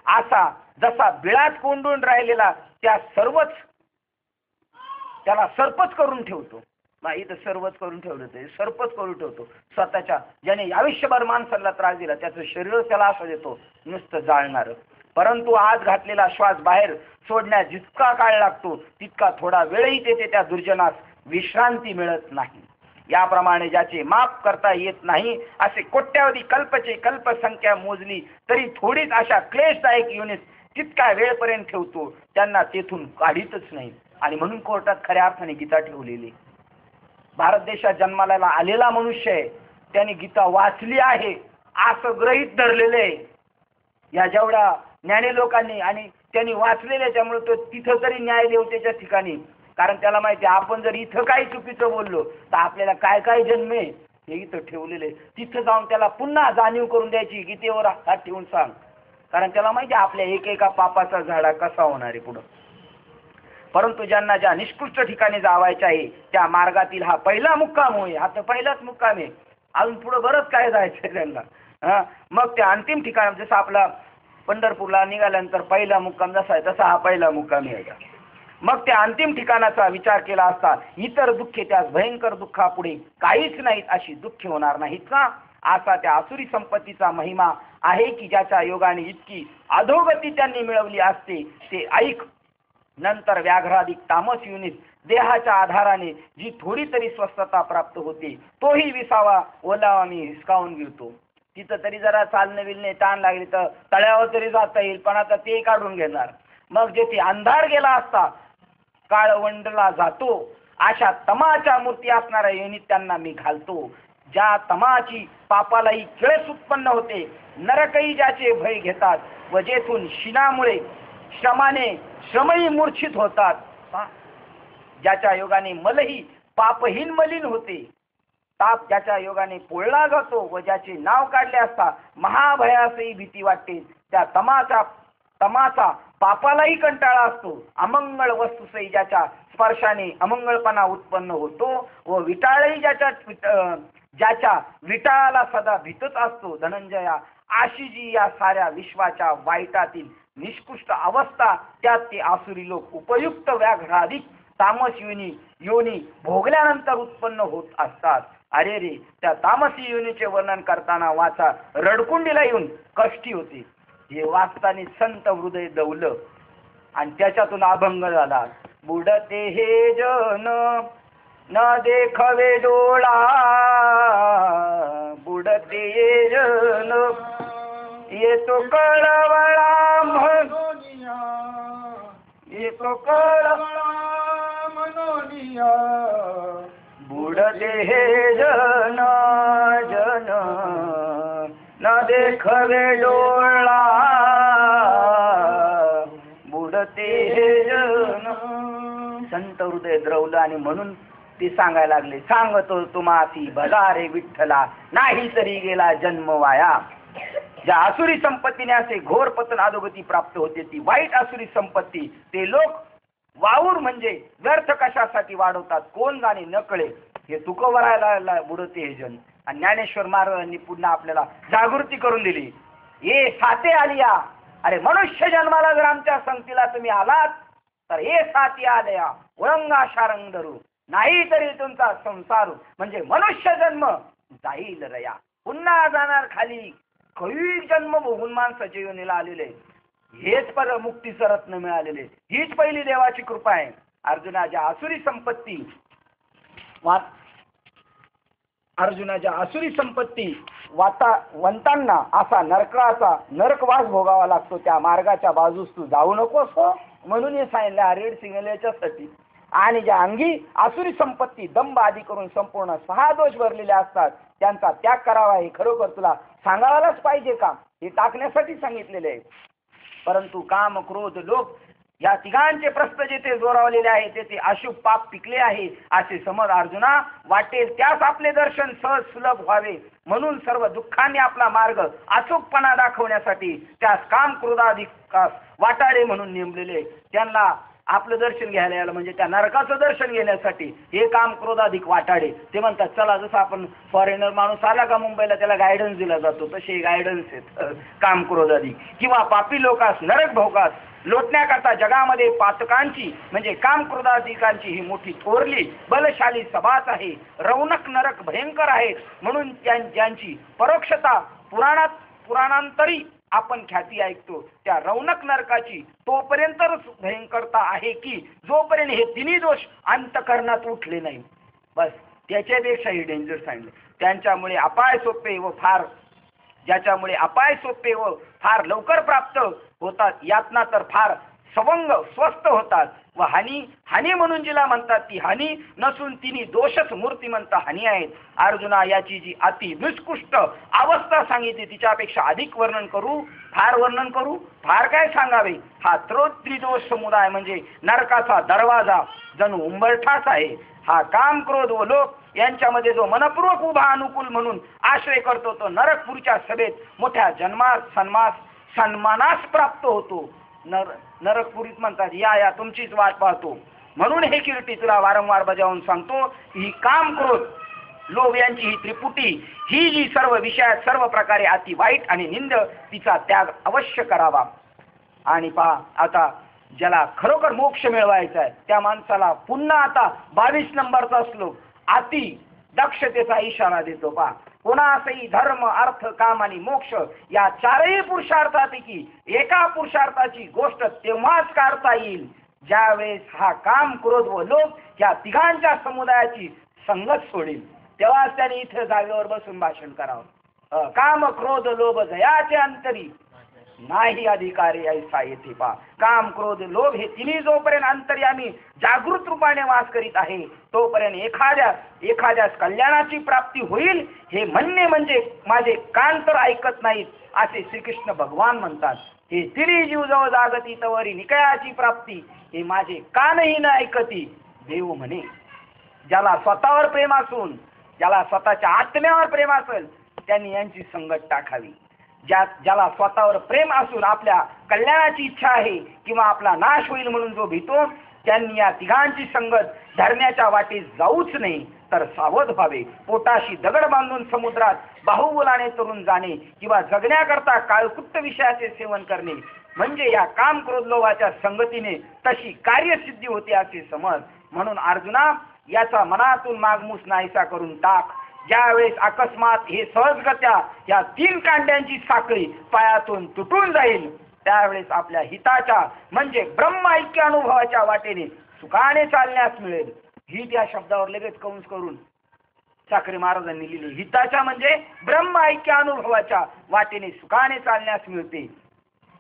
असा जसा बिळात कोंडून राहिलेला त्याला सर्पच करून ठेवतो. इथं सर्वच करून ठेवलं, ते सर्पच करून ठेवतो. स्वतःच्या ज्याने आयुष्यभर माणसाला त्रास दिला त्याचं शरीर त्याला असं देतो नुसतं जाळणार. परंतु आत घातलेला श्वास बाहेर सोडण्यास जितका काळ लागतो तितका थोडा वेळही तेथे त्या दुर्जनास विश्रांती मिळत नाही. याप्रमाणे ज्याचे माफ करता येत नाही असे कोट्यावधी कल्पचे कल्पसंख्या मोजली तरी थोडीच अशा क्लेशदायक युनिट तितका वेळपर्यंत ठेवतो, त्यांना तेथून काढीतच नाही. आणि म्हणून कोर्टात खऱ्या अर्थाने गीता ठेवलेली. भारत देशात जन्माला आलेला मनुष्य आहे, त्याने गीता वाचली आहे असं गृहीत धरलेले आहे या जेवढ्या ज्ञानी लोकांनी, आणि त्यांनी वाचलेले त्यामुळे तो तिथं तरी न्याय देवतेच्या ठिकाणी. कारण त्याला माहिती आहे आपण जर इथं काही चुकीचं बोललो तर आपल्याला काय काय जन्म आहे हे इथं ठेवलेले. तिथं जाऊन त्याला पुन्हा जाणीव करून द्यायची, गीतेवर हात ठेवून सांग. कारण त्याला माहिती आहे आपल्या एकेका पापाचा झाडा कसा होणार आहे पुढं. परंतु ज्यांना ज्या निष्कृष्ट ठिकाणी जावायचे आहे त्या मार्गातील हा पहिला मुक्काम होय. हा तर पहिलाच मुक्काम आहे, अजून पुढं बरंच काय जायचं त्यांना. मग त्या अंतिम ठिकाण जसं आपला पंढरपूरला निघाल्यानंतर पहिला मुक्काम जसा आहे तसा हा पहिला मुक्काम आहे. मग त्या अंतिम ठिकाणाचा विचार केला असता इतर दुःखे त्यास भयंकर दुःखापुढे काहीच नाहीत, अशी दुःखे होणार नाहीत का? असा त्या आसुरी संपत्तीचा महिमा आहे की ज्याच्या योगाने इतकी अधोगती त्यांनी मिळवली असते ते ऐक. नंतर व्याघ्राधिक तामस युनित देहाच्या आधाराने जी थोडी तरी स्वस्थता प्राप्त होते तोही विसावा ओलावा मी हिसकावून घेतो. तिथं तरी जरा चालणे विलणे ताण लागली तर तळ्यावर तरी जाता येईल, पण आता ते काढून घेणार. मग जेथे अंधार गेला असता काळवंडला जातो अशा तमाच्या मूर्ती असणाऱ्या योनीत त्यांना मी घालतो. ज्या तमाची पापालाही किळस उत्पन्न होते, नरकही ज्याचे भय घेतात व जेथून शिनामुळे श्रमही मूर्छित होतात. ज्याच्या योगाने मलही पापहीन मलिन होते, ताप ज्याच्या योगाने पोळला जातो व ज्याचे नाव काढले असता महाभयासही भीती वाटते, त्या तमाचा पापालाही कंटाळा असतो. अमंगळ वस्तूसही ज्याच्या स्पर्शाने अमंगळपणा उत्पन्न होतो व विटाळही ज्याच्या विटाळाला सदा भीतच असतो. धनंजया, अशी जी या साऱ्या विश्वाच्या वाईटातील निष्कृष्ट अवस्था त्यात ते आसुरी लोक उपयुक्त व्याघ्राधिक तामस योनी भोगल्यानंतर उत्पन्न होत असतात. अरे रे, त्या तामसी योनीचे वर्णन करताना वाचा रडकुंडीला येऊन कष्टी होते. हे वाचताना संत हृदय दवलं आणि त्याच्यातून अभंग झाला. बुडते हे जन न देखवे डोळा, बुडते हे जन येतो कळवळा म्हणोनिया, येतो कळवळा म्हणोनिया. बुडते हे जन न देखवे डोळा, ते जन. संत हृदय द्रवलं आणि म्हणून ते सांगायला लागले, सांगतो तुम्हासी भजारे विठ्ठला, नाही तरी गेला जन्म वाया. ज्या आसुरी संपत्तीने असे घोर पतन अधोगती प्राप्त होते, ती वाईट आसुरी संपत्ती ते लोक वाऊर म्हणजे व्यर्थ कशासाठी वाढवतात कोण जाणे न कळे. हे तुकोबरायला बुडते हे जन. आणि ज्ञानेश्वर महाराजांनी पुन्हा आपल्याला जागृती करून दिली. ये साथे आलिया, अरे मनुष्य जन्माला जर आमच्या संगतीला तुम्ही आलात तर हे साथी आलया ओळंगा शारंग धरू, नाही तरी तुमचा संसार म्हणजे मनुष्य जन्म जाईल रया. पुन्हा जाणार खाली, कवी जन्म भोगून माणसाच्या योनीला आलेले. हेच पर मुक्तीचं रत्न मिळालेले. हीच पहिली देवाची कृपा आहे. अर्जुनाच्या आसुरी संपत्ती वंतांना असा नरकवास भोगावा लागतो. त्या मार्गाच्या बाजूस तू जाऊ नकोस म्हणून हे सांगितलं रेड सिग्नल याच्यासाठी. आणि ज्या अंगी आसुरी संपत्ती दंभ आदी करून संपूर्ण 6 दोष भरलेले असतात त्यांचा त्याग करावा. हे खरोखर तुला सांगायलाच पाहिजे का? हे टाकण्यासाठी सांगितलेले आहे. परंतु काम क्रोध लोभ या तिघांचे प्रस्थ जेथे जोरावलेले आहे तेथे अशुभ पाप पिकले आहे असे समज अर्जुना. वाटेल त्यास आपले दर्शन सहज सुलभ व्हावे म्हणून सर्व दुःखांनी आपला मार्ग अचूकपणा दाखवण्यासाठी त्यास काम क्रोधाधिक वाटाडे म्हणून नेमलेले. त्यांना आपलं दर्शन घ्यायला यायला म्हणजे त्या नरकाचं दर्शन घेण्यासाठी हे काम क्रोधाधिक वाटाडे. ते म्हणतात चला, जसं आपण फॉरेनर माणूस आला का मुंबईला त्याला गायडन्स दिला जातो तसे गायडन्स आहेत काम क्रोधाधिक. किंवा पापी लोकास नरक भोगास लोटण्याकरता जगामध्ये पातकांची म्हणजे काम क्रोधाधिकांची ही मोठी थोरली बलशाली सभाच आहे. रौनक नरक भयंकर आहेत म्हणून ज्यांची परोक्षता पुराणांतरी आपण ख्याती ऐकतो. त्या रौनक नरकाची तोपर्यंतच भयंकरता आहे की जोपर्यंत हे तिन्ही दोष अंतकरणात उठले नाही. बस त्याच्यापेक्षाही डेंजर सांगितले. ज्याच्यामुळे अपाय सोपे व फार लवकर प्राप्त होतात, यातना तर फार सवंग स्वस्त होतात. व हानी म्हणून जिला म्हणतात ती हानी नसून तिन्ही दोषच मूर्तिमंत हानी आहेत. अर्जुना, याची जी अति निष्कृष्ट अवस्था सांगितली तिच्यापेक्षा अधिक वर्णन करू फार काय सांगावे. हा त्रिदोष समुदाय म्हणजे नरकाचा दरवाजा जणू उंबरठाच आहे. हा काम क्रोध व लोभ यांच्यामध्ये जो मनपूर्वक उभा अनुकूल म्हणून आश्रय करतो तो नरकपूरच्या सभेत मोठ्या सन्मानास प्राप्त होतो. नरकपुरीत म्हणतात या तुमचीच वाट पाहतो. म्हणून हे कीर्ती तुला वारंवार बजावून सांगतो. ही काम क्रोध लोभ यांची ही त्रिपुटी ही जी सर्व विषयात सर्व प्रकारे अति वाईट आणि निंद तिचा त्याग अवश्य करावा. आणि पहा आता ज्याला खरोखर मोक्ष मिळवायचा आहे त्या माणसाला पुन्हा आता 22 नंबरचा श्लोक अति दक्षतेचा इशारा देतो. पहा, कोणासही धर्म अर्थ काम आणि मोक्ष या 4ही पुरुषार्थापैकी एका पुरुषार्थाची गोष्ट तेव्हाच काढता येईल ज्यावेळेस हा काम क्रोध व लोभ या तिघांच्या समुदायाची संगत सोडेल. तेव्हाच त्याने इथे जागेवर बसून भाषण करावं. काम क्रोध लोभ जयाचे अंतरी नाही अधिकारी ऐसा येथे. पा काम क्रोध लोभ हे तिन्ही जोपर्यंत अंतर्यामी जागृत रूपाने वास करीत आहे तोपर्यंत एखाद्यास कल्याणाची प्राप्ती होईल हे म्हणणे म्हणजे माझे कान तर ऐकत नाहीत असे श्रीकृष्ण भगवान म्हणतात. हे तिन्ही जीव जवळ जागती तवरी निकयाची प्राप्ती हे माझे कानही न ऐकती देव म्हणे. ज्याला स्वतःवर प्रेम असून ज्याला स्वतःच्या आत्म्यावर प्रेम असेल त्यांनी यांची संगत टाकावी. ज्याला स्वतःवर प्रेम असून आपल्या कल्याणाची इच्छा आहे किंवा आपला नाश होईल म्हणून जो भीतो त्यांनी या तिघांची संगत धरण्याच्या वाटेस जाऊच नाही तर सावध व्हावे. पोटाशी दगड बांधून समुद्रात बाहुबलाने तरुण जाणे किंवा जगण्याकरता काळकुट्ट विषयाचे सेवन करणे म्हणजे या काम क्रोध लोभाच्या संगतीने तशी कार्यसिद्धी होते असे समज. म्हणून अर्जुना, याचा मनातून मागमूस नाहीसा करून टाक. ज्यावेळेस अकस्मात हे सहजगत्या या 3 कांड्यांची साखळी पायातून तुटून जाईल त्यावेळेस आपल्या हिताच्या म्हणजे ब्रह्म ऐक्य अनुभवाच्या वाटेने सुखाने चालण्यास मिळेल. हित या शब्दावर लगेच कंस करून ठाकरे महाराजांनी लिहिली. हिताच्या म्हणजे ब्रह्म ऐक्य अनुभवाच्या वाटेने सुखाने चालण्यास मिळते.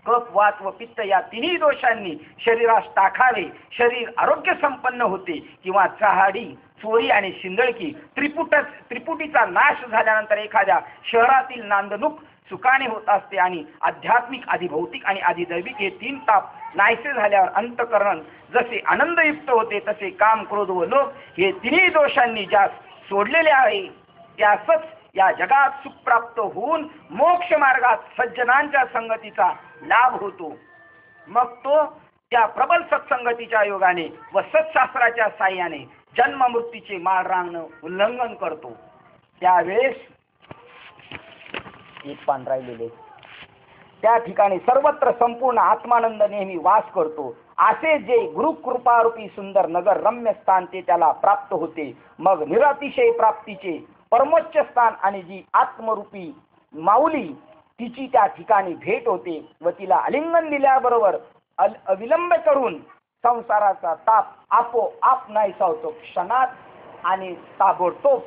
कफ वात व पित्त या तिन्ही दोषांनी शरीरास टाकावे. शरीर आरोग्य संपन्न होते किंवा चहाडी चोरी आणि शिंदळकी त्रिपुटीचा नाश झाल्यानंतर एखाद्या शहरातील नांदणूक सुखाने होत असते आणि आध्यात्मिक आधी भौतिक आणि आधी दैविक हे 3 ताप नाहीसे झाल्यावर अंतःकरण जसे आनंदयुक्त होते तसे काम, क्रोध व लोभ हे तिन्ही दोषांनी ज्यास सोडलेले आहे त्यासच या जगात सुख प्राप्त होऊन मोक्ष मार्गात सज्जनांच्या संगतीचा लाभ होतो. मग तो त्या प्रबल सत्संगतीच्या योगाने व सत्शास्त्राच्या साह्याने जन्म मृत्यूचे माळरांगण उल्लंघन करतो. त्यावेळेस एक पान राहिलेले त्या ठिकाणी सर्वत्र संपूर्ण आत्मानंद नेहमी वास करतो. असे जे गुरुकृपारूपी सुंदर नगर रम्य स्थान ते त्याला प्राप्त होते. मग निरतिशय प्राप्तीचे परमोच्च स्थान आणि जी आत्मरूपी माऊली तिची त्या ठिकाणी भेट होते व तिला आलिंगन दिल्याबरोबर अविलंब करून संसाराचा ताप आपोआप नाहीसा होतो क्षणात आणि ताबडतोब.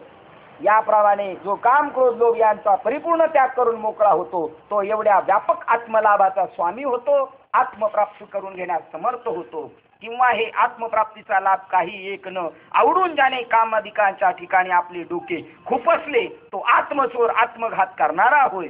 याप्रमाणे जो काम, क्रोध, लोभ यांचा परिपूर्ण त्याग करून मोकळा होतो तो एवढ्या व्यापक आत्मलाभाचा स्वामी होतो, आत्मप्राप्ती करून घेण्यास समर्थ होतो. किंवा हे आत्मप्राप्तीचा लाभ काही एक न आवडून ज्याने कामाधिकांच्या ठिकाणी आपले डोके खुपसले तो आत्मचोर, आत्मघात करणारा होय.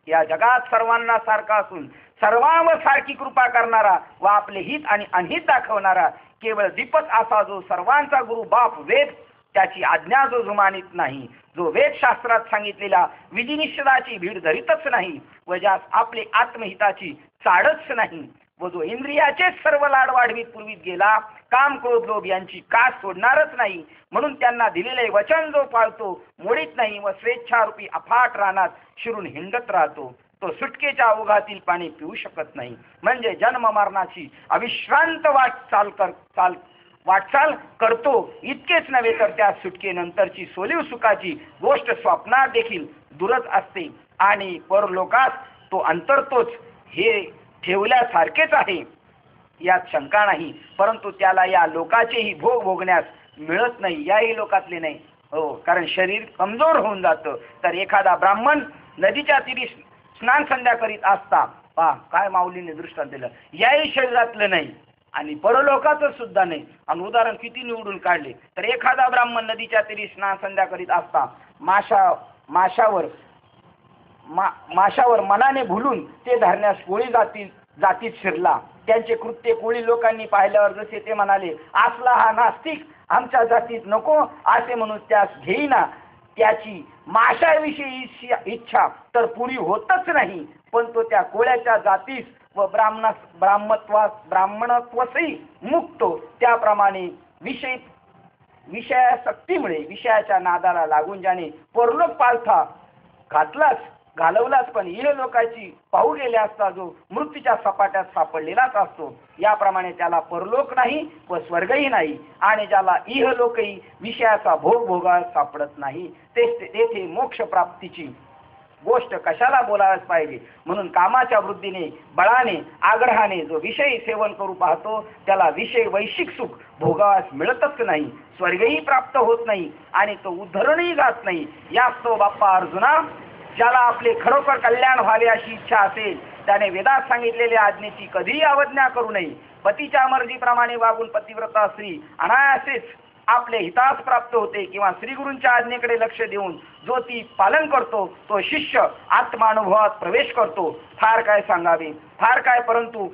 या जगात सर्वांना सारखा असून सर्वांवर सारखी कृपा करणारा व आपले हित आणि अनहित दाखवणारा केवळ दीपक असा जो सर्वांचा गुरु बाप वेद त्याची आज्ञा जो जुमानीत नाही, जो वेदशास्त्रात सांगितलेल्या विधिनिषेधाची भीड धरीतच नाही व ज्यास आपले आत्महिताची चाडच नाही व जो इंद्रियाचे सर्व लाड वाढवीत पूर्वीत गेला, काम, क्रोध, लोभ यांची कास सोडणारच नाही म्हणून त्यांना दिलेले वचन जो पाळतो, मोडीत नाही व स्वेच्छारूपी अफाट रानात शिरून हिंडत राहतो, तो सुटकेच्या ओघातील पाणी पिऊ शकत नाही. म्हणजे जन्म मरणाची अविश्रांत वाटचाल करतो. इतकेच नव्हे तर त्या सुटकेनंतरची सोलीव सुखाची गोष्ट स्वप्नात देखील दूरच असते आणि परलोकात तो अंतरतोच हे ठेवल्यासारखेच आहे यात शंका नाही. परंतु त्याला या लोकाचेही भोग भोगण्यास मिळत नाही, याही लोकातले नाही हो, कारण शरीर कमजोर होऊन जातं. तर एखादा ब्राह्मण नदीच्या तीरी स्नान संध्या करीत असता पहा काय माऊलीने दृष्टांत दिलं, याही शरीरातलं नाही आणि परलोकाचं सुद्धा नाही. आणि उदाहरण किती निवडून काढले तर एखादा ब्राह्मण नदीच्या तीरी स्नान संध्या करीत असता माशावर मनाने भुलून ते धरण्यास कोळी जातीत शिरला. त्यांचे कृत्य कोळी लोकांनी पाहिल्यावर जसे ते म्हणाले, असला हा नास्तिक आमच्या जातीत नको असे म्हणून त्यास घेईना. त्याची माशाविषयी इच्छा तर पुरी होतच नाही, पण तो त्या कोळ्याच्या जातीस व ब्राह्मणत्वसही मुक्तो. त्याप्रमाणे विषयासक्तीमुळे विषयाच्या नादाला लागून ज्याने परलोक पालथा घालवलाच पण इह लोकांची पाहू गेले असता जो मृत्यूच्या सपाट्यात सापडलेलाच असतो. याप्रमाणे त्याला परलोक नाही व स्वर्गही नाही आणि ज्याला इह लोकही विषयाचा भोग भोगायला सापडत नाही तेथे मोक्ष प्राप्तीची गोष्ट कशाला बोलायलाच पाहिजे. म्हणून कामाच्या वृद्धीने, बळाने, आग्रहाने जो विषय सेवन करू पाहतो त्याला विषय वैशिक सुख भोगावास मिळतच नाही, स्वर्गही प्राप्त होत नाही आणि तो उद्धरणही जात नाही. याच तो बाप्पा अर्जुना, ज्याला आपले खरोखर कल्याण व्हावे अशी इच्छा असेल त्याने वेदात सांगितलेल्या आज्ञेची कधीही अवज्ञा करू नये. पतीच्या मर्जीप्रमाणे वागून पतिव्रता स्त्री अनायासेच आपले हितास प्राप्त होते किंवा श्रीगुरूंच्या आज्ञेकडे लक्ष देऊन जो ती पालन करतो तो शिष्य आत्मानुभवात प्रवेश करतो. फार काय सांगावे, फार काय, परंतु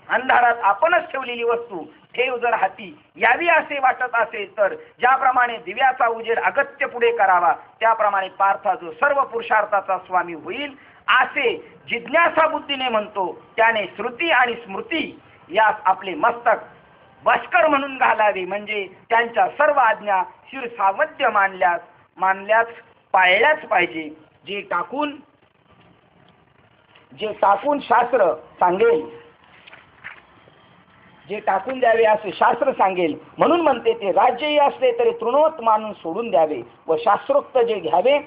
अंधारात आपणच ठेवलेली वस्तू ठेव जर हाती यावी असे वाटत असेल तर ज्याप्रमाणे दिव्याचा उजेड अगत्य पुढे करावा त्याप्रमाणे पार्था जो सर्व पुरुषार्थाचा स्वामी होईल असे जिज्ञासा बुद्धीने म्हणतो त्याने श्रुती आणि स्मृती यास आपले मस्तक बस्कर म्हणून घालावे. म्हणजे त्यांच्या सर्व आज्ञा शिरसावद्य मानल्याच पाळल्याच पाहिजे. जे टाकून शास्त्र सांगेल, जे टाकून द्यावे असे शास्त्र सांगेल. म्हणून म्हणते ते राज्यही असले तरी तृणवत मानून सोडून द्यावे व शास्त्रोक्त जे घ्यावे,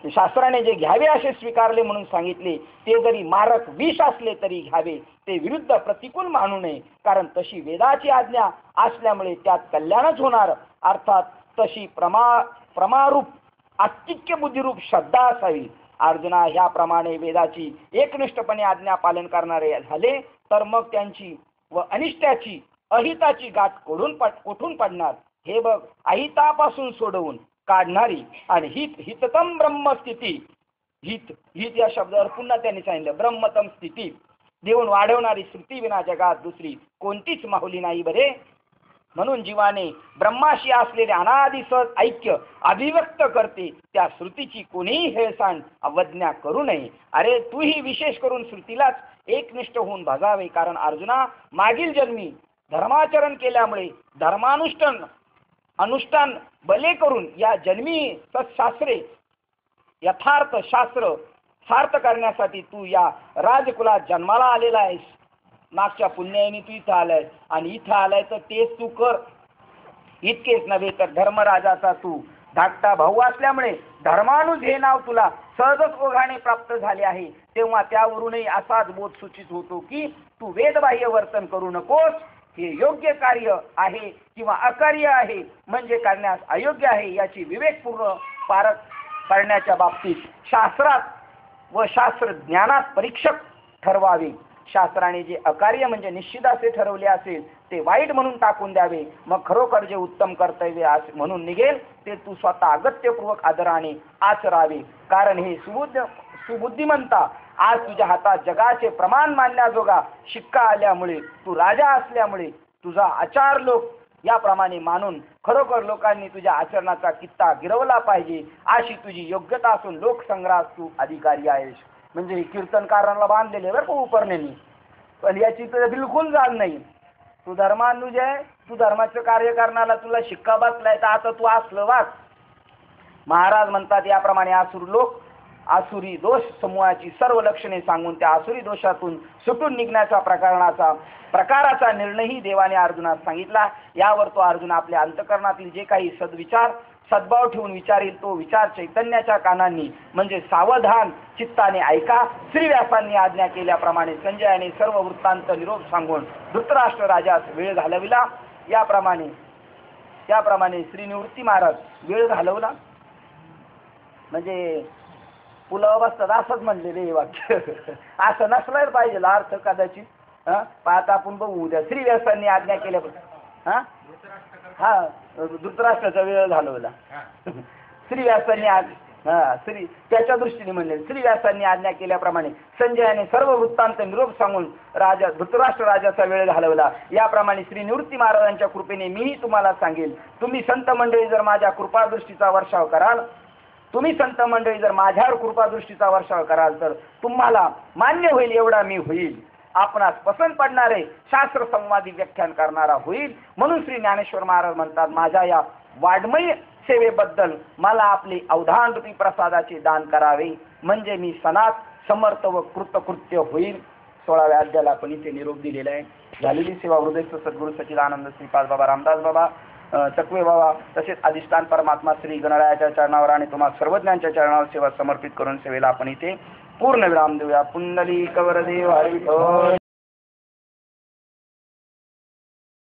शास्त्राने जे घ्यावे असे स्वीकारले म्हणून सांगितले ते जरी मारक विष असले तरी घ्यावे. ते विरुद्ध प्रतिकूल मानू नये, कारण तशी वेदाची आज्ञा असल्यामुळे त्यात कल्याणच होणार. अर्थात तशी प्रमारूप आस्तिक्य बुद्धिरूप श्रद्धा असावी. अर्जुना, ह्याप्रमाणे वेदाची एकनिष्ठपणे आज्ञा पालन करणारे झाले तर मग त्यांची व अनिष्टाची अहिताची गाठ कोठून पडणार. हे बघ, अहितापासून सोडवून काढणारी आणि हिततम ब्रह्मस्थिती, हित या शब्दावर पुन्हा त्यांनी सांगितलं ब्रह्मतम स्थिती, देऊन वाढवणारी श्रुती विना जगात दुसरी कोणतीच माहुली नाही बरे. म्हणून जीवाने ब्रह्माशी असलेले अनादि सहज ऐक्य अभिव्यक्त करते त्या श्रुतीची कोणीही हेळसांड अवज्ञा करू नये. अरे तूही विशेष करून श्रुतीलाच एकनिष्ठ होऊन बघावे. कारण अर्जुना, मागील जन्मी धर्माचरण केल्यामुळे अनुष्ठान भले करून या जन्मी सत्शास्त्रे यथार्थ शास्त्र सार्थ करण्यासाठी तू या राजकुलात जन्माला आलेला आहेस. मागच्या पुण्याने तू इथं आलाय आणि इथं आलाय तर तेच तू कर. इतकेच नव्हे तर धर्मराजाचा तू धाकटा भाऊ असल्यामुळे धर्मानुज हे नाव तुला सहजच ओघाने प्राप्त झाले आहे. तेव्हा त्यावरूनही असाच बोध सूचित होतो की तू वेदबाह्य वर्तन करू नकोस. हे योग्य कार्य आहे किंवा अकार्य आहे म्हणजे करण्यास अयोग्य आहे याची विवेकपूर्ण पारख करण्याच्या बाबतीत शास्त्रात व शास्त्र ज्ञानात परीक्षक ठरवावे. शास्त्राने जे अकार्य म्हणजे निश्चित असे ठरवले असेल ते वाईट म्हणून टाकून द्यावे. मग खरोखर जे उत्तम कर्तव्य म्हणून निघेल ते तू स्वतः अगत्यपूर्वक आदराने आचरावे. कारण हे सुबुद्धिमंता, आज तुझ्या हातात जगाचे प्रमाण मानण्याजोगा शिक्का आल्यामुळे तू राजा असल्यामुळे तुझा आचार लोक याप्रमाणे मानून खरोखर लोकांनी तुझ्या आचरणाचा कित्ता गिरवला पाहिजे अशी तुझी योग्यता असून लोकसंग्रहात तू अधिकारी आहेस. म्हणजे हे कीर्तनकारांना बांधलेले बरं का उपरण्यानी, पण याची तर बिलकुल जाण नाही. तू धर्मानुज आहे, तू धर्माचं कार्य करण्याला तुला शिक्का बसलाय तर आता तू असलं वाग. महाराज म्हणतात याप्रमाणे आसुरी दोष समूहाची सर्व लक्षणे सांगून त्या आसुरी दोषातून सुटून निघण्याच्या प्रकाराचा निर्णयही देवाने अर्जुनास सांगितला. यावर तो अर्जुन आपल्या अंतकरणातील जे काही सद्भाव ठेवून विचारील तो विचार चैतन्याच्या कानांनी म्हणजे सावधान चित्ताने ऐका. श्री व्यासांनी आज्ञा केल्याप्रमाणे संजयाने सर्व वृत्तांत निरोप सांगून धृतराष्ट्र राजास वेळ घालविला. त्याप्रमाणे श्री निवृत्ती महाराज वेळ घालवला म्हणजे पुलाव बसतात असंच म्हणले रे वाक्य. असं नसलं पाहिजे अर्थ कदाचित. आता आपण बघू उद्या. श्री व्यासांनी आज्ञा केल्या धृतराष्ट्राचा वेळ घालवला. श्री व्यासांनी त्याच्या दृष्टीने म्हणले श्री व्यासांनी आज्ञा केल्याप्रमाणे संजयाने सर्व वृत्तांत निरोप सांगून धृतराष्ट्र राजाचा वेळ घालवला. याप्रमाणे श्री निवृत्ती महाराजांच्या कृपेने मीही तुम्हाला सांगेल. तुम्ही संत मंडळी जर माझ्यावर कृपादृष्टीचा वर्षाव कराल तर तुम्हाला मान्य होईल एवढा मी होईल. आपणास पसंत पडणारे शास्त्र संवादी व्याख्यान करणारा होईल. म्हणून श्री ज्ञानेश्वर महाराज म्हणतात माझ्या या वाड्मय सेवेबद्दल मला आपले अवधान रूपी प्रसादाचे दान करावे म्हणजे मी सनात समर्थ व कृतकृत्य होईल. 16व्या अध्यायाला आपण इथे निरोप दिलेला आहे. झालेली सेवा हृदयस्थ सद्गुरू सच्चिदानंद श्रीपाद बाबा रामदास बाबा चकवे बाबा तसेच अधिष्ठान परमात्मा श्री गणरायाच्या चरणावर आणि तुम्हाला सर्वज्ञांच्या चरणावर सेवा समर्पित करून सेवेला आपण इथे पूर्ण विराम देऊया. पुंडलिक वरदेव हरी विठ्ठल.